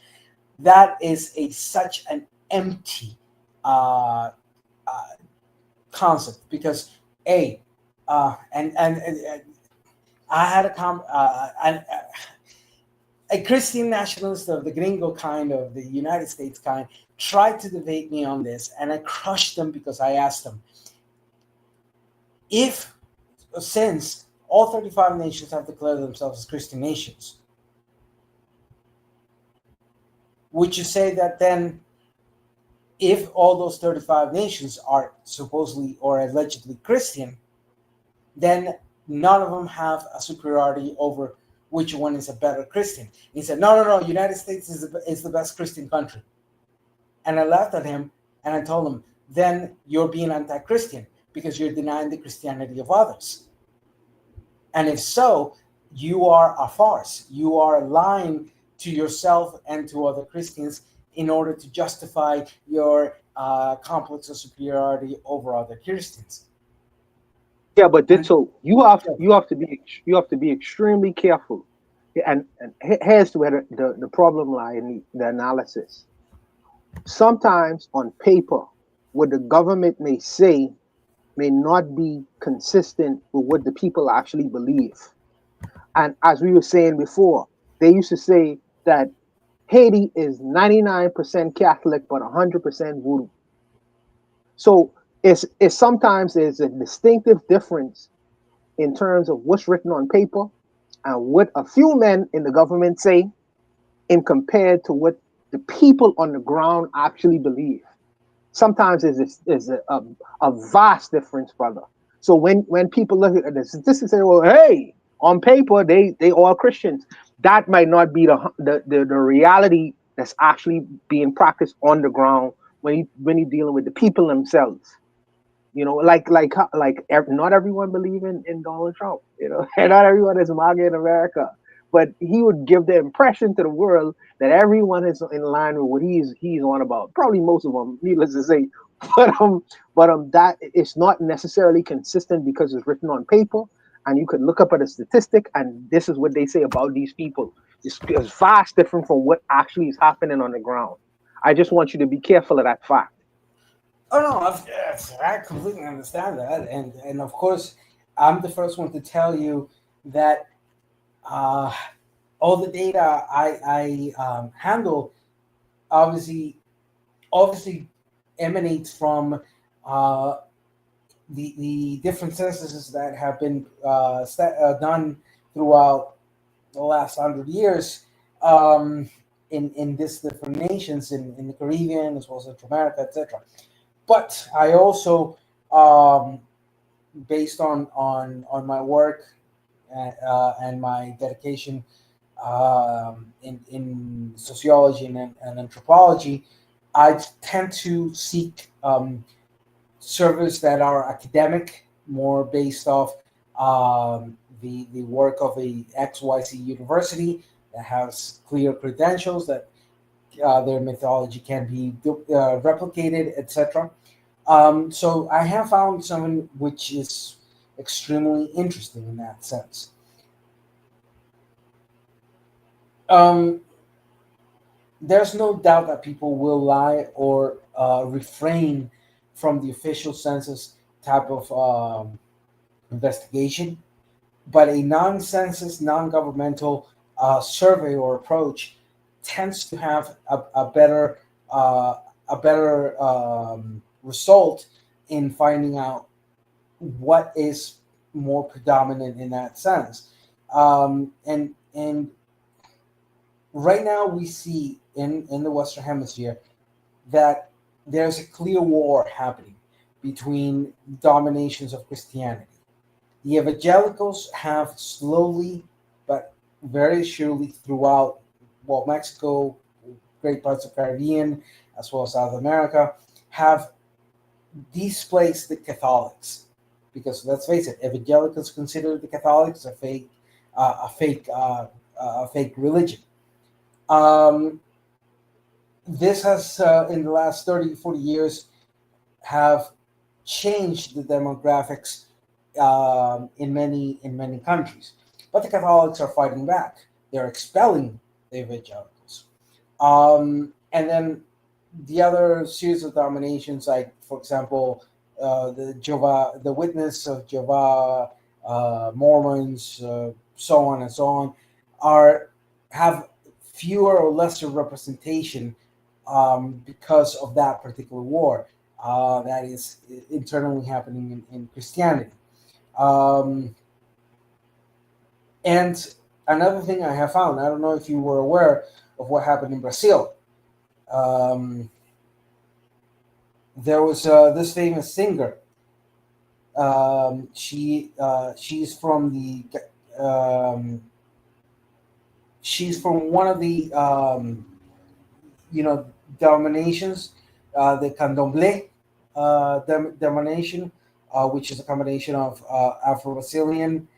That is such an empty concept because and I had a Christian nationalist of the gringo kind, of the United States kind, tried to debate me on this, and I crushed them because I asked them, since all 35 nations have declared themselves as Christian nations, would you say that then if all those 35 nations are supposedly or allegedly Christian, then none of them have a superiority over which one is a better Christian? He said, no, United States is the best Christian country. And I laughed at him and I told him, then you're being anti-Christian because you're denying the Christianity of others. And if so, you are a farce. You are lying to yourself and to other Christians in order to justify your complex of superiority over other Christians. Yeah, but ditto, you have to be extremely careful. And here's where the problem lies in the analysis. Sometimes on paper, what the government may say may not be consistent with what the people actually believe. And as we were saying before, they used to say that Haiti is 99% Catholic but 100% voodoo. So it's sometimes there's a distinctive difference in terms of what's written on paper and what a few men in the government say in compared to what the people on the ground actually believe. Sometimes there's a vast difference, brother. So when people look at the statistics, say, well, hey, on paper they all Christians. That might not be the reality that's actually being practiced on the ground when you're dealing with the people themselves. You know, not everyone believe in Donald Trump. You know, and not everyone is MAGA in America. But he would give the impression to the world that everyone is in line with what he's on about. Probably most of them, needless to say. But that it's not necessarily consistent because it's written on paper, and you could look up at a statistic, and this is what they say about these people. It's vast different from what actually is happening on the ground. I just want you to be careful of that fact. Oh no, I completely understand that, and of course, I'm the first one to tell you that all the data I handle obviously emanates from the different censuses that have been done throughout the last 100 years in these different nations in the Caribbean as well as Central America, etc. But I also, based on my work and my dedication in sociology and anthropology, I tend to seek surveys that are academic, more based off the work of a XYZ university that has clear credentials, that their methodology can be replicated, etc. So I have found something which is extremely interesting in that sense. There's no doubt that people will lie or refrain from the official census type of investigation, but a non-census, non-governmental survey or approach tends to have a better result in finding out what is more predominant in that sense. And right now we see in the Western Hemisphere that there's a clear war happening between dominations of Christianity. The evangelicals have slowly but very surely throughout, well, Mexico, great parts of Caribbean, as well as South America, have displaced the Catholics. Because let's face it, evangelicals consider the Catholics a fake religion. This has, in the last 30, 40 years, have changed the demographics in many countries. But the Catholics are fighting back. They're expelling the evangelicals. And then the other series of dominations, like, for example, the Witness of Jehovah, Mormons, so on and so on, have fewer or lesser representation because of that particular war that is internally happening in Christianity. And another thing I have found, I don't know if you were aware of what happened in Brazil. There was this famous singer. She's from one of the dominations, the Candomblé domination, which is a combination of Afro-Brazilian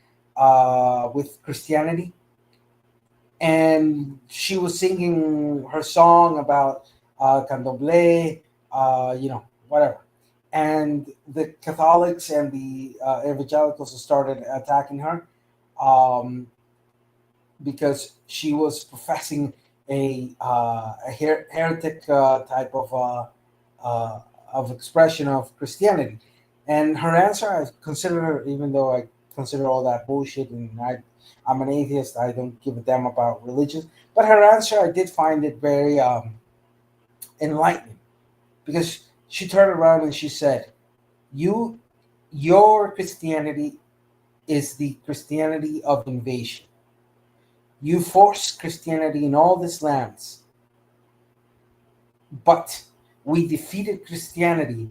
with Christianity. And she was singing her song about Candomblé, whatever. And the Catholics and the evangelicals started attacking her because she was professing a heretic type of expression of Christianity. And her answer, I consider her, even though I consider all that bullshit and I'm an atheist, I don't give a damn about religion, but her answer, I did find it very enlightening, because she turned around and she said, your Christianity is the Christianity of invasion. You forced Christianity in all these lands, but we defeated Christianity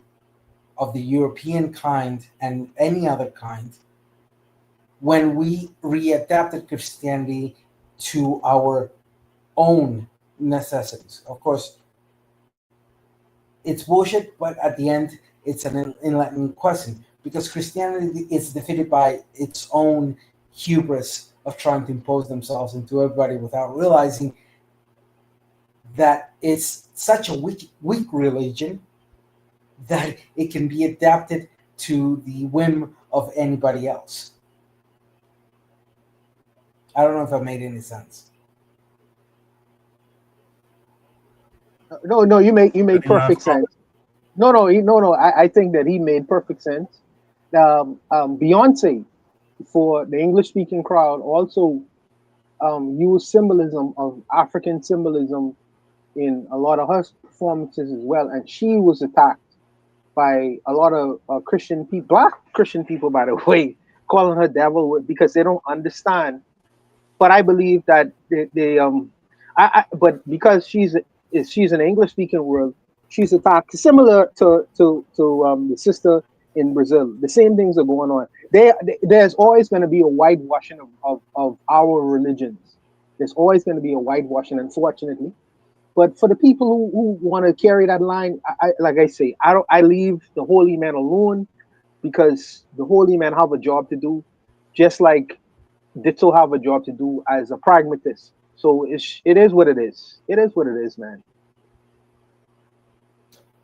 of the European kind and any other kind when we readapted Christianity to our own necessities. Of course, it's bullshit, but at the end, it's an enlightening question, because Christianity is defeated by its own hubris of trying to impose themselves into everybody without realizing that it's such a weak religion that it can be adapted to the whim of anybody else. I don't know if that made any sense. No, you made perfect sense. No. I think that he made perfect sense. Beyonce, for the English speaking crowd, also used symbolism of African symbolism in a lot of her performances as well, and she was attacked by a lot of Christian people, black Christian people, by the way, calling her devil because they don't understand. But I believe that but because she's an English speaking world, she's attacked similar to the sister in Brazil. The same things are going on. There's always going to be a whitewashing of our religions. There's always going to be a whitewashing, unfortunately. But for the people who want to carry that line, like I say, I leave the holy man alone, because the holy man have a job to do, just like Ditto have a job to do as a pragmatist. So it is what it is. It is what it is, man.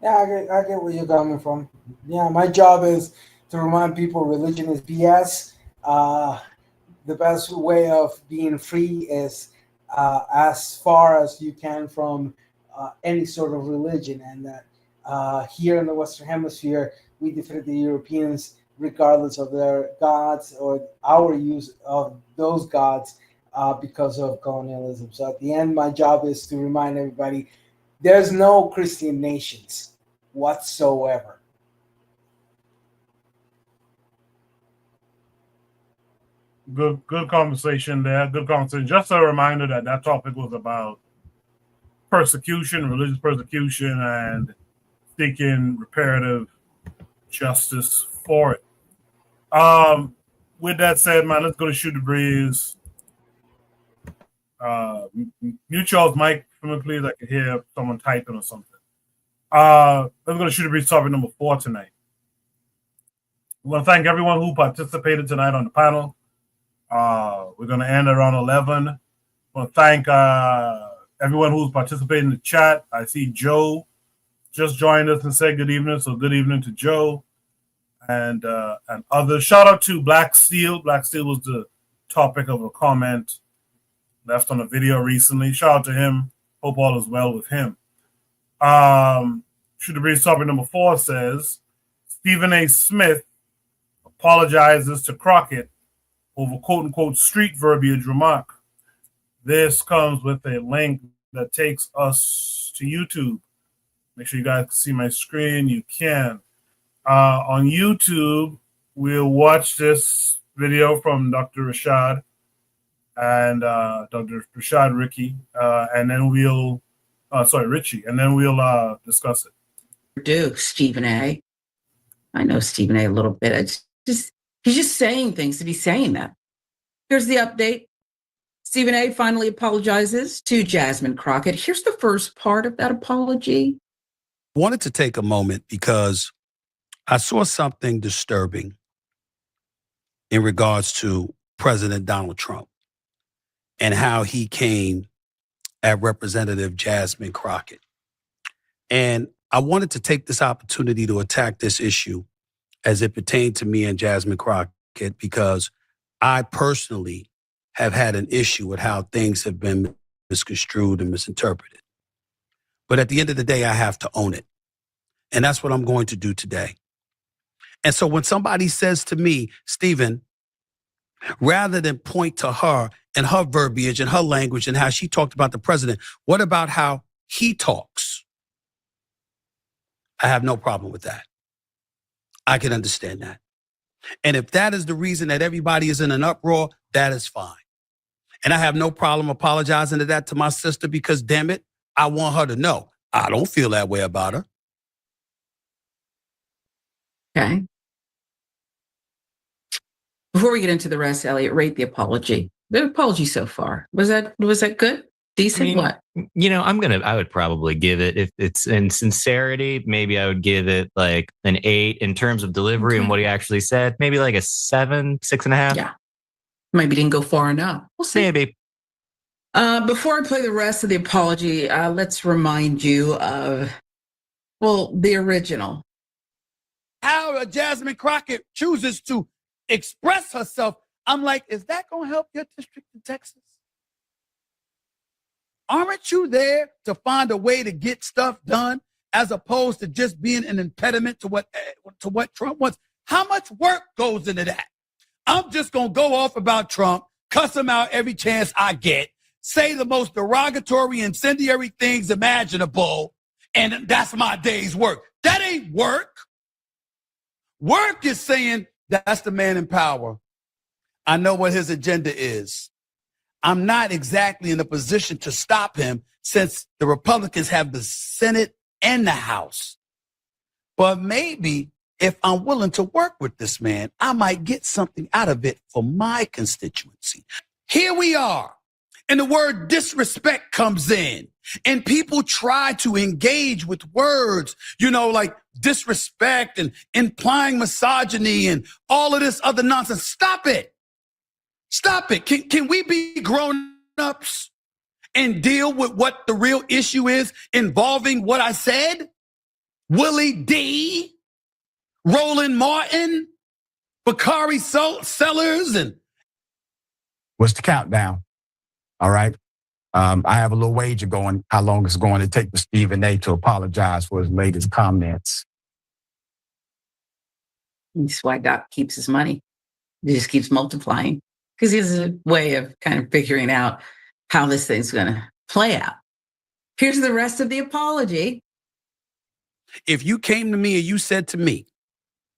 Yeah, I get where you're coming from. Yeah, my job is to remind people religion is BS. The best way of being free is as far as you can from any sort of religion, and that here in the Western Hemisphere, we defeated the Europeans regardless of their gods or our use of those gods because of colonialism. So at the end, my job is to remind everybody there's no Christian nations whatsoever. Good conversation there. Good conversation. Just a reminder that topic was about persecution, religious persecution, and seeking reparative justice for it. With that said, man, let's go to Shoot the Breeze. Mute y'all's mic for me, please. I can hear someone typing or something. Let's go to Shoot the Breeze topic number 4 tonight. We want to thank everyone who participated tonight on the panel. We're going to end around 11. I want to thank everyone who's participating in the chat. I see Joe just joined us and said good evening. So good evening to Joe and others. Shout out to Black Steel. Black Steel was the topic of a comment left on a video recently. Shout out to him. Hope all is well with him. Shoot the Breeze topic number 4 says Stephen A. Smith apologizes to Crockett over quote-unquote street verbiage remark. This comes with a link that takes us to YouTube. Make sure you guys can see my screen. You can. On YouTube, we'll watch this video from Dr. Rashad and Dr. Rashad Ricky, and then we'll, Richie, and then we'll discuss it. Do Stephen A. I know Stephen A. a little bit. It's just he's just saying things to be saying that. Here's the update. Stephen A. finally apologizes to Jasmine Crockett. Here's the first part of that apology. I wanted to take a moment because I saw something disturbing in regards to President Donald Trump and how he came at Representative Jasmine Crockett. And I wanted to take this opportunity to attack this issue as it pertained to me and Jasmine Crockett, because I personally have had an issue with how things have been misconstrued and misinterpreted. But at the end of the day, I have to own it. And that's what I'm going to do today. And so when somebody says to me, Stephen, rather than point to her and her verbiage and her language and how she talked about the president, what about how he talks? I have no problem with that. I can understand that. And if that is the reason that everybody is in an uproar, that is fine. And I have no problem apologizing to that to my sister because, damn it, I want her to know I don't feel that way about her. Okay. Before we get into the rest, Elliot, rate the apology. The apology so far. Was that good? Decent? I mean, what? You know, I would probably give it, if it's in sincerity, maybe I would give it like an 8 in terms of delivery and what he actually said. Maybe like a 7, 6.5. Yeah. Maybe didn't go far enough. We'll see. Maybe. Before I play the rest of the apology, let's remind you of, the original. How Jasmine Crockett chooses to express herself, I'm like, is that going to help your district in Texas? Aren't you there to find a way to get stuff done as opposed to just being an impediment to what Trump wants? How much work goes into that? I'm just going to go off about Trump, cuss him out every chance I get, say the most derogatory, incendiary things imaginable, and that's my day's work. That ain't work. Work is saying that's the man in power. I know what his agenda is. I'm not exactly in a position to stop him since the Republicans have the Senate and the House. But maybe if I'm willing to work with this man, I might get something out of it for my constituency. Here we are, and the word disrespect comes in, and people try to engage with words, like disrespect and implying misogyny and all of this other nonsense. Stop it. Stop it. Can we be grown-ups and deal with what the real issue is involving what I said? Willie D, Roland Martin, Bakari Sellers, and... What's the countdown? All right. I have a little wager going, how long it's going to take for Stephen A. to apologize for his latest comments. That's why Doc keeps his money. He just keeps multiplying. because he has a way of kind of figuring out how this thing's going to play out. Here's the rest of the apology. If you came to me and you said to me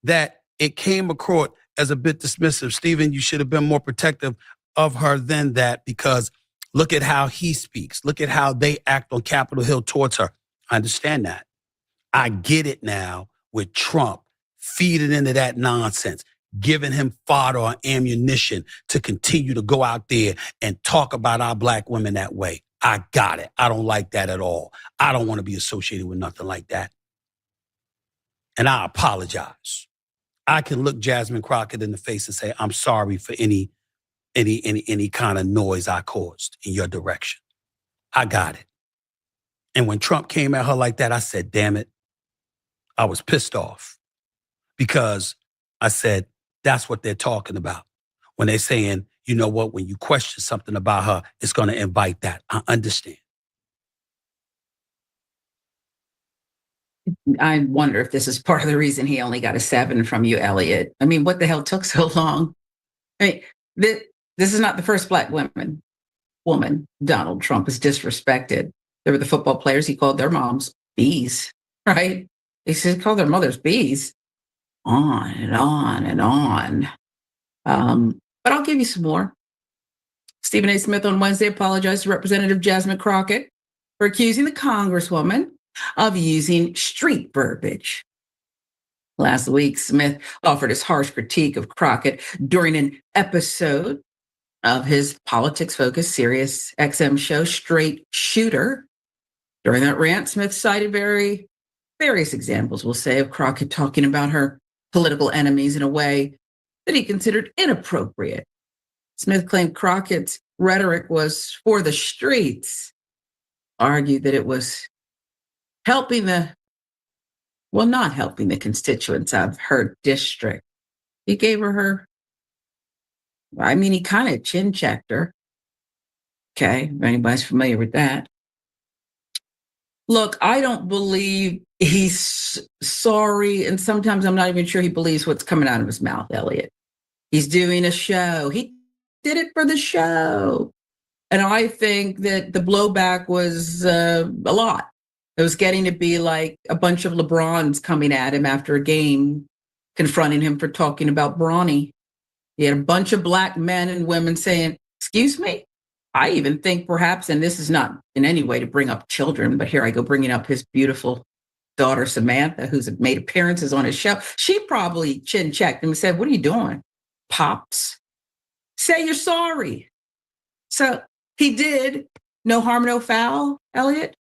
that it came across as a bit dismissive, Stephen, you should have been more protective of her than that, because look at how he speaks. Look at how they act on Capitol Hill towards her. I understand that. I get it now with Trump feeding into that nonsense, giving him fodder or ammunition to continue to go out there and talk about our black women that way. I got it. I don't like that at all. I don't want to be associated with nothing like that. And I apologize. I can look Jasmine Crockett in the face and say, I'm sorry for any kind of noise I caused in your direction. I got it. And when Trump came at her like that, I said, damn it. I was pissed off, because I said, that's what they're talking about. When they're saying, you know what, when you question something about her, it's going to invite that. I understand. I wonder if this is part of the reason he only got a 7 from you, Elliot. I mean, what the hell took so long? I mean, this is not the first black woman Donald Trump has disrespected. There were the football players. He called their moms bees, right? He called their mothers bees. On and on and on. But I'll give you some more. Stephen A. Smith on Wednesday apologized to Representative Jasmine Crockett for accusing the Congresswoman of using street verbiage. Last week, Smith offered his harsh critique of Crockett during an episode of his politics-focused Sirius XM show, Straight Shooter. During that rant, Smith cited various examples, we'll say, of Crockett talking about her political enemies in a way that he considered inappropriate. Smith claimed Crockett's rhetoric was for the streets, argued that it was not helping the constituents of her district. He gave her he kind of chin checked her. Okay, if anybody's familiar with that. Look, I don't believe he's sorry, and sometimes I'm not even sure he believes what's coming out of his mouth, Elliot. He's doing a show. He did it for the show. And I think that the blowback was a lot. It was getting to be like a bunch of LeBrons coming at him after a game, confronting him for talking about Bronny. He had a bunch of black men and women saying, excuse me? I even think perhaps, and this is not in any way to bring up children, but here I go bringing up his beautiful daughter, Samantha, who's made appearances on his show. She probably chin-checked him and said, what are you doing, Pops? Say you're sorry. So he did. No harm, no foul, Elliot?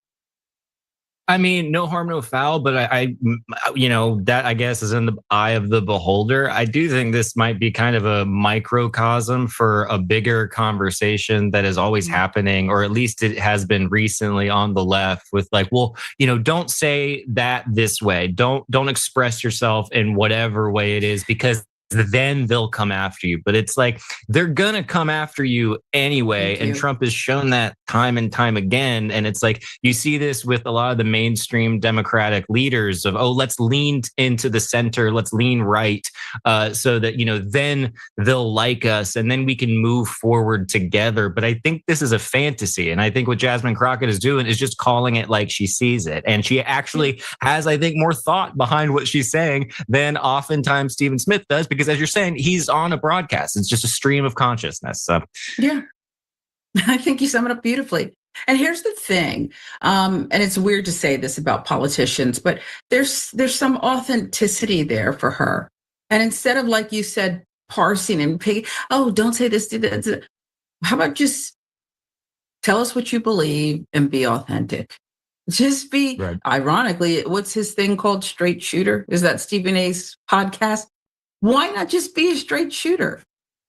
I mean, no harm, no foul, but I that I guess is in the eye of the beholder. I do think this might be kind of a microcosm for a bigger conversation that is always happening, or at least it has been recently on the left with like, well, don't say that this way. Don't express yourself in whatever way it is, because then they'll come after you. But it's like, they're going to come after you anyway. And Trump has shown that time and time again. And it's like, you see this with a lot of the mainstream Democratic leaders of, let's lean into the center, let's lean right, so that, then they'll like us and then we can move forward together. But I think this is a fantasy. And I think what Jasmine Crockett is doing is just calling it like she sees it. And she actually has, I think, more thought behind what she's saying than oftentimes Stephen Smith does, because as you're saying, he's on a broadcast. It's just a stream of consciousness. So. Yeah, I think you sum it up beautifully. And here's the thing, and it's weird to say this about politicians, but there's some authenticity there for her. And instead of, like you said, parsing and picking, don't say this, do that. How about just tell us what you believe and be authentic? Just be, right. Ironically, what's his thing called? Straight Shooter? Is that Stephen A's podcast? Why not just be a straight shooter?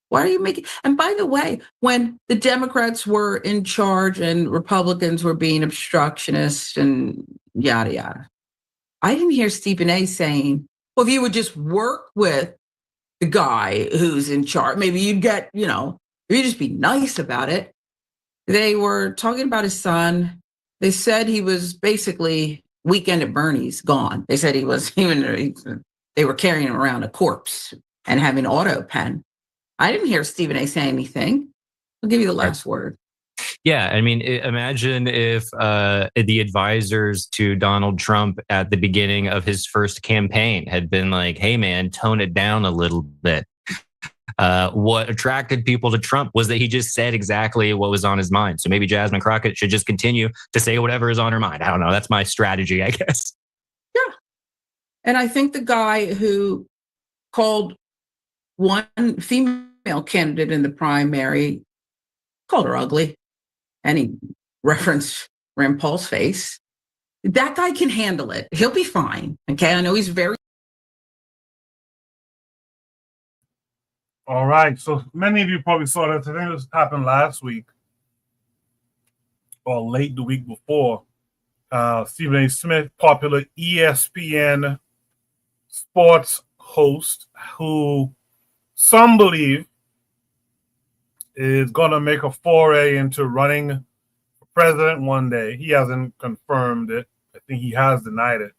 Why are you making? And by the way, when the Democrats were in charge and Republicans were being obstructionists and yada, yada, I didn't hear Stephen A saying, well, if you would just work with the guy who's in charge, maybe you'd get, if you just be nice about it. They were talking about his son. They said he was basically Weekend at Bernie's gone. They said he was they were carrying him around a corpse and having auto pen. I didn't hear Stephen A. say anything. I'll give you the last word. Yeah, I mean, imagine if the advisors to Donald Trump at the beginning of his first campaign had been like, hey, man, tone it down a little bit. What attracted people to Trump was that he just said exactly what was on his mind. So maybe Jasmine Crockett should just continue to say whatever is on her mind. I don't know. That's my strategy, I guess. Yeah. And I think the guy who called one female candidate in the primary, called her ugly, and he referenced Rand Paul's face. That guy can handle it. He'll be fine. Okay. I know he's very. All right. So many of you probably saw that. I think this happened last week or late the week before. Stephen A. Smith, popular ESPN sports host, who some believe is going to make a foray into running for president one day. He hasn't confirmed it. I think he has denied it.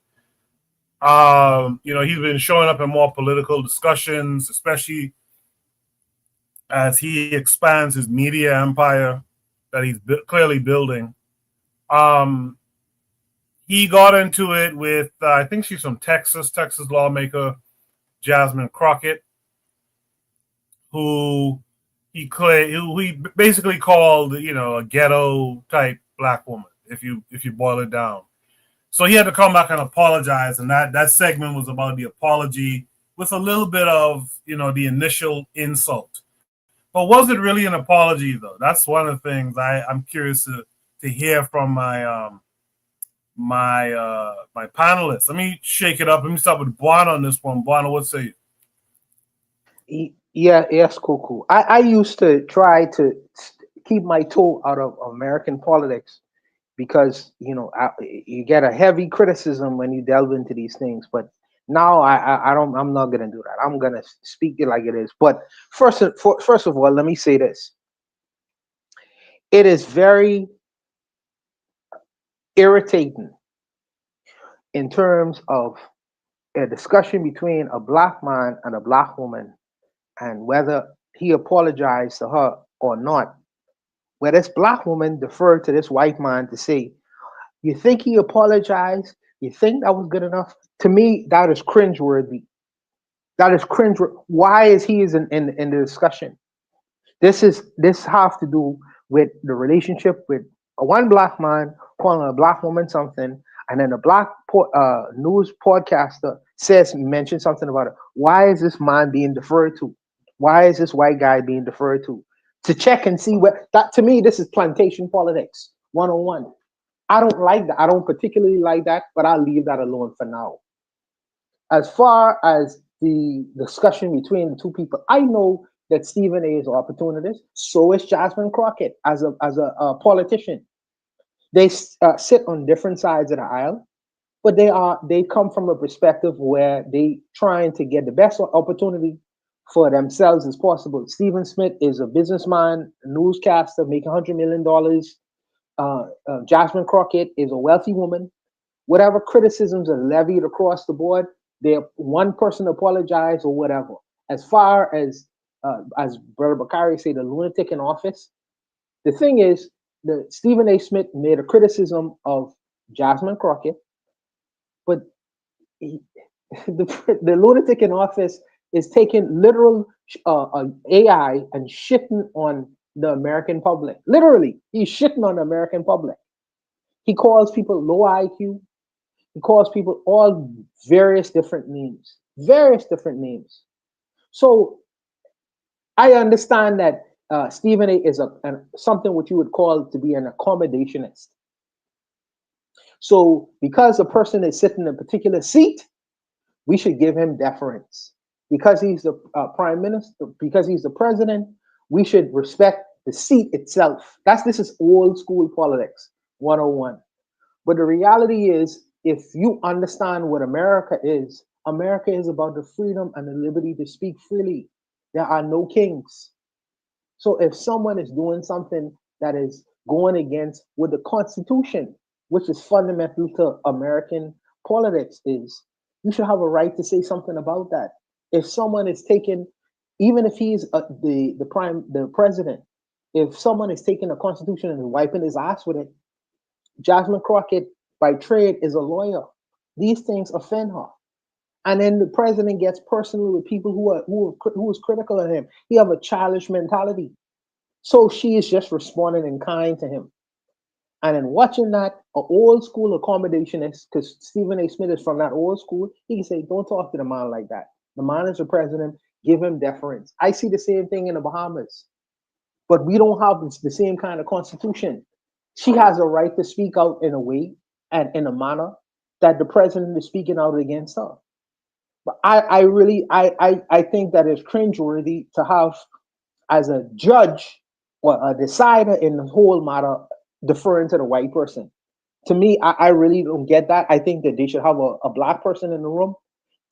He's been showing up in more political discussions, especially as he expands his media empire that he's clearly building. He got into it with, I think she's from Texas lawmaker Jasmine Crockett, who he basically called, a ghetto type black woman, if you boil it down. So he had to come back and apologize, and that segment was about the apology with a little bit of, the initial insult. But was it really an apology, though? That's one of the things I'm curious to hear from my my panelists. Let me shake it up. Let me start with Buana on this one. Buana, what say you? Yes, cool. I used to try to keep my toe out of American politics because you get a heavy criticism when you delve into these things. But now I'm not gonna do that. I'm gonna speak it like it is. But first of all, let me say this: it is very irritating in terms of a discussion between a black man and a black woman, and whether he apologized to her or not, where this black woman deferred to this white man to say, you think he apologized? You think that was good enough? To me, that is cringeworthy. That is cringe. Why is he in the discussion? This has to do with the relationship with one black man calling a black woman something, and then a black news podcaster mentions something about it. Why is this man being deferred to? Why is this white guy being deferred to? To check and see what that, to me, this is plantation politics 101. I don't like that. I don't particularly like that, but I'll leave that alone for now. As far as the discussion between the two people, I know that Stephen A. is an opportunist. So is Jasmine Crockett as a politician. They sit on different sides of the aisle, but they come from a perspective where they trying to get the best opportunity for themselves as possible. Stephen Smith is a businessman, a newscaster, making $100 million. Jasmine Crockett is a wealthy woman. Whatever criticisms are levied across the board, one person apologized or whatever. As far as Brother Bakari say, the lunatic in office, the thing is, Stephen A. Smith made a criticism of Jasmine Crockett, but the lunatic in office is taking literal AI and shitting on the American public. Literally, he's shitting on the American public. He calls people low IQ. He calls people all various different names. So I understand that Stephen A. is something what you would call to be an accommodationist. So because a person is sitting in a particular seat, we should give him deference. Because he's the prime minister, because he's the president, we should respect the seat itself. This is old school politics 101. But the reality is, if you understand what America is about the freedom and the liberty to speak freely. There are no kings. So if someone is doing something that is going against what the Constitution, which is fundamental to American politics, is, you should have a right to say something about that. If someone is taking even if he's the president, if someone is taking the Constitution and wiping his ass with it, Jasmine Crockett by trade is a lawyer. These things offend her. And then the president gets personal with people who is critical of him. He have a childish mentality. So she is just responding in kind to him. And in watching that, an old school accommodationist, because Stephen A. Smith is from that old school, he can say, don't talk to the man like that. The man is the president. Give him deference. I see the same thing in the Bahamas. But we don't have the same kind of constitution. She has a right to speak out in a way and in a manner that the president is speaking out against her. But I really think that it's cringeworthy to have as a judge or a decider in the whole matter deferring to the white person. To me, I really don't get that. I think that they should have a black person in the room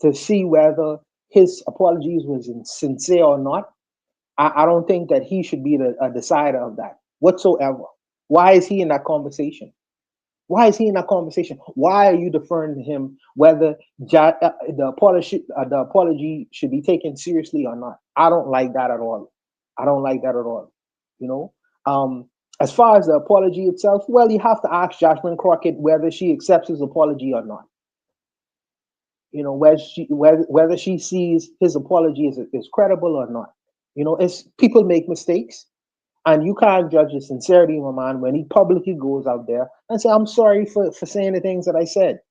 to see whether his apologies was sincere or not. I don't think that he should be a decider of that whatsoever. Why is he in that conversation? Why is he in that conversation? Why are you deferring to him whether the apology should be taken seriously or not? I don't like that at all. I don't like that at all. You know, as far as the apology itself, well, you have to ask Jasmine Crockett whether she accepts his apology or not. You know, whether she sees his apology is credible or not. You know, it's people make mistakes. And you can't judge the sincerity of a man when he publicly goes out there and say, I'm sorry for saying the things that I said.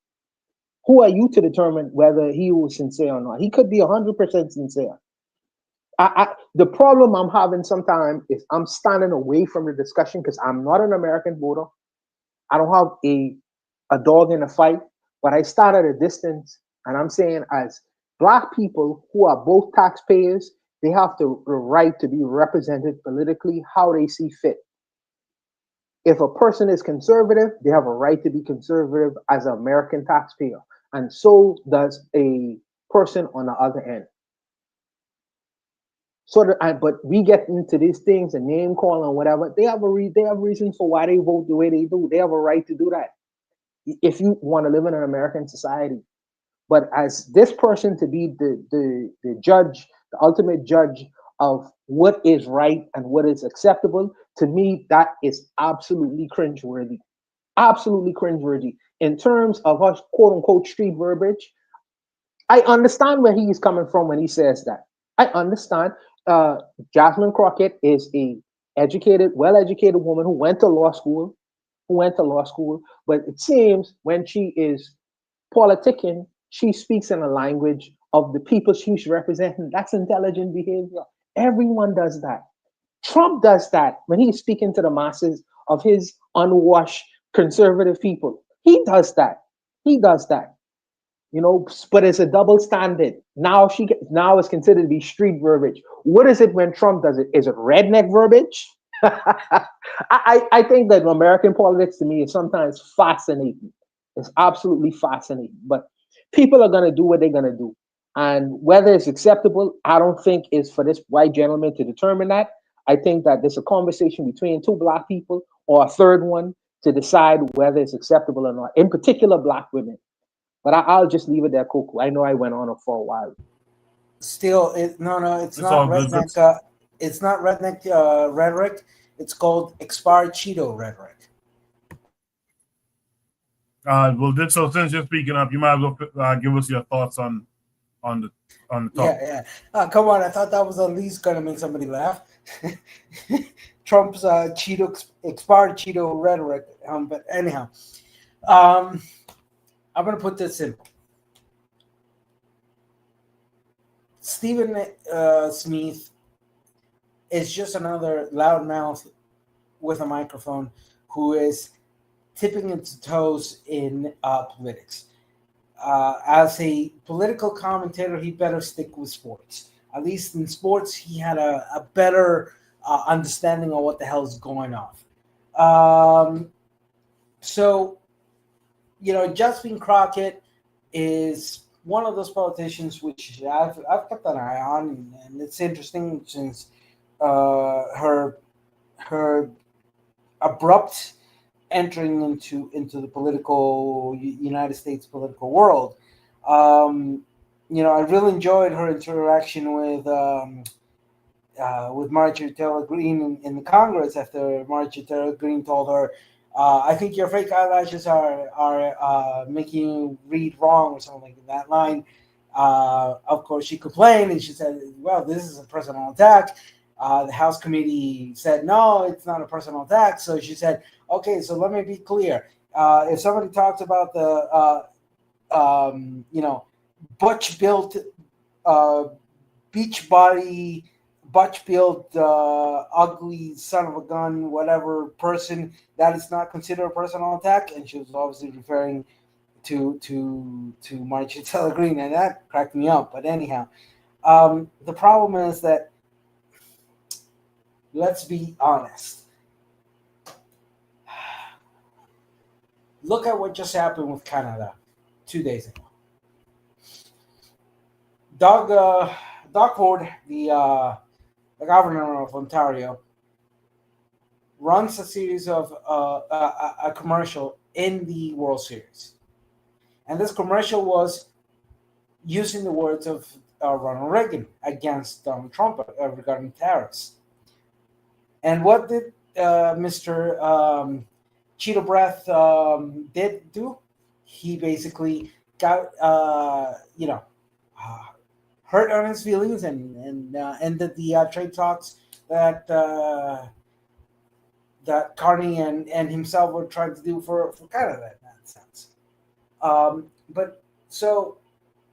Who are you to determine whether he was sincere or not? He could be 100% sincere. The problem I'm having sometimes is I'm standing away from the discussion because I'm not an American voter. I don't have a dog in the fight, but I start at a distance. And I'm saying as Black people who are both taxpayers, they have the right to be represented politically how they see fit. If a person is conservative, they have a right to be conservative as an American taxpayer. And so does a person on the other end. But we get into these things and name calling and whatever. They have reasons for why they vote the way they do. They have a right to do that if you want to live in an American society. But as this person to be the judge, the ultimate judge of what is right and what is acceptable, to me, that is absolutely cringeworthy. Absolutely cringeworthy. In terms of us, quote unquote, street verbiage, I understand where he's coming from when he says that. I understand. Jasmine Crockett is a well-educated woman who went to law school, but it seems when she is politicking, she speaks in a language of the people she's representing. That's intelligent behavior. Everyone does that. Trump does that when he's speaking to the masses of his unwashed conservative people. He does that. He does that. You know, but it's a double standard. Now it's considered to be street verbiage. What is it when Trump does it? Is it redneck verbiage? I think that American politics to me is sometimes fascinating. It's absolutely fascinating. But people are going to do what they're going to do. And whether it's acceptable, I don't think is for this white gentleman to determine that. I think that there's a conversation between two Black people or a third one to decide whether it's acceptable or not, in particular Black women. But I'll just leave it there, Coco. I know I went on for a while. Still, it's not redneck. It's not redneck rhetoric. It's called expired Cheeto rhetoric. Well, so since you're speaking up, you might as well give us your thoughts on the topic. Yeah. Come on, I thought that was at least gonna make somebody laugh. Trump's expired Cheeto rhetoric. But anyhow, I'm gonna put this simple. Stephen Smith is just another loudmouth with a microphone who is tipping its toes in politics. As a political commentator, he better stick with sports. At least in sports, he had a better understanding of what the hell is going on. So, you know, Jasmine Crockett is one of those politicians which I've kept an eye on, and it's interesting since her abrupt entering into the political United States political world. You know, I really enjoyed her interaction with with Marjorie Taylor Greene in the Congress after Marjorie Taylor Greene told her, I think your fake eyelashes are making you read wrong or something like that line. Of course, she complained and she said, well, this is a personal attack. The House committee said, no, it's not a personal attack. So she said, okay, so let me be clear. If somebody talks about the, butch-built, beach body, butch-built, ugly son of a gun, whatever person, that is not considered a personal attack. And she was obviously referring to Marjorie Taylor Greene, and that cracked me up. But anyhow, the problem is that, let's be honest. Look at what just happened with Canada 2 days ago. Doug Ford, the governor of Ontario, runs a series of a commercial in the World Series, and this commercial was using the words of Ronald Reagan against Donald Trump regarding tariffs. And what did Mr. Cheeto Breath did do? He basically got hurt on his feelings and ended the trade talks that that Carney and himself were trying to do for Canada in that sense. But so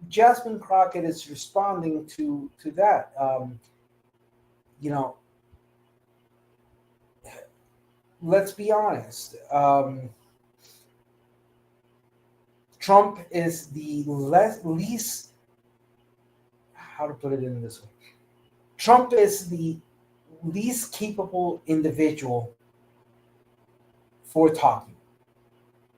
Jasmine Crockett is responding to that. Let's be honest. Trump is the least. How to put it in this way? Trump is the least capable individual for talking.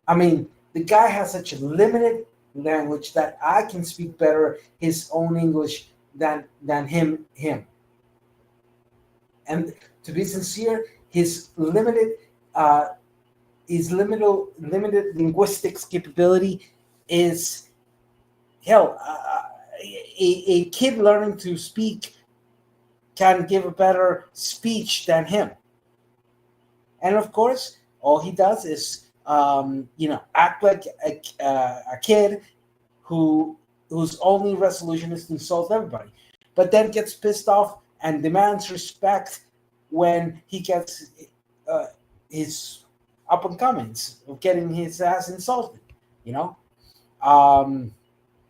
I mean, the guy has such a limited language that I can speak better his own English than him. And to be sincere, his limited linguistics capability is hell. A kid learning to speak can give a better speech than him. And of course, all he does is, act like a kid whose only resolution is to insult everybody, but then gets pissed off and demands respect when he gets his up and comings of getting his ass insulted.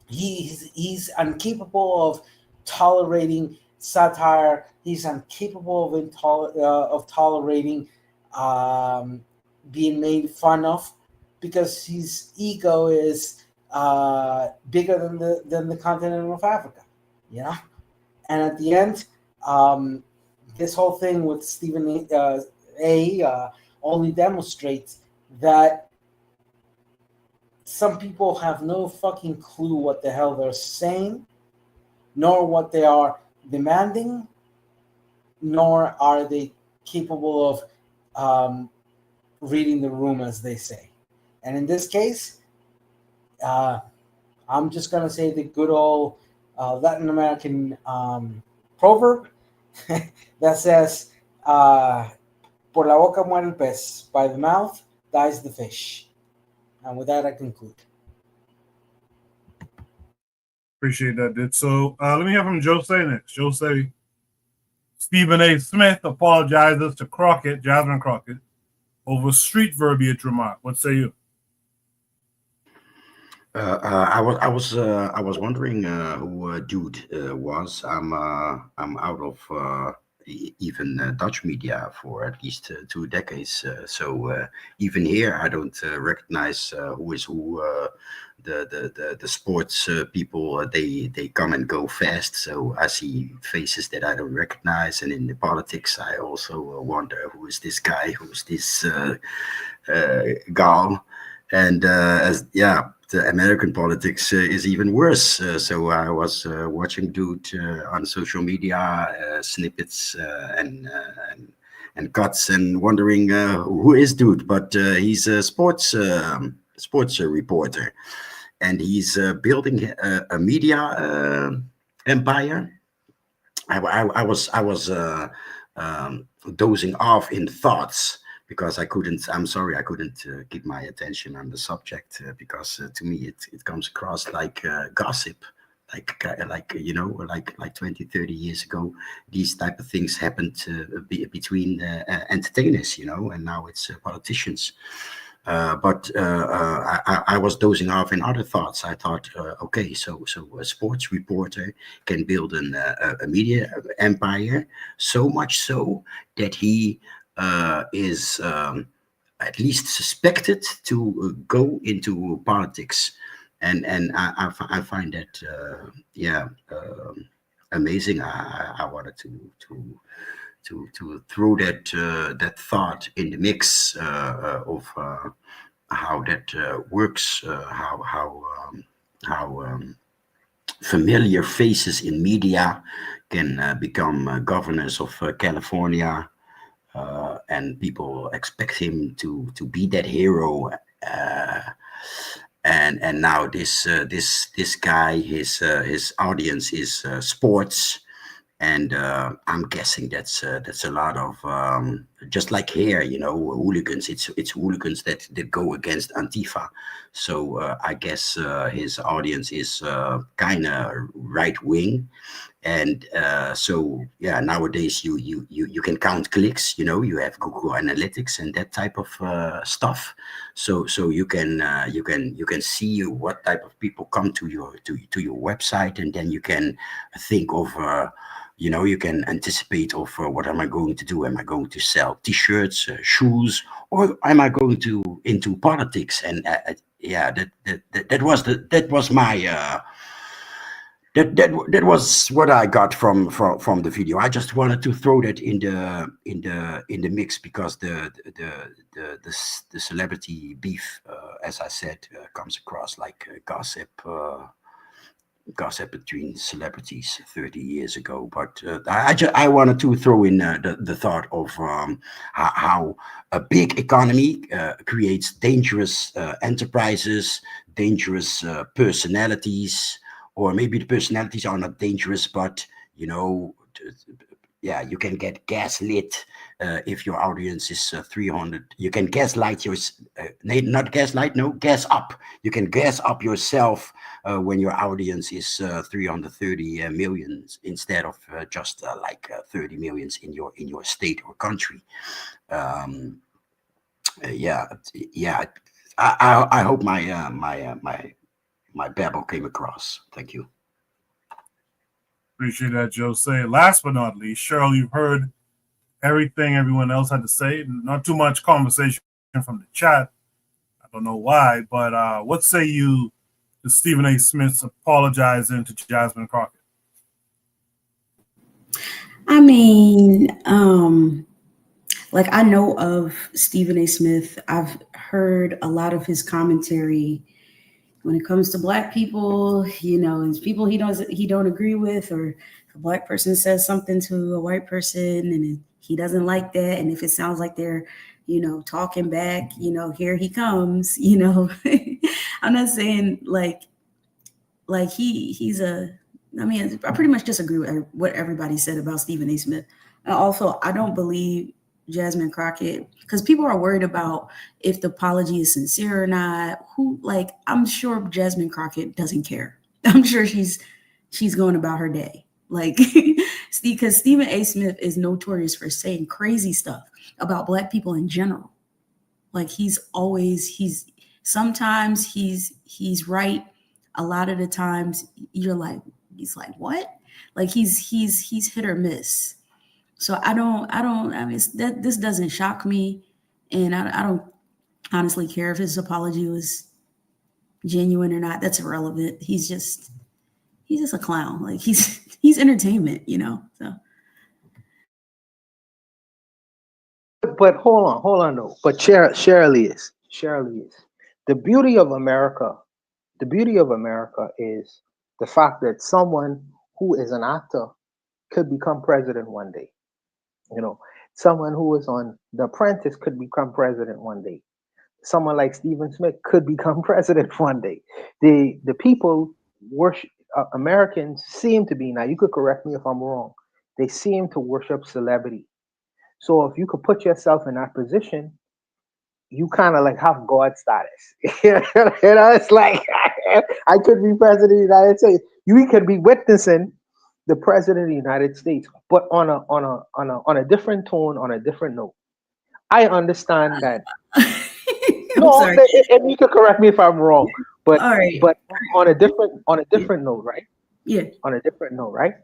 He's incapable of tolerating satire. He's incapable of tolerating being made fun of, because his ego is bigger than the continent of Africa. And at the end, this whole thing with Stephen A. Only demonstrates that some people have no fucking clue what the hell they're saying, nor what they are demanding, nor are they capable of reading the room, as they say. And in this case, I'm just going to say the good old Latin American proverb that says, por la boca muere el pez, by the mouth dies the fish. And with that, I conclude. Appreciate that, dude. So let me hear from Jose next. Jose, Stephen A. Smith apologizes to Crockett, Jasmine Crockett, over street verbiage remark. What say you? I was wondering who Dude was. I'm out of even Dutch media for at least 2 decades. So even here, I don't recognize who is who. The sports people, they come and go fast. So I see faces that I don't recognize. And in the politics, I also wonder, who is this guy? Who's this gal? And the American politics is even worse. So I was watching Dude on social media, snippets and cuts, and wondering who is Dude. But he's a sports reporter, and he's building a media empire. I was dozing off in thoughts because I couldn't. I'm sorry, I couldn't keep my attention on the subject because to me it comes across like gossip. Like you know, like 20, 30 years ago, these type of things happened between entertainers, you know, and now it's politicians. I was dozing off in other thoughts. I thought, okay, so a sports reporter can build a media empire, so much so that he is at least suspected to go into politics, and I find that amazing. I wanted to throw that thought in the mix of how that works, how familiar faces in media can become governors of California, and people expect him to be that hero. And now this guy, his audience is sports, and I'm guessing that's a lot of just like here, you know, hooligans. It's hooligans that go against Antifa. So I guess his audience is kind of right wing, and so yeah. Nowadays you can count clicks. You know, you have Google Analytics and that type of stuff. So you can see what type of people come to your website, and then you can think of. You know, you can anticipate of what am I going to do? Am I going to sell T-shirts, shoes, or am I going to into politics? And yeah, that was my that was what I got from the video. I just wanted to throw that in the mix because the celebrity beef, as I said, comes across like gossip. Gossip between celebrities 30 years ago, but I wanted to throw in the thought of how a big economy creates dangerous enterprises, dangerous personalities, or maybe the personalities are not dangerous, but you know, yeah, you can get gaslit if your audience is 300. You can gaslight your, not gaslight, no, gas up. You can gas up yourself when your audience is 330 millions instead of just like 30 millions in your state or country. Yeah. I hope my babble came across. Thank you. Appreciate that, Jose. Last but not least, Cheryl, you've heard everything everyone else had to say. Not too much conversation from the chat. I don't know why, but what say you to Stephen A. Smith's apologizing to Jasmine Crockett? I mean, like I know of Stephen A. Smith. I've heard a lot of his commentary when it comes to Black people, you know, and people he don't agree with, or if a Black person says something to a white person and he doesn't like that, and if it sounds like they're, you know, talking back, you know, here he comes, you know. I'm not saying like he's a. I mean, I pretty much disagree with what everybody said about Stephen A. Smith. And also, I don't believe Jasmine Crockett, because people are worried about if the apology is sincere or not. I'm sure Jasmine Crockett doesn't care. I'm sure she's going about her day. Like, because Stephen A. Smith is notorious for saying crazy stuff about Black people in general. Like sometimes he's right. A lot of the times you're like, he's like, what? Like he's hit or miss. So I mean, this doesn't shock me. And I don't honestly care if his apology was genuine or not. That's irrelevant. He's just a clown. Like he's entertainment, you know? So. But hold on though. But Shirley is. The beauty of America is the fact that someone who is an actor could become president one day. You know, someone who was on The Apprentice could become president one day. Someone like Stephen Smith could become president one day. The people worship Americans seem to be, now you could correct me if I'm wrong, they seem to worship celebrity. So if you could put yourself in that position, you kind of like have God status. It's like I could be president of the United States. You could be witnessing the president of the United States, but on a different tone, on a different note. I understand that. No, sorry. and you could correct me if I'm wrong, but All right. but on a different note, right? Yeah. On a different note, right?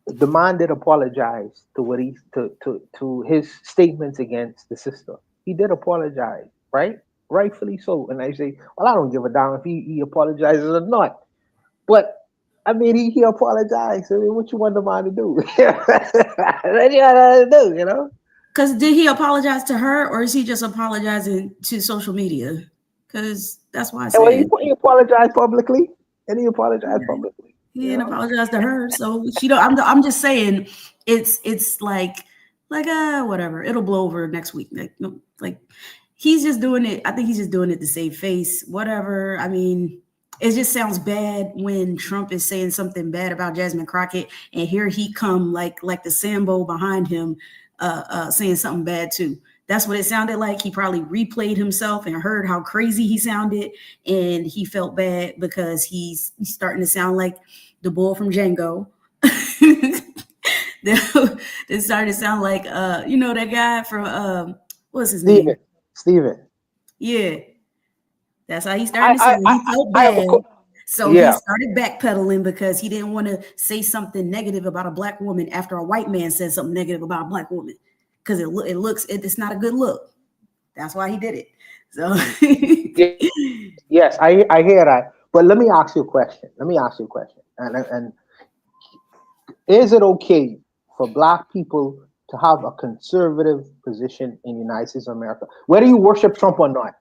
The man did apologize to what he to his statements against the sister. He did apologize, right? Rightfully so. And I say, well, I don't give a damn if he apologizes or not. But I mean, he apologized. I mean, what you want the man to do? What you want to do? You know? Because did he apologize to her, or is he just apologizing to social media? Because that's why I said well, he apologized publicly, and he apologized publicly. he didn't apologize to her, so she don't. I'm just saying, it's like whatever. It'll blow over next week. Like he's just doing it. I think he's just doing it to save face. Whatever. I mean, it just sounds bad when Trump is saying something bad about Jasmine Crockett, and here he come like the Sambo behind him, saying something bad too. That's what it sounded like. He probably replayed himself and heard how crazy he sounded, and he felt bad because he's starting to sound like the bull from Django. It started to sound like that guy from what's his name? Steven. Yeah. That's how he started to sound. He felt bad. So he started backpedaling because he didn't want to say something negative about a black woman after a white man said something negative about a black woman. Because it's not a good look. That's why he did it. So yes, I hear that. But let me ask you a question. And is it okay for black people to have a conservative position in the United States of America? Whether you worship Trump or not,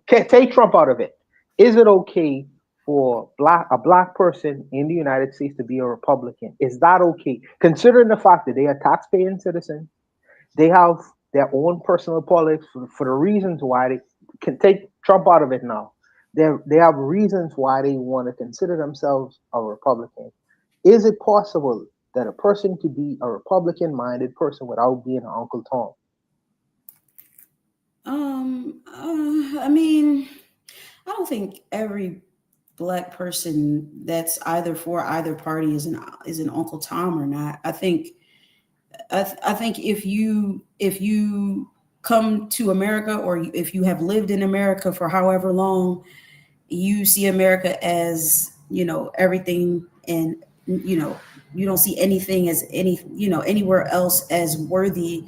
take Trump out of it. Is it okay for a black person in the United States to be a Republican? Is that okay? Considering the fact that they are taxpaying citizens, they have their own personal politics for the reasons why they can take Trump out of it now. They have reasons why they want to consider themselves a Republican. Is it possible that a person could be a Republican-minded person without being an Uncle Tom? I mean, I don't think every black person that's either for either party is an Uncle Tom or not. I think if you come to America, or if you have lived in America for however long, you see America as everything, and you don't see anything as anywhere else as worthy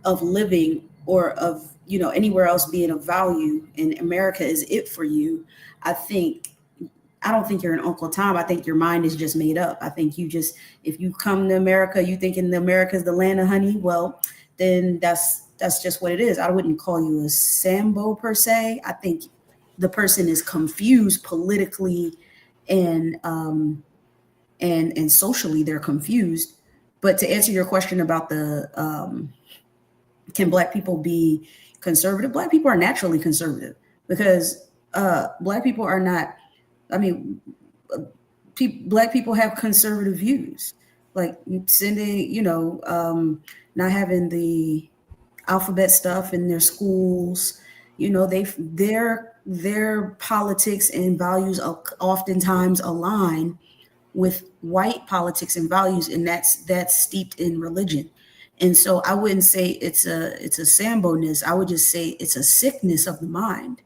of living, or of anywhere else being of value, and America is it for you. I don't think you're an Uncle Tom. I think your mind is just made up. I think if you come to America, you thinking America is the land of honey, well, then that's just what it is. I wouldn't call you a Sambo per se. I think the person is confused politically and socially. They're confused. But to answer your question about can black people be conservative? Black people are naturally conservative because black people are not. I mean, black people have conservative views, like sending, not having the alphabet stuff in their schools. Their politics and values oftentimes align with white politics and values, and that's steeped in religion. And so I wouldn't say it's a Sambo-ness. I would just say it's a sickness of the mind.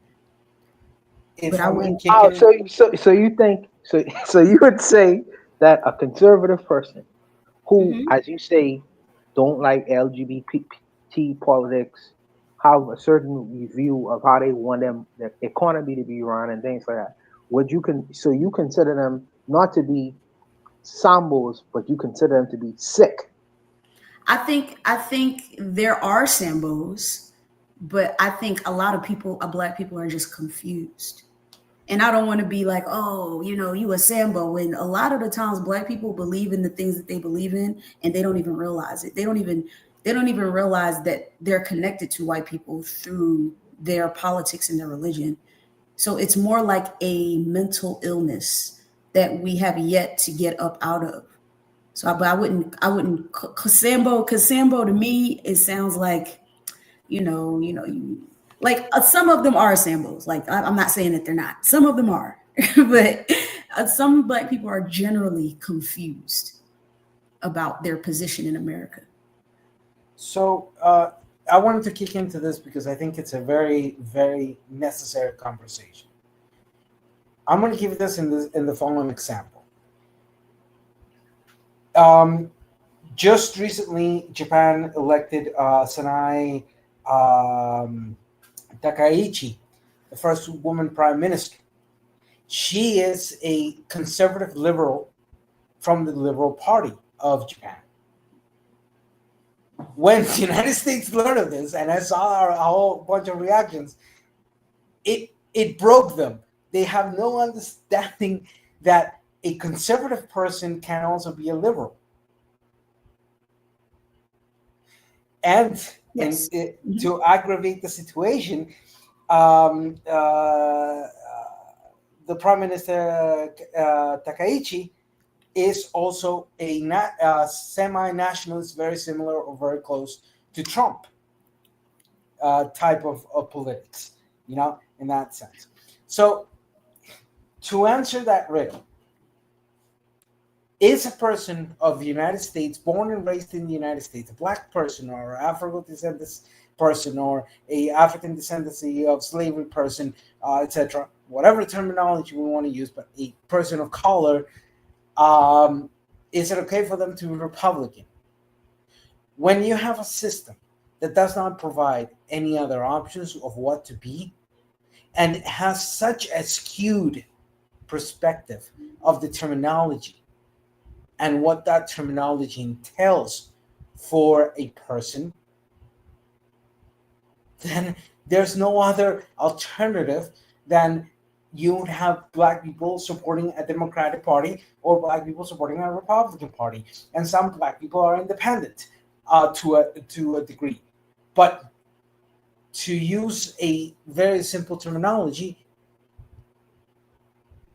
If So you think so you would say that a conservative person who, as you say, don't like LGBT politics, have a certain view of how they want their economy to be run and things like that. So you consider them not to be Sambos, but you consider them to be sick? I think there are Sambos, but I think a lot of black people are just confused. And I don't want to be like, oh, you a Sambo. And a lot of the times black people believe in the things that they believe in, and they don't even realize it. They don't even realize that they're connected to white people through their politics and their religion. So it's more like a mental illness that we have yet to get up out of. So, but I wouldn't, Sambo, because Sambo to me, it sounds like, like some of them are Sambos. Like I'm not saying that they're not. Some of them are, but some Black people are generally confused about their position in America. So I wanted to kick into this because I think it's a very, very necessary conversation. I'm going to give this in the following example. Just recently, Japan elected Sanai Takaichi, the first woman prime minister. She is a conservative liberal from the Liberal Party of Japan. When the United States learned of this, and I saw a whole bunch of reactions, it broke them. They have no understanding that a conservative person can also be a liberal. And, yes. To aggravate the situation, the Prime Minister Takaichi is also a semi-nationalist, very similar or very close to Trump type of politics, in that sense. So to answer that riddle, is a person of the United States, born and raised in the United States, a Black person or Afro-descendant person or a African descendancy of slavery person, etc., whatever terminology we want to use, but a person of color, is it okay for them to be Republican? When you have a system that does not provide any other options of what to be, and it has such a skewed perspective of the terminology and what that terminology entails for a person, then there's no other alternative than you would have Black people supporting a Democratic Party or Black people supporting a Republican Party, and some Black people are independent to a degree. But to use a very simple terminology,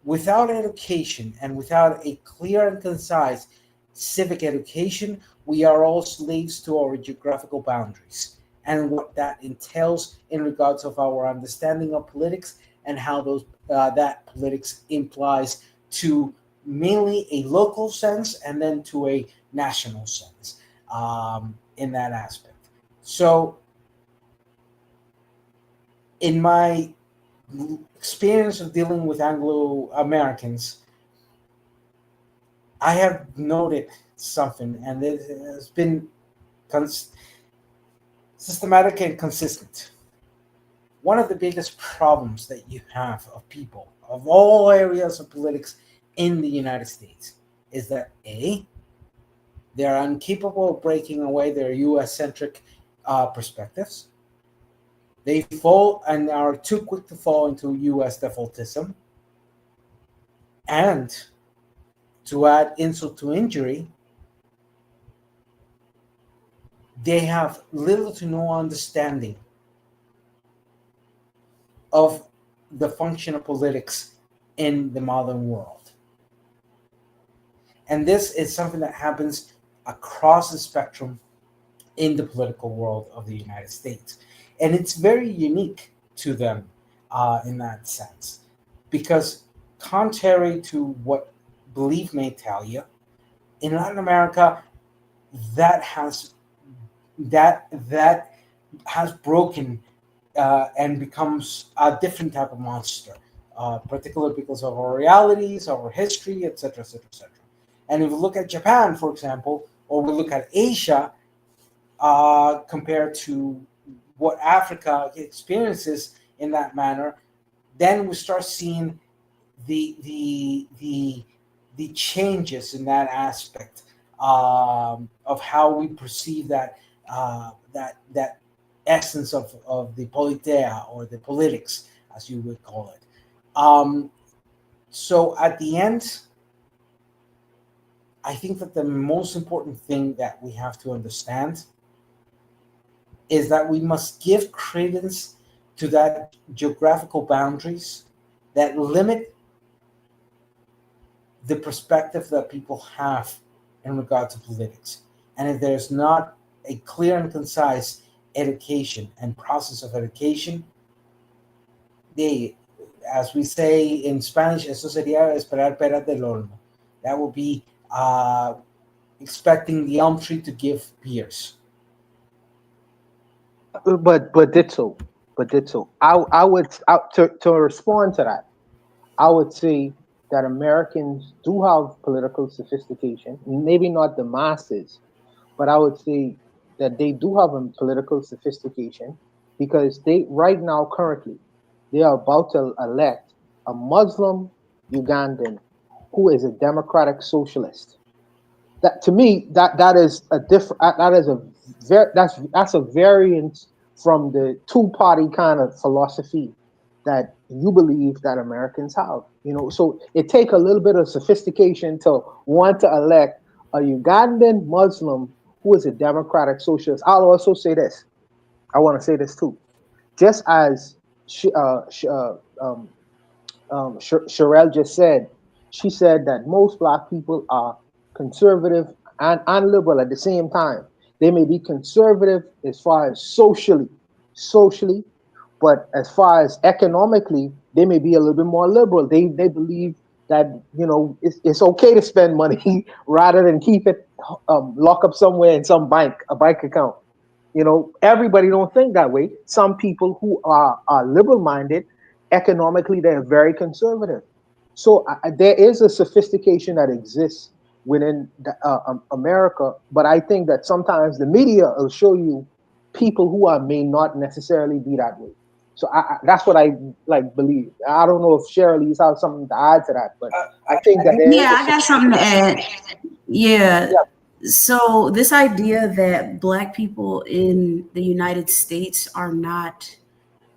without education and without a clear and concise civic education, we are all slaves to our geographical boundaries and what that entails in regards of our understanding of politics and how those that politics implies to mainly a local sense and then to a national sense in that aspect. So in my experience of dealing with Anglo-Americans, I have noted something, and it has been systematic and consistent. One of the biggest problems that you have of people of all areas of politics in the United States is that A, they're incapable of breaking away their US-centric perspectives. They fall and are too quick to fall into US defaultism. And to add insult to injury, they have little to no understanding of the function of politics in the modern world. And this is something that happens across the spectrum in the political world of the United States. And it's very unique to them in that sense, because contrary to what belief may tell you, in Latin America, that has broken and becomes a different type of monster, particularly because of our realities, our history, etc., etc., etc. And if we look at Japan, for example, or we look at Asia, compared to what Africa experiences in that manner, then we start seeing the changes in that aspect of how we perceive that essence of the politea or the politics, as you would call it. So at the end, I think that the most important thing that we have to understand is that we must give credence to that geographical boundaries that limit the perspective that people have in regard to politics. And if there's not a clear and concise education and process of education, they, as we say in Spanish, eso sería esperar peras del olmo. That will be expecting the elm tree to give pears. But ditto. I would to respond to that. I would say that Americans do have political sophistication. Maybe not the masses, but I would say that they do have a political sophistication because they right now currently they are about to elect a Muslim Ugandan who is a democratic socialist. That to me that is a different that is a that's a variant from the two-party kind of philosophy that you believe that Americans have. So it take a little bit of sophistication to want to elect a Ugandan Muslim who is a democratic socialist. I'll also say this. I want to say this too. Just as Sherelle just said, she said that most Black people are conservative and liberal at the same time. They may be conservative as far as socially, but as far as economically, they may be a little bit more liberal. They believe that it's okay to spend money rather than keep it lock up somewhere in a bank account. Everybody don't think that way. Some people who are liberal minded, economically, they're very conservative. So there is a sophistication that exists within America, but I think that sometimes the media will show you people who may not necessarily be that way. So that's what I believe. I don't know if Shirley's has something to add to that, but I think that I got something to add. Yeah. So this idea that Black people in the United States are not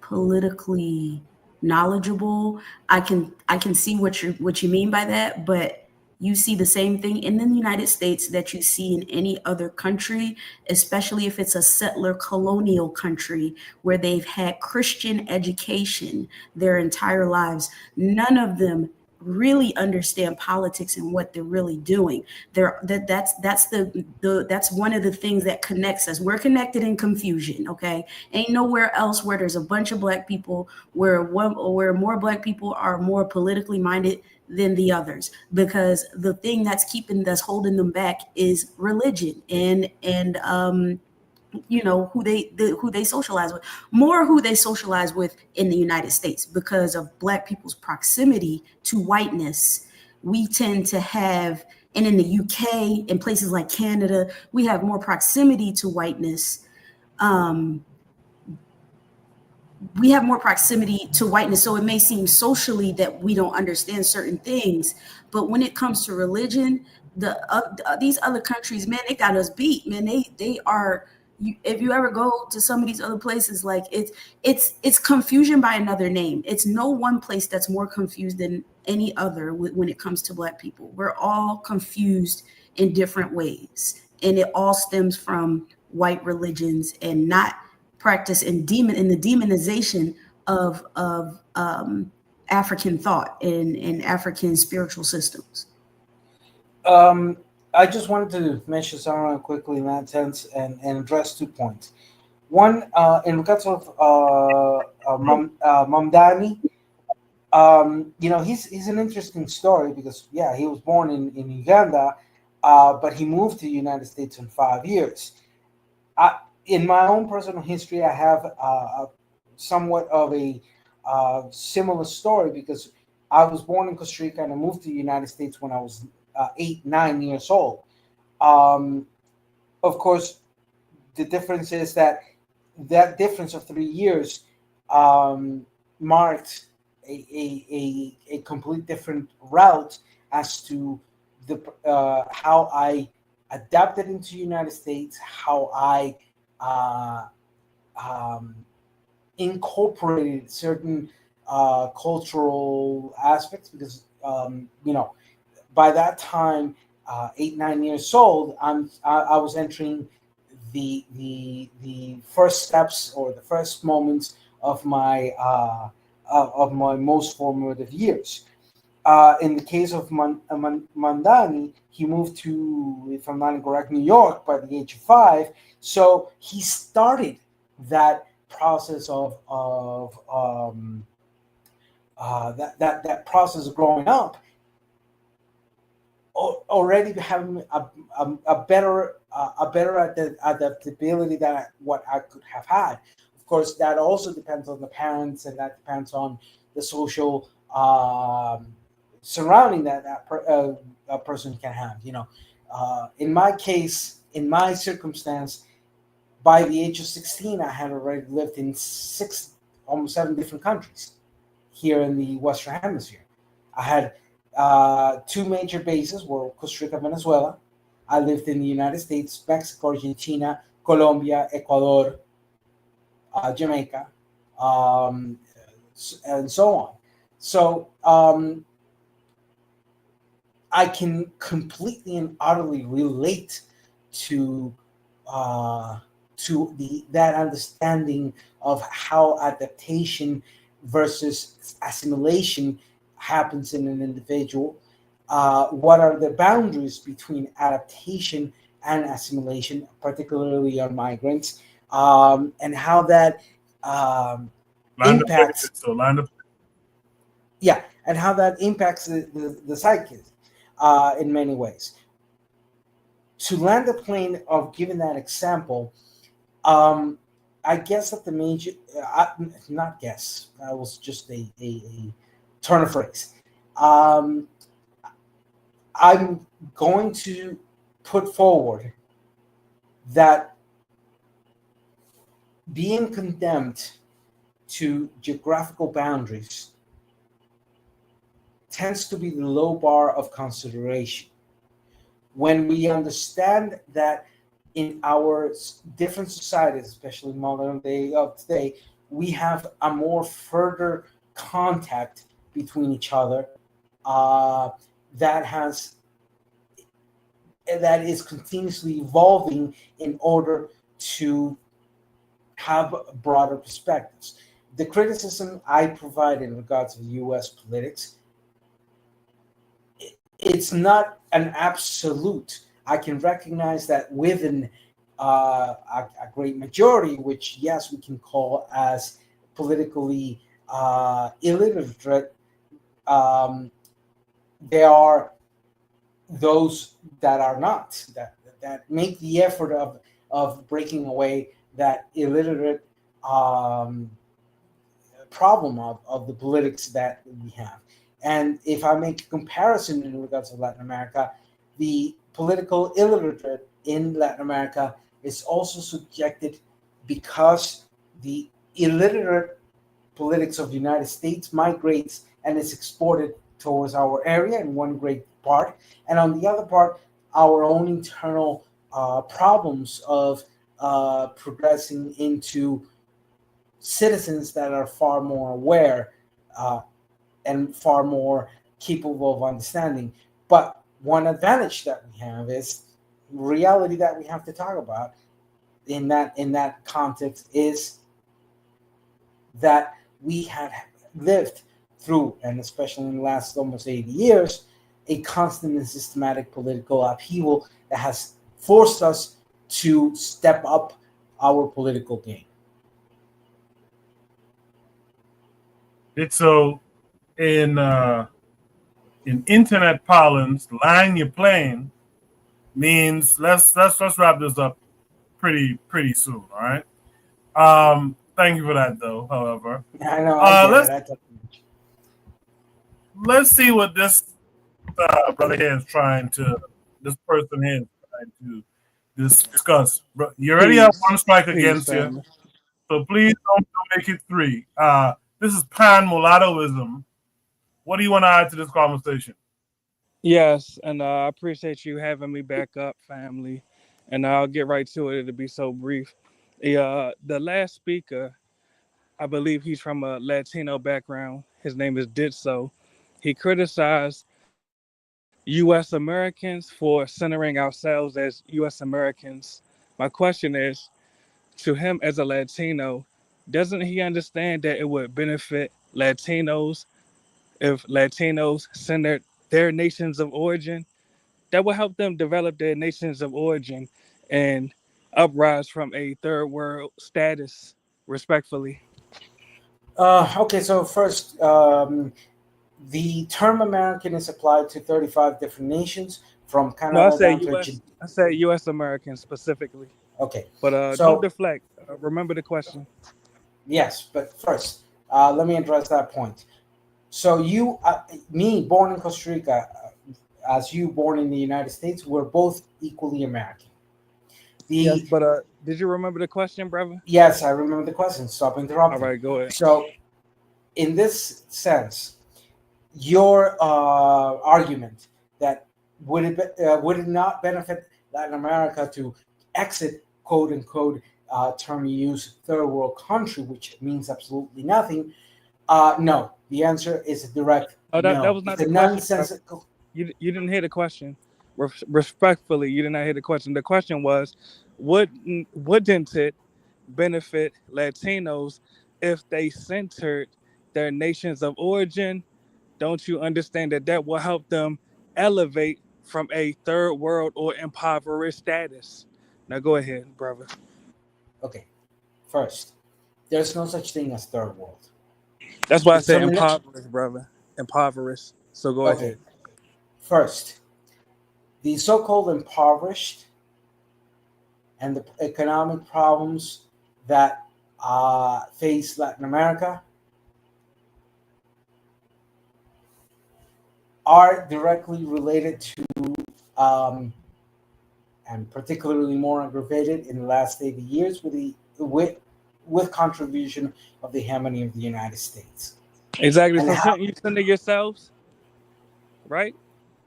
politically knowledgeable, I can see what you mean by that, but you see the same thing in the United States that you see in any other country, especially if it's a settler colonial country where they've had Christian education their entire lives. None of them really understand politics and what they're really doing. That's one of the things that connects us. We're connected in confusion. Okay, ain't nowhere else where there's a bunch of Black people where more Black people are more politically minded than the others, because the thing that's holding them back is religion and who they socialize with, more who they socialize with in the United States. Because of Black people's proximity to whiteness, we tend to have, and in the UK and places like Canada, we have more proximity to whiteness. We have more proximity to whiteness, so it may seem socially that we don't understand certain things, but when it comes to religion, these other countries, man, they got us beat, man. They are. If you ever go to some of these other places, like it's confusion by another name. It's no one place that's more confused than any other when it comes to Black people. We're all confused in different ways, and it all stems from white religions and not practice in the demonization of African thought and African spiritual systems. I just wanted to mention something quickly in that sense and address 2 points. One, in regards of Mamdani, he's an interesting story because, he was born in Uganda, but he moved to the United States in 5 years. In my own personal history, I have somewhat of a similar story because I was born in Costa Rica and I moved to the United States when I was 8-9 years old. Of course, the difference is that difference of 3 years marked a complete different route as to the how I adapted into the United States, how I incorporated certain cultural aspects, because by that time, 8-9 years old, I was entering the first steps or the first moments of my most formative years. In the case of Mandani, he moved to, if I'm not incorrect, New York by the age of 5. So he started that process of that process of growing up, already having a better adaptability than what I could have had. Of course, that also depends on the parents, and that depends on the social surrounding that a person can have. In my case, in my circumstance, by the age of 16, I had already lived in almost 7 different countries here in the Western Hemisphere. I had 2 major bases were Costa Rica, Venezuela. I lived in the United States, Mexico, Argentina, Colombia, Ecuador, Jamaica, and so on. So I can completely and utterly relate to that understanding of how adaptation versus assimilation happens in an individual. What are the boundaries between adaptation and assimilation, particularly on migrants, and how that impacts. Yeah, and how that impacts the psyche in many ways. To land the plane of giving that example, I guess that the major, not guess, that was just a turn of phrase. I'm going to put forward that being condemned to geographical boundaries tends to be the low bar of consideration. When we understand that in our different societies, especially modern day of today, we have a more further contact between each other that is continuously evolving in order to have broader perspectives. The criticism I provide in regards to U.S. politics, it's not an absolute. I can recognize that within a great majority, which, yes, we can call as politically illiterate, there are those that are not, that make the effort of breaking away that illiterate problem of the politics that we have. And if I make a comparison in regards to Latin America, the political illiterate in Latin America is also subjected because the illiterate politics of the United States migrates and is exported towards our area in one great part. And on the other part, our own internal problems of progressing into citizens that are far more aware and far more capable of understanding. But one advantage that we have is reality that we have to talk about in that context is that we have lived through, and especially in the last almost 80 years, a constant and systematic political upheaval that has forced us to step up our political game. It's so in internet parlance, line you're playing means let's wrap this up pretty soon. All right. Thank you for that, though. However, I know. Let's see what this brother here is this person here is trying to discuss. You already have one strike against you, so please don't make it 3. This is pan mulattoism. What do you want to add to this conversation? Yes, and I appreciate you having me back up, family. And I'll get right to it. It'll be so brief. The last speaker, I believe he's from a Latino background. His name is Ditso. He criticized U.S. Americans for centering ourselves as U.S. Americans. My question is, to him as a Latino, doesn't he understand that it would benefit Latinos if Latinos send their nations of origin, that will help them develop their nations of origin and uprise from a third world status respectfully. Okay, so first, the term American is applied to 35 different nations from No, Canada down to Argentina. I say U.S. Americans specifically. Okay, But so don't deflect. Remember the question. yes, but first, let me address that point. So you, me, born in Costa Rica, as you born in the United States, we're both equally American. Yes, but did you remember the question, brother? Yes, I remember the question. Stop interrupting. All right, go ahead. So, in this sense, your argument that would it not benefit Latin America to exit, quote unquote, term you use, third world country, which means absolutely nothing. No, the answer is a direct that no. was not It's the a question. nonsensical. You didn't hear the question. Respectfully, you did not hear the question. The question was, wouldn't it benefit Latinos if they centered their nations of origin? Don't you understand that will help them elevate from a third world or impoverished status? Now go ahead, brother. Okay, first, there's no such thing as third world. That's why I said impoverished, brother. Impoverished. So go ahead. First, the so-called impoverished and the economic problems that face Latin America are directly related to, and particularly more aggravated in the last 80 years with contribution of the hegemony of the United States. Exactly. And so shouldn't you send it yourselves? Right?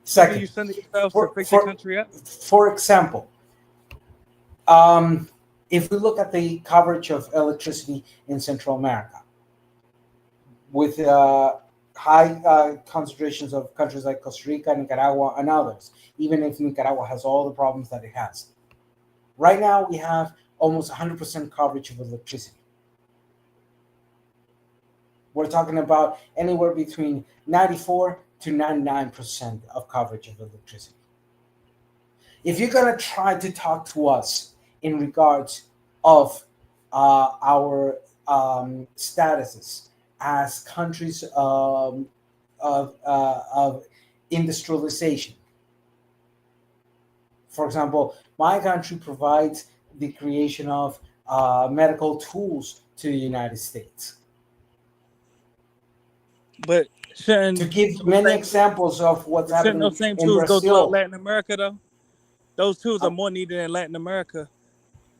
Second, you send it yourselves to fix the country up? For example, if we look at the coverage of electricity in Central America, with high concentrations of countries like Costa Rica, Nicaragua, and others, even if Nicaragua has all the problems that it has. Right now, we have almost 100% coverage of electricity. We're talking about anywhere between 94 to 99% of coverage of electricity. If you're going to try to talk to us in regards of our statuses as countries of industrialization, for example, my country provides the creation of medical tools to the United States. But to give many examples of what's happening those same in tools Brazil. Go throughout Latin America, though? Those tools are more needed in Latin America.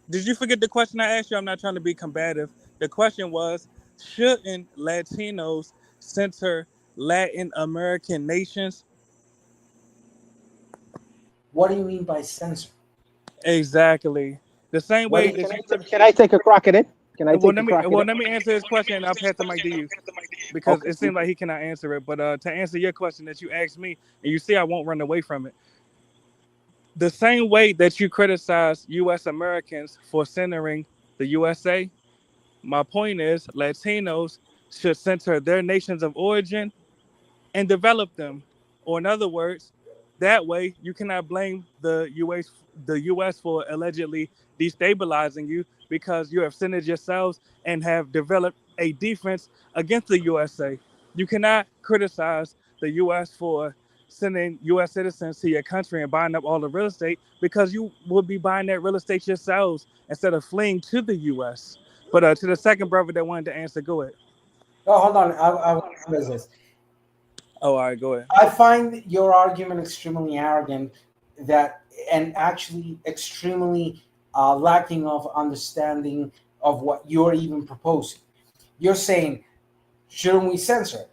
Did you forget the question I asked you? I'm not trying to be combative. The question was, shouldn't Latinos center Latin American nations? What do you mean by censor? Exactly. The same way that can I take a crack at it? Can I take a crack at it? Let me answer his question and I'll pass the mic to you. Because it seems like he cannot answer it. But to answer your question that you asked me, and you see I won't run away from it. The same way that you criticize U.S. Americans for centering the USA, my point is Latinos should center their nations of origin and develop them. Or in other words, that way you cannot blame the U.S. for allegedly destabilizing you because you have centered yourselves and have developed a defense against the USA. You cannot criticize the U.S. for sending U.S. citizens to your country and buying up all the real estate because you would be buying that real estate yourselves instead of fleeing to the U.S. But to the second brother that wanted to answer, go ahead. Oh, hold on. I want to address this. Oh, all right, go ahead. I find your argument extremely arrogant, and actually extremely lacking of understanding of what you're even proposing. You're saying, shouldn't we censor it?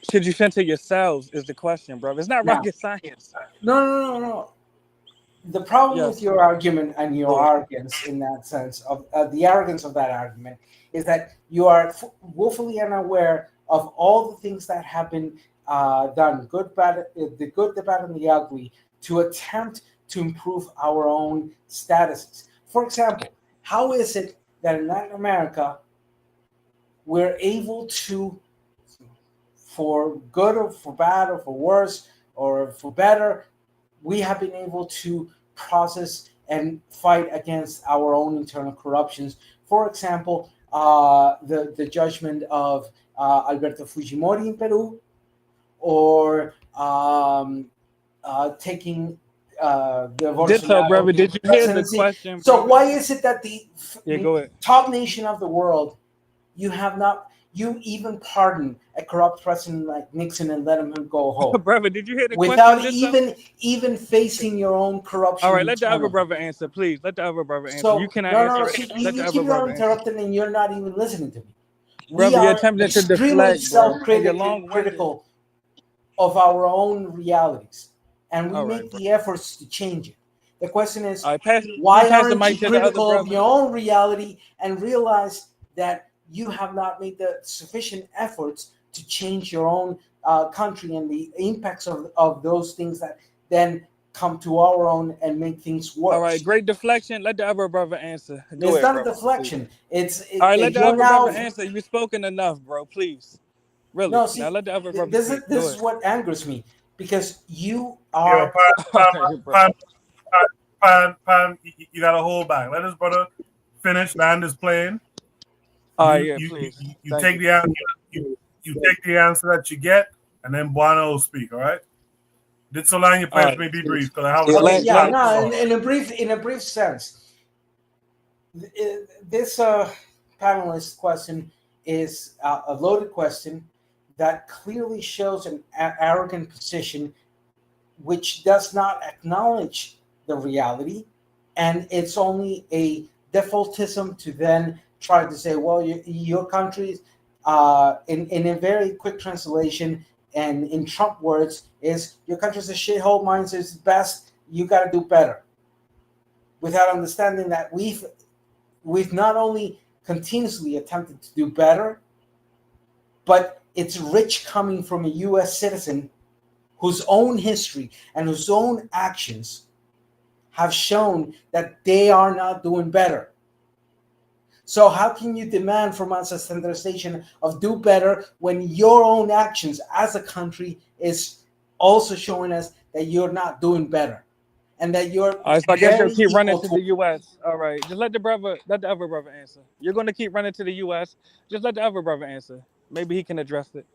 Should you censor yourselves is the question, bro. It's not rocket science. No. The problem with your argument and your arrogance in that sense of the arrogance of that argument is that you are woefully unaware of all the things that have been done, good, bad, the good, the bad, and the ugly, to attempt to improve our own statuses. For example, how is it that in Latin America we're able to for good or for bad or for worse or for better, we have been able to process and fight against our own internal corruptions. For example, the judgment of Alberto Fujimori in Peru, or taking the So, brother, Bolsonaro did you hear the presidency. question? So Brother? why is it that the Go ahead. top nation of the world, you even pardon a corrupt president like Nixon and let him go home? Brother, did you hear the without question? even facing your own corruption? All right, let the other internally? brother answer, please. Let the other brother answer. So You cannot no, answer. see, Let you the other keep on brother answer. interrupting and you're not even listening to me. Brother, We you're are attempting to extremely deflect, bro. And you're long-winded. self-critical of our own realities, and we All make right, the efforts to change it. The question is, all right, can why you pass the aren't mic you to the other critical of brother? your own reality and realize that you have not made the sufficient efforts to change your own country and the impacts of those things that then come to our own and make things worse? All right, great deflection. Let the other brother answer. Go It's ahead, not brother. a deflection. All right, let the you're other now. brother answer. You've spoken enough, bro. Please. Really. No, see, Now let the other brother this speak. is what angers me, because you Yo, are. Pan, you got to hold back. Let his brother finish, land his plane. All right, yeah, please. You take the answer. You take the answer that you get, and then Buano will speak. All right. Did Solange Prince may be brief because I have Okay, yeah, no, in a brief sense, this panelist question is a loaded question that clearly shows an arrogant position, which does not acknowledge the reality, and it's only a defaultism to then try to say, well, your country, in a very quick translation and in Trump words, is your country's a shithole, mine's is best, you got to do better, without understanding that we've not only continuously attempted to do better, but it's rich coming from a U.S. citizen whose own history and whose own actions have shown that they are not doing better. So how can you demand from us a standardization of do better when your own actions as a country is also showing us that you're not doing better, and that you're all right, so I guess you'll keep running equal to the U.S. All right, just let the other brother answer. You're going to keep running to the U.S. Just let the other brother answer. Maybe he can address it.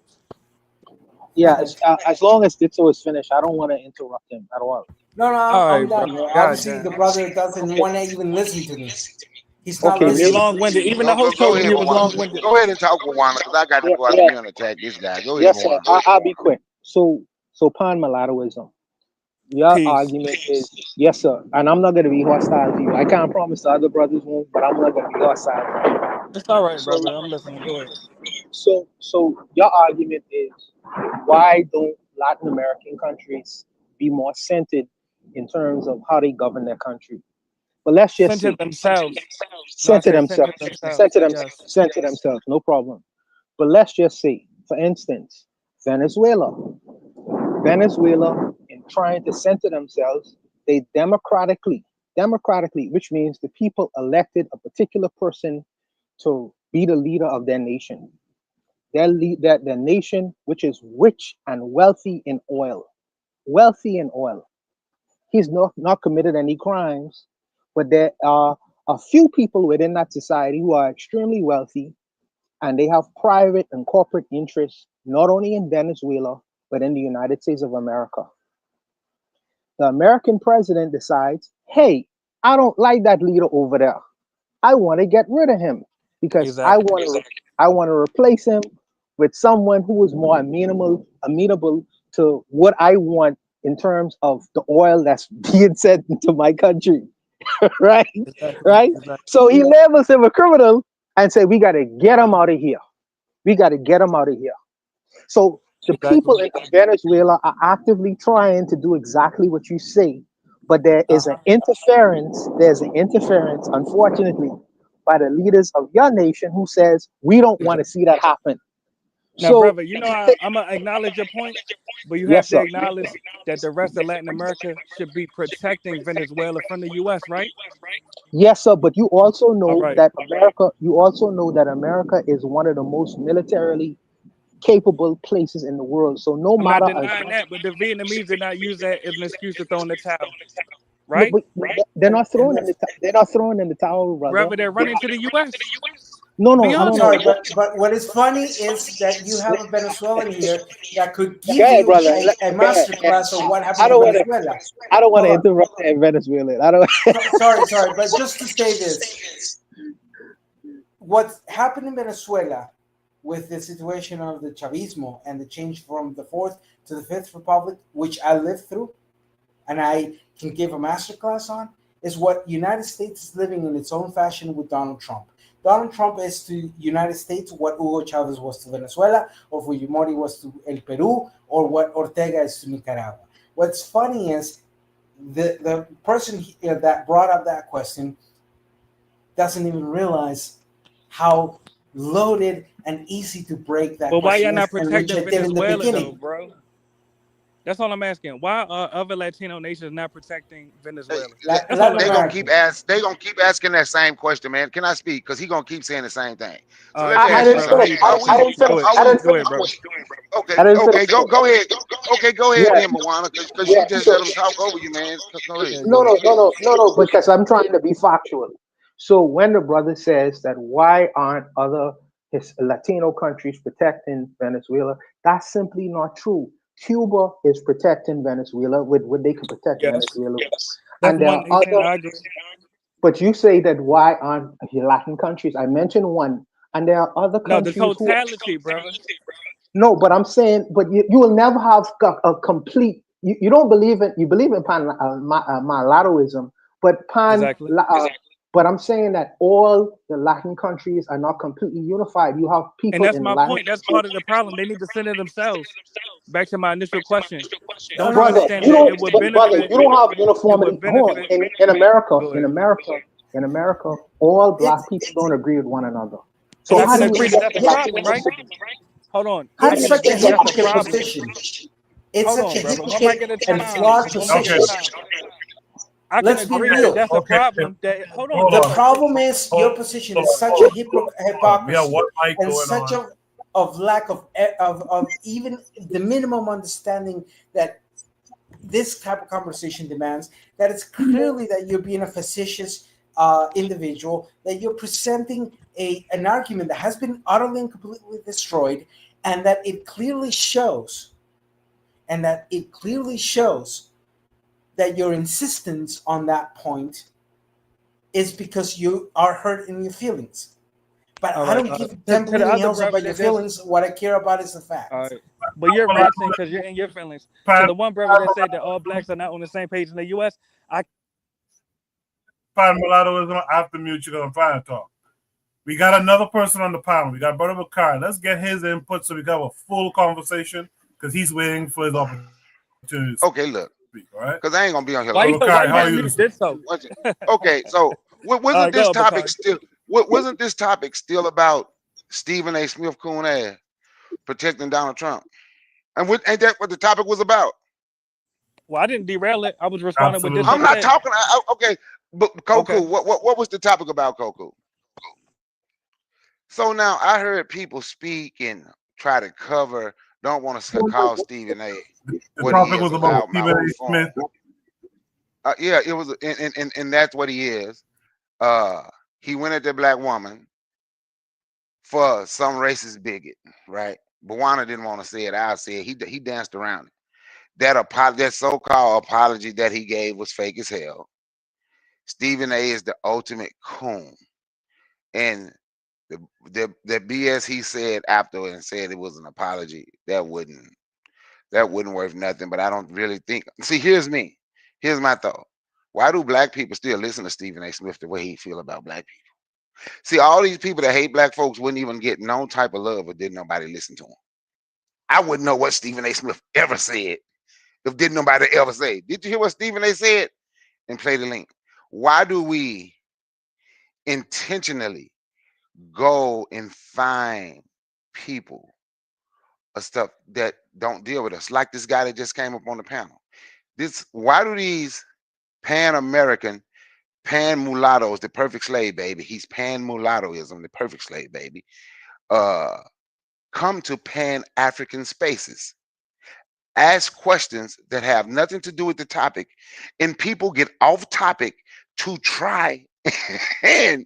Yeah, as long as Ditto is finished, I don't want to interrupt him at all. No, I'm done. bro. Obviously, the brother doesn't want to even listen to me. He's not Okay, listening. maybe. Long-winded. Even the host Go told him ahead, he was Moana. long-winded. Go ahead and talk, Moana, because I got to go out Yeah. here and attack this guy. Go ahead, Yes, sir. Moana. I'll be quick. So Pan mulattoism. Your argument is yes, sir. And I'm not going to be hostile to you. I can't promise the other brothers won't, but I'm not going to be hostile. It's all right, brother. I'm listening. Go ahead. So your argument is, why don't Latin American countries be more centered in terms of how they govern their country? But let's just Center see. themselves. Center themselves. No problem. But let's just say, for instance, Venezuela, in trying to center themselves, they democratically, which means the people elected a particular person to be the leader of their nation. Their nation, which is rich and wealthy in oil. He's not committed any crimes, but there are a few people within that society who are extremely wealthy, and they have private and corporate interests, not only in Venezuela, but in the United States of America. The American president decides, hey, I don't like that leader over there. I want to get rid of him because I want to replace him with someone who is more amenable to what I want in terms of the oil that's being sent into my country. Right? So he labels him a criminal and say, we got to get him out of here. So the people in Venezuela are actively trying to do exactly what you say, but there is an interference. There's an interference, unfortunately, by the leaders of your nation who says we don't want to see that happen. Now, So, brother, you know I'm gonna acknowledge your point, but you have to acknowledge that the rest of Latin America should be protecting Venezuela from the U.S., right? Yes, sir. But you also know that America. You also know that America is one of the most militarily capable places in the world. So no I'm not matter denying that, but the Vietnamese did not use that as an excuse to throw in the towel, no, right? but they're not throwing in the they're not throwing in the towel, brother. Brother, they're running to the U.S. No, Be no, I'm no, honest. no. sorry, but what is funny is that you have a Venezuelan here that could Go give ahead, you brother. a Go ahead. master class on what I happened in don't want to. Venezuela. I don't want Hold to on. interrupt in Venezuela. I don't. Sorry, but just to say this, what happened in Venezuela with the situation of the Chavismo and the change from the Fourth to the Fifth Republic, which I lived through, and I can give a masterclass on, is what United States is living in its own fashion with Donald Trump. Donald Trump is to United States what Hugo Chavez was to Venezuela, or Fujimori was to El Peru, or what Ortega is to Nicaragua. What's funny is the person that brought up that question doesn't even realize how loaded and easy to break that But why y'all question not is, and which I protecting did in the Venezuela, though, beginning. bro? That's all I'm asking. Why are other Latino nations not protecting Venezuela? That's all Latin I'm They gonna asking. keep asking that same question, man. Can I speak? Because he gonna keep saying the same thing. So All let right, me go I ask ahead, you didn't brother. something. finish. I didn't finish. I didn't Go finish. ahead, brother. I didn't finish. Okay, go ahead. Okay, go ahead Yeah. then, Moana, because Yeah. you just So let him talk over you, man. Go ahead. Yeah, no, go ahead. no, because I'm trying to be factual. So when the brother says that why aren't other his Latino countries protecting Venezuela, that's simply not true. Cuba is protecting Venezuela with what they can protect Yes, Venezuela with. that's And there one are nation. other, I agree. but you say that why aren't Latin countries? I mentioned one, and there are other No, the countries who totality, brother. no, but I'm saying, but you will never have a complete. You don't believe in. You believe in mulattoism, but Exactly. but I'm saying that all the Latin countries are not completely unified. You have And people that's in my Latin. point. That's part of the problem. They need to center themselves. Back to my initial question. No, Don't you no, no. understand You that don't, brother. You don't have it would uniformity. Hold on. benefit? In America, Go in ahead. America, in America, all black It's people don't agree with one another. And So I how can do you agree that expect that's the a Latino problem, right? to? Hold on. How I do it's you can such agree a that expect? that's a hypocrite problem. position. It's Hold such on, a brother. One mic hypocrite at a and time. flawed One mic at Okay. a position. time. I can Let's be agree that real. that's a Okay. problem. That hold on, Hold The on. brother. problem is Hold, your position hold, is such a hold, hold on. We have hypocrisy one mic and going such on. of lack of even the minimum understanding that this type of conversation demands, that it's clearly that you're being a facetious individual, that you're presenting an argument that has been utterly and completely destroyed, and that it clearly shows that your insistence on that point is because you are hurt in your feelings. But All I right. don't give To 10 the bleeding other hells brother about your that just feelings. What I care about is the all facts. right. But you're Hold on. ranting because you're in your feelings. To Pan, the one brother that said that all blacks are not on the same page in the US, I Pan mulattoism. I have to mute you because I'm trying to talk. We got another person on the panel. We got Brother Bakari. Let's get his input so we got a full conversation because he's waiting for his opportunity to Okay, look, speak. All right. because I ain't gonna be on here why long. you Bakari, how are being you muted? this Did evening? so. Okay, so All wasn't right, go this ahead, topic Bakari. still? Wasn't this topic still about Stephen A. Smith coon ass protecting Donald Trump? And ain't that what the topic was about? Well, I didn't derail it. I was responding with this Absolutely. I'm being not said. talking. Okay, but Okay. Koku, what was the topic about, Koku? So now I heard people speak and try to cover. Don't want to call Stephen A. The what he topic is, was a about loudmouth Stephen A. buffoon. Smith. Yeah, it was, and that's what he is. He went at the black woman for some racist bigot, right? Buwana didn't want to say it. I'll say it. He danced around it. That so-called apology that he gave was fake as hell. Stephen A. is the ultimate coon, and the BS he said after and said it was an apology that wouldn't worth nothing. But I don't really think. See, here's me. Here's my thought. Why do black people still listen to Stephen A. Smith the way he feel about black people? See, all these people that hate black folks wouldn't even get no type of love if didn't nobody listen to him. I wouldn't know what Stephen A. Smith ever said if didn't nobody ever say. Did you hear what Stephen A. said? And play the link. Why do we intentionally go and find people or stuff that don't deal with us? Like this guy that just came up on the panel. Why do these Pan-American, pan-mulattoes, the perfect slave baby, he's pan-mulattoism, the perfect slave baby, come to Pan-African spaces, ask questions that have nothing to do with the topic, and people get off topic to try and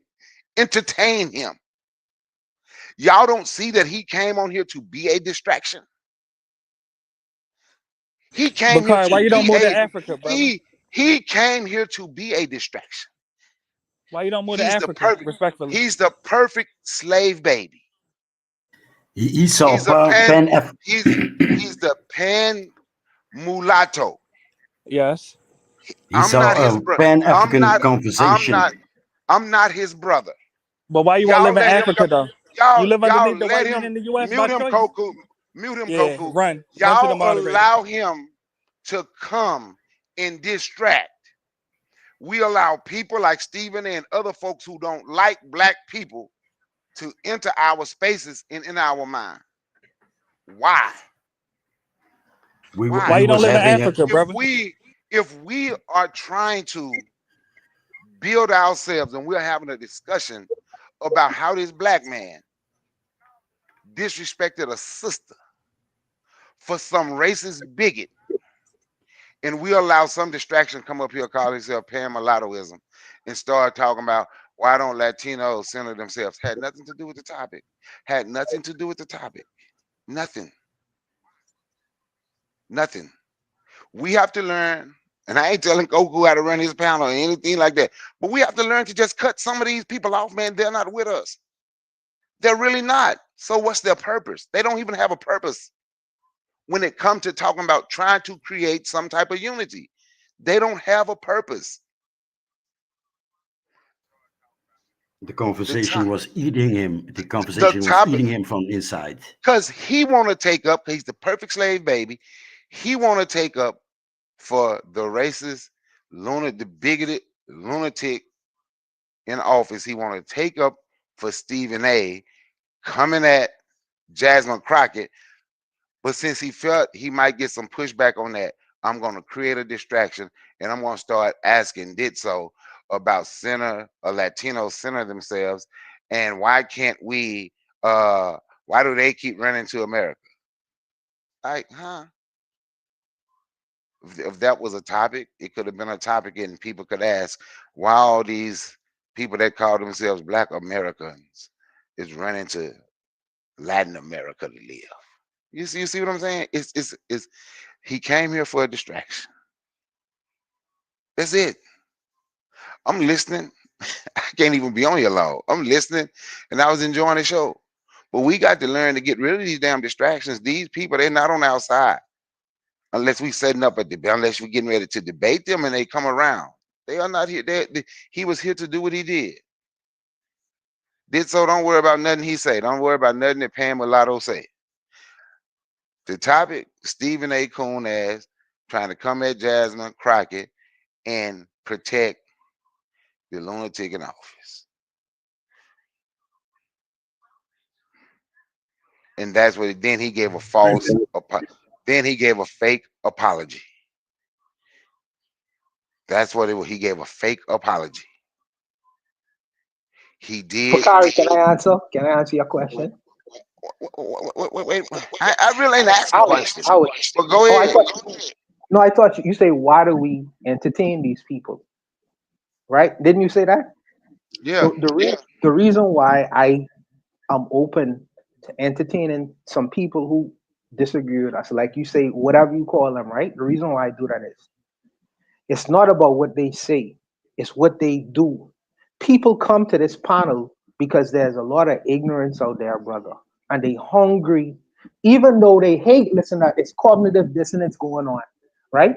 entertain him. Y'all don't see that he came on here to be a distraction. He came here Bakari, why to you don't be move to a Africa, brother? he came here to be a distraction. Why you don't move to He's the Africa, perfect respectfully? he's the perfect slave baby. He saw He's a pan Pan he's the pan mulatto. Yes. he I'm saw not his a brother. Pan-African conversation. I'm not his brother. But why you want to Y'all live in let him Africa, go. though? You live Y'all underneath the let white man him in the U.S. by mute him, choice? Koku. Mute him, Yeah, Koku. run to the Y'all moderator. allow him to come and distract. We allow people like Stephen and other folks who don't like black people to enter our spaces and in our mind. Why? Why you don't live in Africa, brother? If we are trying to build ourselves and we're having a discussion about how this black man disrespected a sister for some racist bigot, and we allow some distraction come up here, call himself pan-mulattoism, and start talking about why don't Latinos center themselves. Had nothing to do with the topic. Had nothing to do with the topic. Nothing. Nothing. We have to learn, and I ain't telling Goku how to run his panel or anything like that, but we have to learn to just cut some of these people off, man. They're not with us. They're really not. So what's their purpose? They don't even have a purpose when it comes to talking about trying to create some type of unity. They don't have a purpose. The conversation was eating him. The conversation was eating him from inside. Because he want to take up, he's the perfect slave baby. He want to take up for the racist, the bigoted lunatic in office. He want to take up for Stephen A. coming at Jasmine Crockett. But since he felt he might get some pushback on that, I'm going to create a distraction, and I'm going to start asking Ditso about Latinos center themselves, and why can't we, why do they keep running to America? Like, huh? If that was a topic, it could have been a topic, and people could ask why all these people that call themselves Black Americans is running to Latin America to live. You see what I'm saying? It's he came here for a distraction. That's it. I'm listening. I can't even be on here long. I'm listening, and I was enjoying the show. But we got to learn to get rid of these damn distractions. These people, they're not on our side. Unless we setting up a debate, unless we're getting ready to debate them and they come around. They are not here. He was here to do what he did. So don't worry about nothing he say. Don't worry about nothing that Pam Mulatto say. The topic, Stephen A. Coon as trying to come at Jasmine Crockett and protect the lunatic in office. And that's what then he gave a false, then he gave a fake apology. That's what it was. He gave a fake apology. He did. Bakari, can I answer? Can I answer your question? Wait. I really ain't asking questions. But go ahead. I thought you say, why do we entertain these people? Right? Didn't you say that? Yeah. The reason why I am open to entertaining some people who disagree with us, like you say, whatever you call them, right? The reason why I do that is it's not about what they say, it's what they do. People come to this panel because there's a lot of ignorance out there, brother, and they hungry, even though they hate. Listen, it's cognitive dissonance going on, right?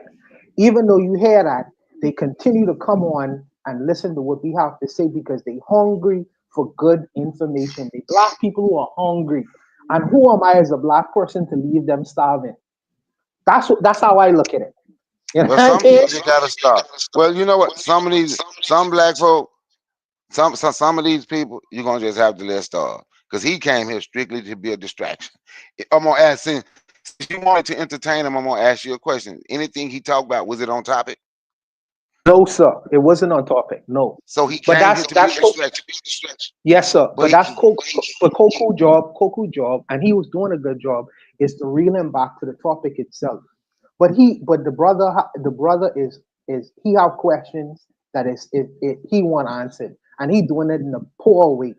Even though you hear that, they continue to come on and listen to what we have to say because they hungry for good information. They black people who are hungry, and who am I as a black person to leave them starving? That's how I look at it. You know Well, some people just gotta stop. Well, you know what? Some black folk, some of these people, you're gonna just have to let starve. Because he came here strictly to be a distraction. I'm gonna ask, since you wanted to entertain him, I'm gonna ask you a question. Anything he talked about, was it on topic? No, sir, it wasn't on topic. No. So he But came here to be a that's distraction. yes, sir. But But that's Coco job. Coco job, and he was doing a good job. Is to reel him back to the topic itself. But the brother is he have questions that he want answered, and he doing it in a poor way.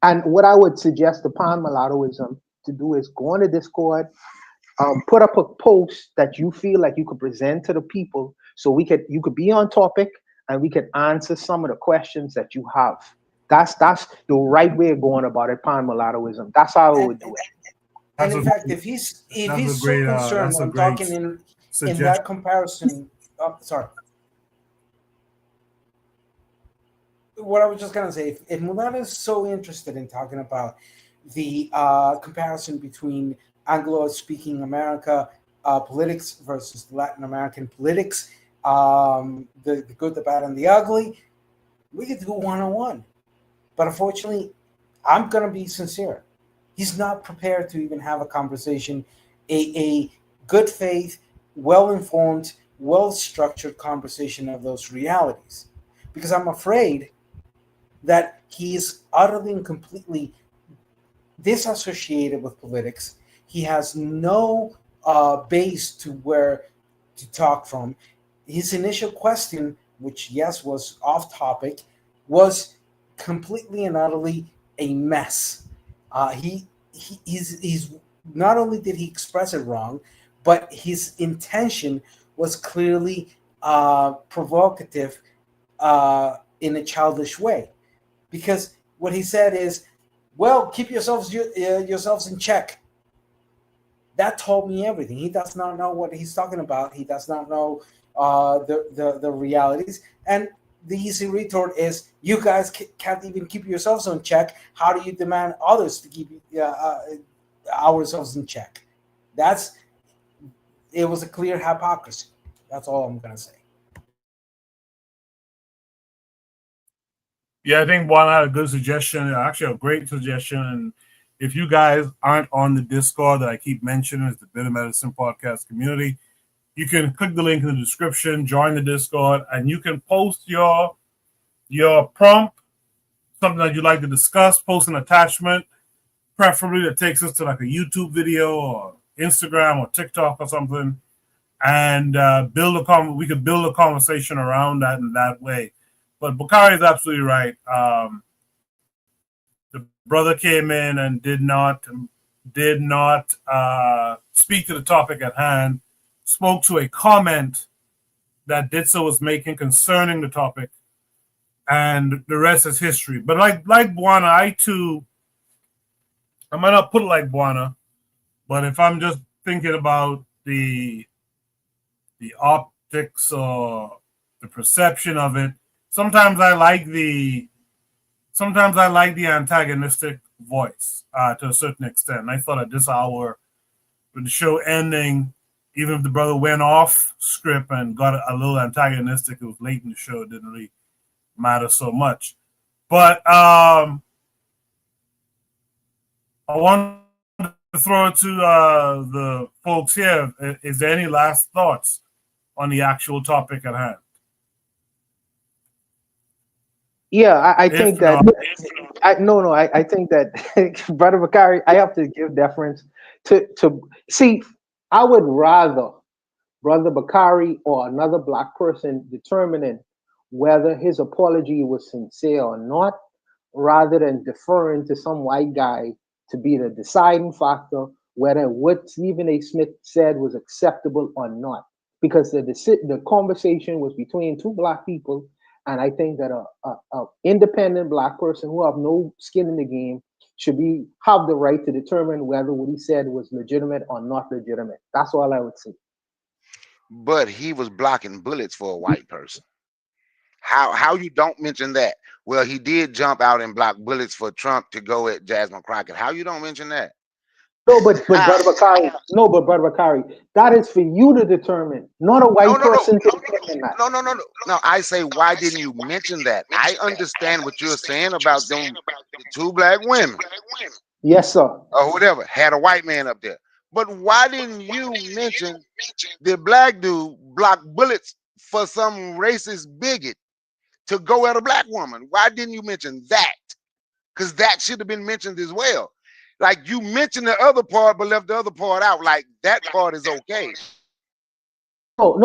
And what I would suggest upon mulattoism to do is go on the Discord, put up a post that you feel like you could present to the people, so you could be on topic and we could answer some of the questions that you have. That's the right way of going about it, upon mulattoism. That's how I would do it. And in fact, if he's so concerned on talking in that comparison, sorry. What I was just gonna say, if Mulatto is so interested in talking about the comparison between Anglo-speaking America politics versus Latin American politics, the good, the bad, and the ugly, we could do one-on-one. But unfortunately, I'm gonna be sincere. He's not prepared to even have a conversation, a good faith, well-informed, well-structured conversation of those realities. Because I'm afraid that he's utterly and completely disassociated with politics. He has no base to talk from. His initial question, which yes was off topic, was completely and utterly a mess. He's not only did he express it wrong, but his intention was clearly provocative in a childish way, because what he said is, "Well, keep yourselves in check." That told me everything. He does not know what he's talking about. He does not know the realities. And the easy retort is, "You guys can't even keep yourselves in check. How do you demand others to keep ourselves in check?" It was a clear hypocrisy. That's all I'm gonna say. Yeah, I think Juan had a good suggestion, actually a great suggestion. And if you guys aren't on the Discord that I keep mentioning, it's the Bitter Medicine Podcast community, you can click the link in the description, join the Discord, and you can post your prompt, something that you'd like to discuss, post an attachment, preferably that takes us to like a YouTube video or Instagram or TikTok or something, and we could build a conversation around that in that way. But Bakari is absolutely right. The brother came in and did not speak to the topic at hand, spoke to a comment that Ditso was making concerning the topic, and the rest is history. But like Buana, I might not put it like Buana, but if I'm just thinking about the optics or the perception of it, sometimes I like the antagonistic voice to a certain extent. And I thought at this hour, with the show ending, even if the brother went off script and got a little antagonistic, it was late in the show, it didn't really matter so much. But I want to throw it to the folks here. Is there any last thoughts on the actual topic at hand? Yeah, I think that I think that Brother Bakari, I have to give deference to see. I would rather Brother Bakari or another black person determining whether his apology was sincere or not, rather than deferring to some white guy to be the deciding factor whether what Stephen A. Smith said was acceptable or not. Because the conversation was between two black people, and I think that a independent black person who have no skin in the game should have the right to determine whether what he said was legitimate or not legitimate. That's all I would say. But he was blocking bullets for a white person. How you don't mention that? Well, he did jump out and block bullets for Trump to go at Jasmine Crockett. How you don't mention that? No, but Brother Bakari, that is for you to determine, not a white person to determine that. No. I say, why didn't you mention that? I understand what you're saying about them two black women. Yes, sir. Or whatever, had a white man up there. But why didn't you mention the black dude blocked bullets for some racist bigot to go at a black woman? Why didn't you mention that? Because that should have been mentioned as well. Like, you mentioned the other part but left the other part out. Like, that part is okay. No.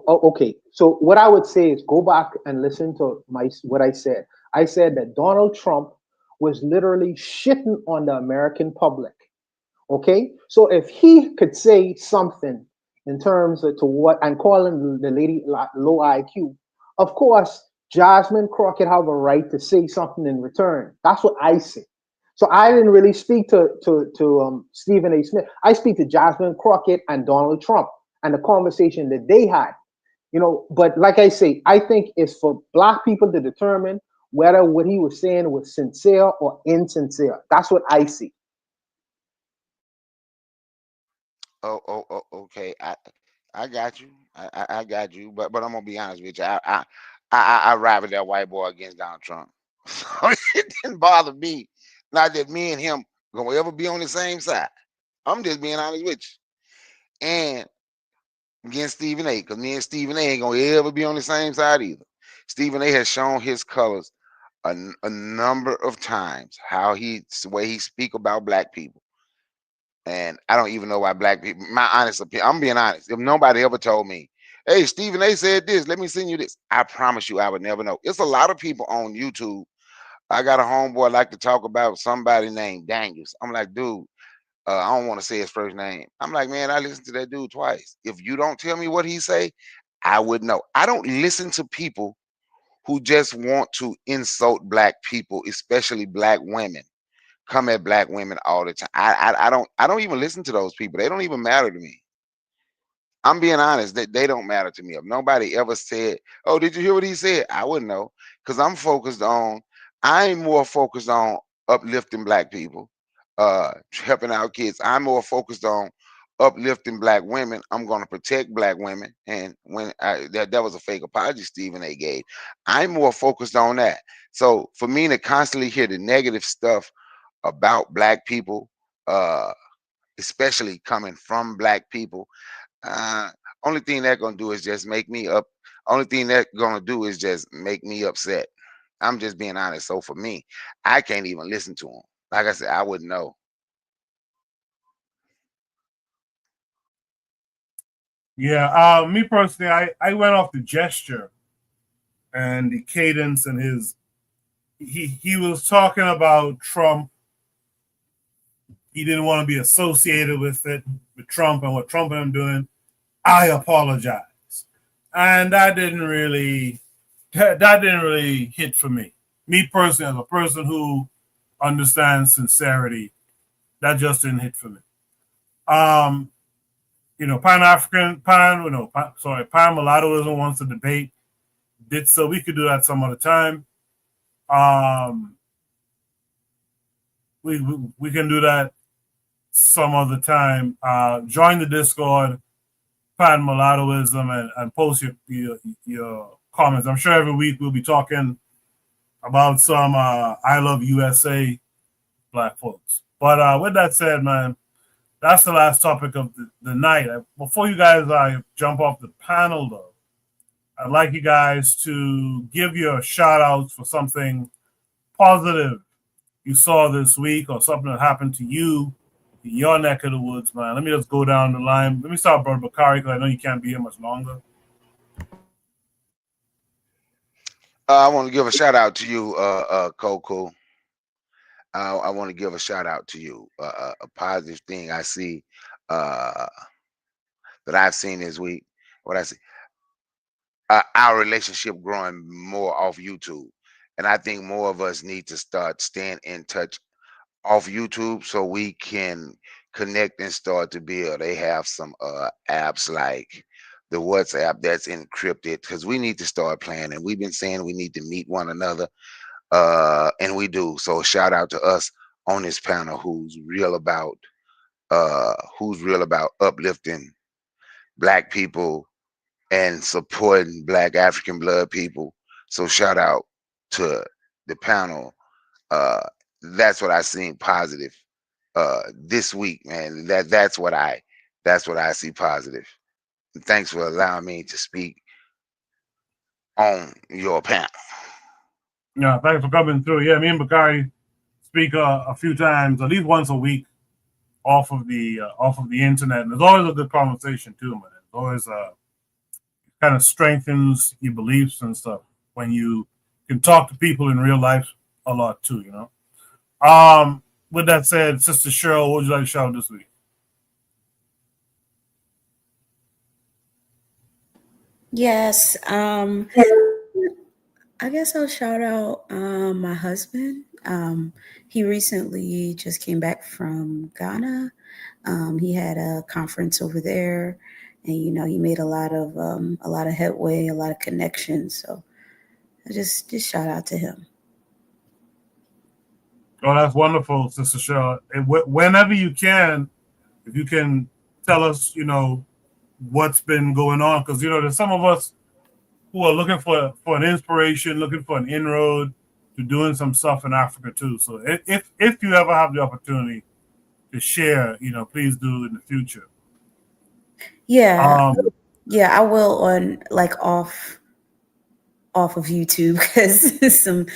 Oh, okay. So what I would say is go back and listen to what I said. I said that Donald Trump was literally shitting on the American public. Okay, so if he could say something in terms of to what and calling the lady low IQ, of course Jasmine Crockett have a right to say something in return. That's what I say. So I didn't really speak to Stephen A. Smith. I speak to Jasmine Crockett and Donald Trump and the conversation that they had. You know, but like I say, I think it's for black people to determine whether what he was saying was sincere or insincere. That's what I see. Okay. I got you. I got you. But I'm gonna be honest with you. I ride with that white boy against Donald Trump. So it didn't bother me. Not that me and him gonna ever be on the same side. I'm just being honest with you. And against Stephen A, because me and Stephen A ain't gonna ever be on the same side either. Stephen A has shown his colors a number of times, the way he speak about black people. And I don't even know why black people, my honest opinion, I'm being honest. If nobody ever told me, hey, Stephen A said this, let me send you this, I promise you I would never know. It's a lot of people on YouTube. I got a homeboy like to talk about somebody named Daniels. I'm like, dude, I don't want to say his first name. I'm like, man, I listened to that dude twice. If you don't tell me what he say, I would know. I don't listen to people who just want to insult black people, especially black women. Come at black women all the time. I don't even listen to those people. They don't even matter to me. I'm being honest, they don't matter to me. If nobody ever said, oh, did you hear what he said? I wouldn't know. Because I'm more focused on uplifting black people, helping out kids. I'm more focused on uplifting black women. I'm going to protect black women. And when that was a fake apology Stephen A gave. I'm more focused on that. So for me to constantly hear the negative stuff about black people, especially coming from black people, only thing they're gonna do is just make me up. Only thing they're gonna do is just make me upset. I'm just being honest. So for me, I can't even listen to them. Like I said, I wouldn't know. Yeah, me personally, I went off the gesture and the cadence and he was talking about Trump. He didn't want to be associated with Trump and what Trump and him doing. I apologize. And that didn't really hit for me. Me personally, as a person who understands sincerity, that just didn't hit for me. Pan mulattoism wants to debate. Did so. We could do that some other time. We can do that some other time. Join the Discord, Pan mulattoism, and post your comments. I'm sure every week we'll be talking about some I Love USA black folks. But with that said, man, that's the last topic of the night. Before you guys jump off the panel, though, I'd like you guys to give your shout outs for something positive you saw this week or something that happened to you in your neck of the woods, man. Let me just go down the line. Let me start with Brother Bakari because I know you can't be here much longer. I want to give a shout out to you, Coco. I want to give a shout out to you. A positive thing I see that I've seen this week. What I see, our relationship growing more off YouTube, and I think more of us need to start staying in touch off YouTube so we can connect and start to build. They have some apps like the WhatsApp that's encrypted because we need to start planning. We've been saying we need to meet one another, and we do. So shout out to us on this panel who's real about uplifting black people and supporting black African blood people. So shout out to the panel. That's what I seen positive this week, man. That's what I see positive. And thanks for allowing me to speak on your panel. Yeah, thanks for coming through. Yeah, me and Bakari speak a few times, at least once a week, off of the internet, and it's always a good conversation too, man. It's always kind of strengthens your beliefs and stuff when you can talk to people in real life a lot too, you know. With that said, Sister Cheryl, what would you like to shout out this week? Yes. I guess I'll shout out my husband. He recently just came back from Ghana. He had a conference over there, and he made a lot of headway, a lot of connections. So I just shout out to him. Oh, that's wonderful, Sister Cheryl. Whenever you can, if you can tell us, what's been going on, because there's some of us who are looking for an inspiration, looking for an inroad to doing some stuff in Africa too. So if you ever have the opportunity to share, please do in the future. Yeah, I will on off of YouTube, because some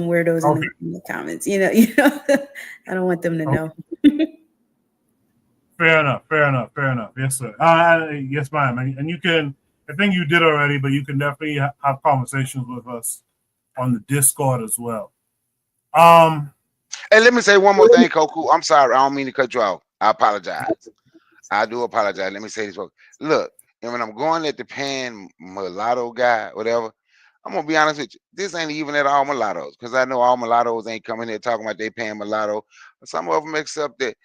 weirdos in the comments. I don't want them to know. Fair enough. Yes, sir. Yes, ma'am. And you can. I think you did already, but you can definitely have conversations with us on the Discord as well. And let me say one more thing, Koku. I'm sorry. I don't mean to cut you off. I apologize. I do apologize. Let me say this. Look, and when I'm going at the pan mulatto guy, whatever, I'm going to be honest with you. This ain't even at all mulattoes, because I know all mulattoes ain't coming here talking about they pan mulatto. Some of them accept that,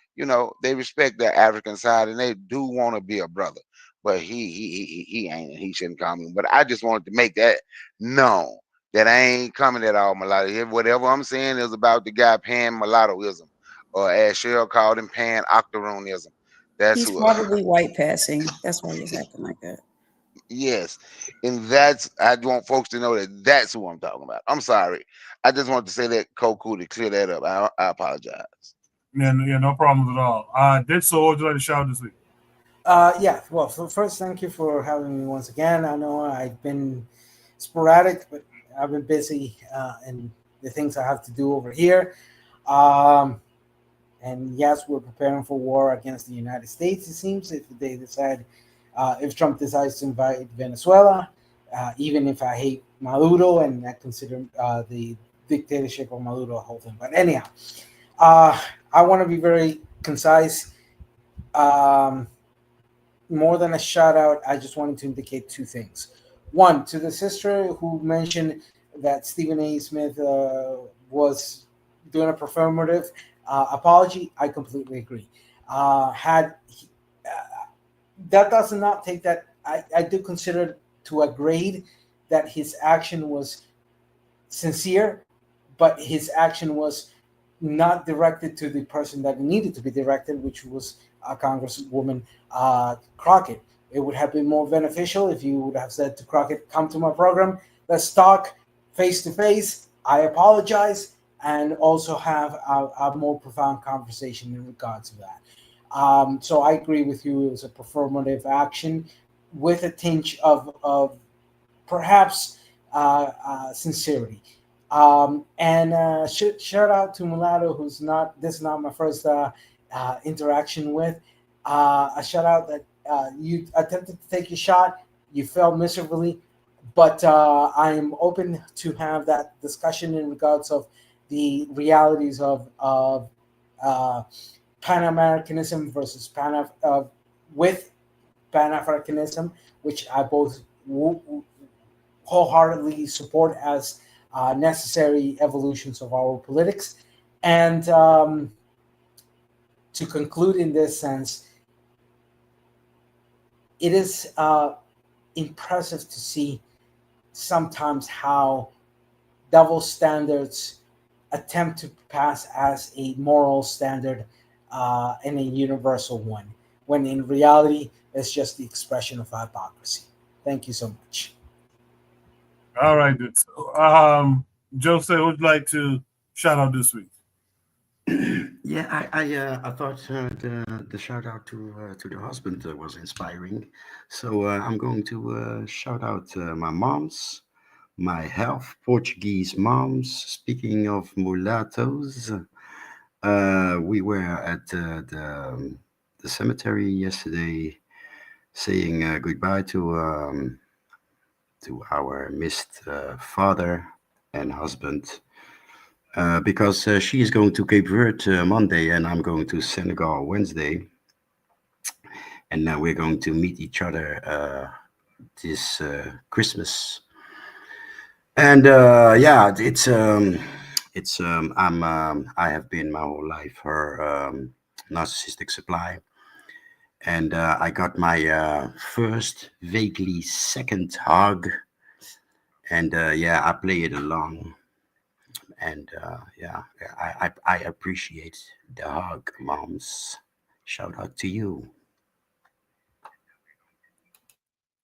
they respect their African side and they do want to be a brother. But he ain't, and he shouldn't call me. But I just wanted to make that known, that I ain't coming at all mulatto. Whatever I'm saying is about the guy pan mulattoism, or as Cheryl called him, pan octoronism. That's He's who. probably white passing. That's why he's acting like that. Yes, and I want folks to know that that's who I'm talking about. I'm sorry. I just wanted to say that, Koku, to clear that up. I apologize. Yeah, no problems at all. So what would you like to shout this week? Yeah. Well, first, thank you for having me once again. I know I've been sporadic, but I've been busy in the things I have to do over here. And yes, we're preparing for war against the United States, it seems, if Trump decides to invade Venezuela, even if I hate Maduro and I consider the dictatorship of Maduro a whole thing. But anyhow, I want to be very concise. More than a shout out, I just wanted to indicate two things. One, to the sister who mentioned that Stephen A. Smith was doing a performative apology, I completely agree. That does not take that. I do consider to a grade that his action was sincere, but his action was not directed to the person that needed to be directed, which was Congresswoman Crockett. It would have been more beneficial if you would have said to Crockett, come to my program, let's talk face to face. I apologize, and also have a more profound conversation in regards to that. So I agree with you. It was a performative action with a tinge of perhaps sincerity. And shout out to Mulatto, this is not my first interaction with. A shout out that you attempted to take your shot, you failed miserably, but I'm open to have that discussion in regards of the realities of Pan-Americanism versus with Pan-Africanism, which I both wholeheartedly support as necessary evolutions of our politics. And to conclude in this sense, it is impressive to see sometimes how double standards attempt to pass as a moral standard and a universal one, when in reality it's just the expression of hypocrisy. Thank you so much. All right, good. Joseph, would you like to shout out this week? Yeah, I thought the shout out to the husband was inspiring, so I'm going to shout out my moms, my half Portuguese moms. Speaking of mulattoes, we were at the cemetery yesterday, saying goodbye to our missed father and husband, because she is going to Cape Verde Monday, and I'm going to Senegal Wednesday, and now we're going to meet each other this Christmas. And yeah, I have been my whole life her narcissistic supply, and I got my first, vaguely second hug, and yeah, I play it along, and yeah, I appreciate the hug, moms. Shout out to you.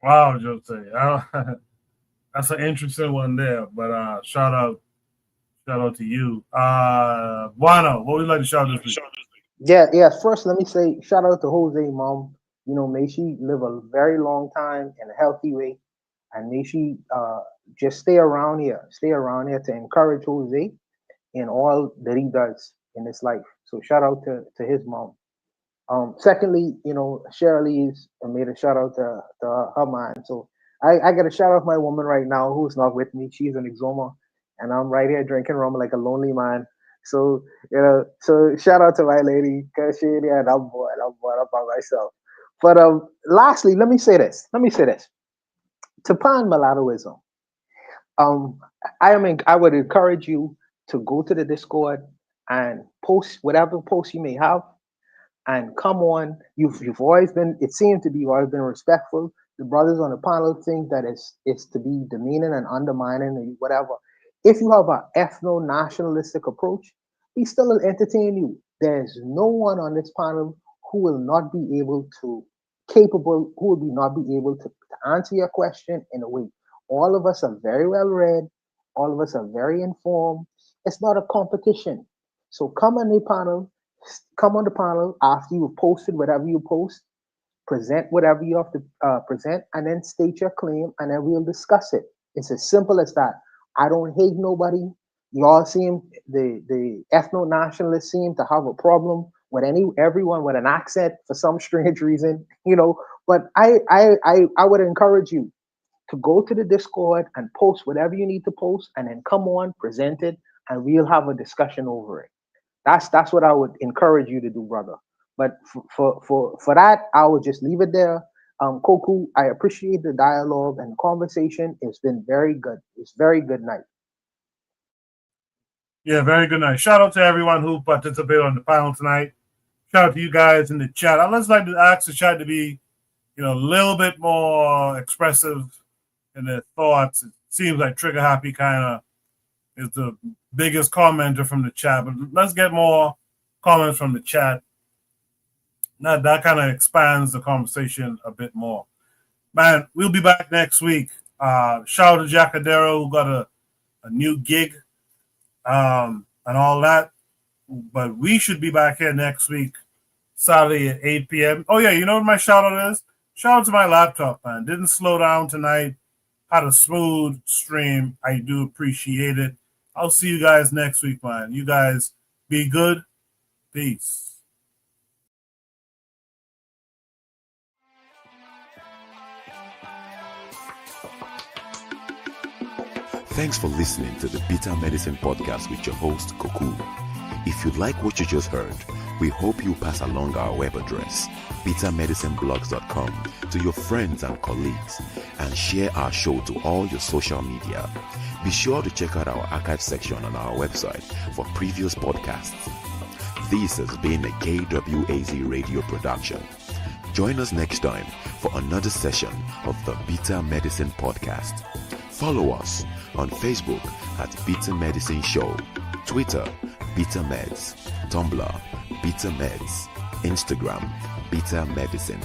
Wow, Jose. That's an interesting one there, but shout out to you. Wano, what would you like to shout out this week? Yeah. First, let me say shout out to Jose mom. May she live a very long time in a healthy way, and may she just stay around here to encourage Jose in all that he does in his life. So shout out to his mom. Secondly, Shirley's made a shout out to her man. So I got a shout out my woman right now who's not with me. She's in Exoma, and I'm right here drinking rum like a lonely man. So so shout out to my lady, cause she and I'm bored up by myself. But lastly, let me say this. To pan mulattoism, I would encourage you to go to the Discord and post whatever post you may have, and come on. You've always been, it seemed to be, you've always been respectful. The brothers on the panel think that it's to be demeaning and undermining and whatever. If you have an ethno-nationalistic approach, we still will entertain you. There's no one on this panel who will not be able to answer your question in a way. All of us are very well read. All of us are very informed. It's not a competition. So come on the panel after you've posted whatever you post, present whatever you have to present, and then state your claim, and then we'll discuss it. It's as simple as that. I don't hate nobody. Y'all seem, the ethno-nationalists seem to have a problem with everyone with an accent for some strange reason, But I would encourage you to go to the Discord and post whatever you need to post, and then come on, present it, and we'll have a discussion over it. That's what I would encourage you to do, brother. But for that, I would just leave it there. Koku, I appreciate the dialogue and the conversation. It's been very good. It's very good night. Yeah, very good night. Shout out to everyone who participated on the panel tonight. Shout out to you guys in the chat. I'd just like to ask the chat to be, a little bit more expressive in their thoughts. It seems like Trigger Happy kind of is the biggest commenter from the chat, but let's get more comments from the chat. That kind of expands the conversation a bit more. Man, we'll be back next week. Shout out to Jacadero, who got a new gig and all that. But we should be back here next week, Saturday at 8 p.m. Oh, yeah, you know what my shout out is? Shout out to my laptop, man. Didn't slow down tonight. Had a smooth stream. I do appreciate it. I'll see you guys next week, man. You guys be good. Peace. Thanks for listening to the Bitter Medicine Podcast with your host, Koku. If you like what you just heard, we hope you pass along our web address, bittermedicineblogs.com, to your friends and colleagues, and share our show to all your social media. Be sure to check out our archive section on our website for previous podcasts. This has been a KWAZ radio production. Join us next time for another session of the Bitter Medicine Podcast. Follow us on Facebook at Bitter Medicine Show, Twitter, Bitter Meds, Tumblr, Bitter Meds, Instagram, Bitter Medicine.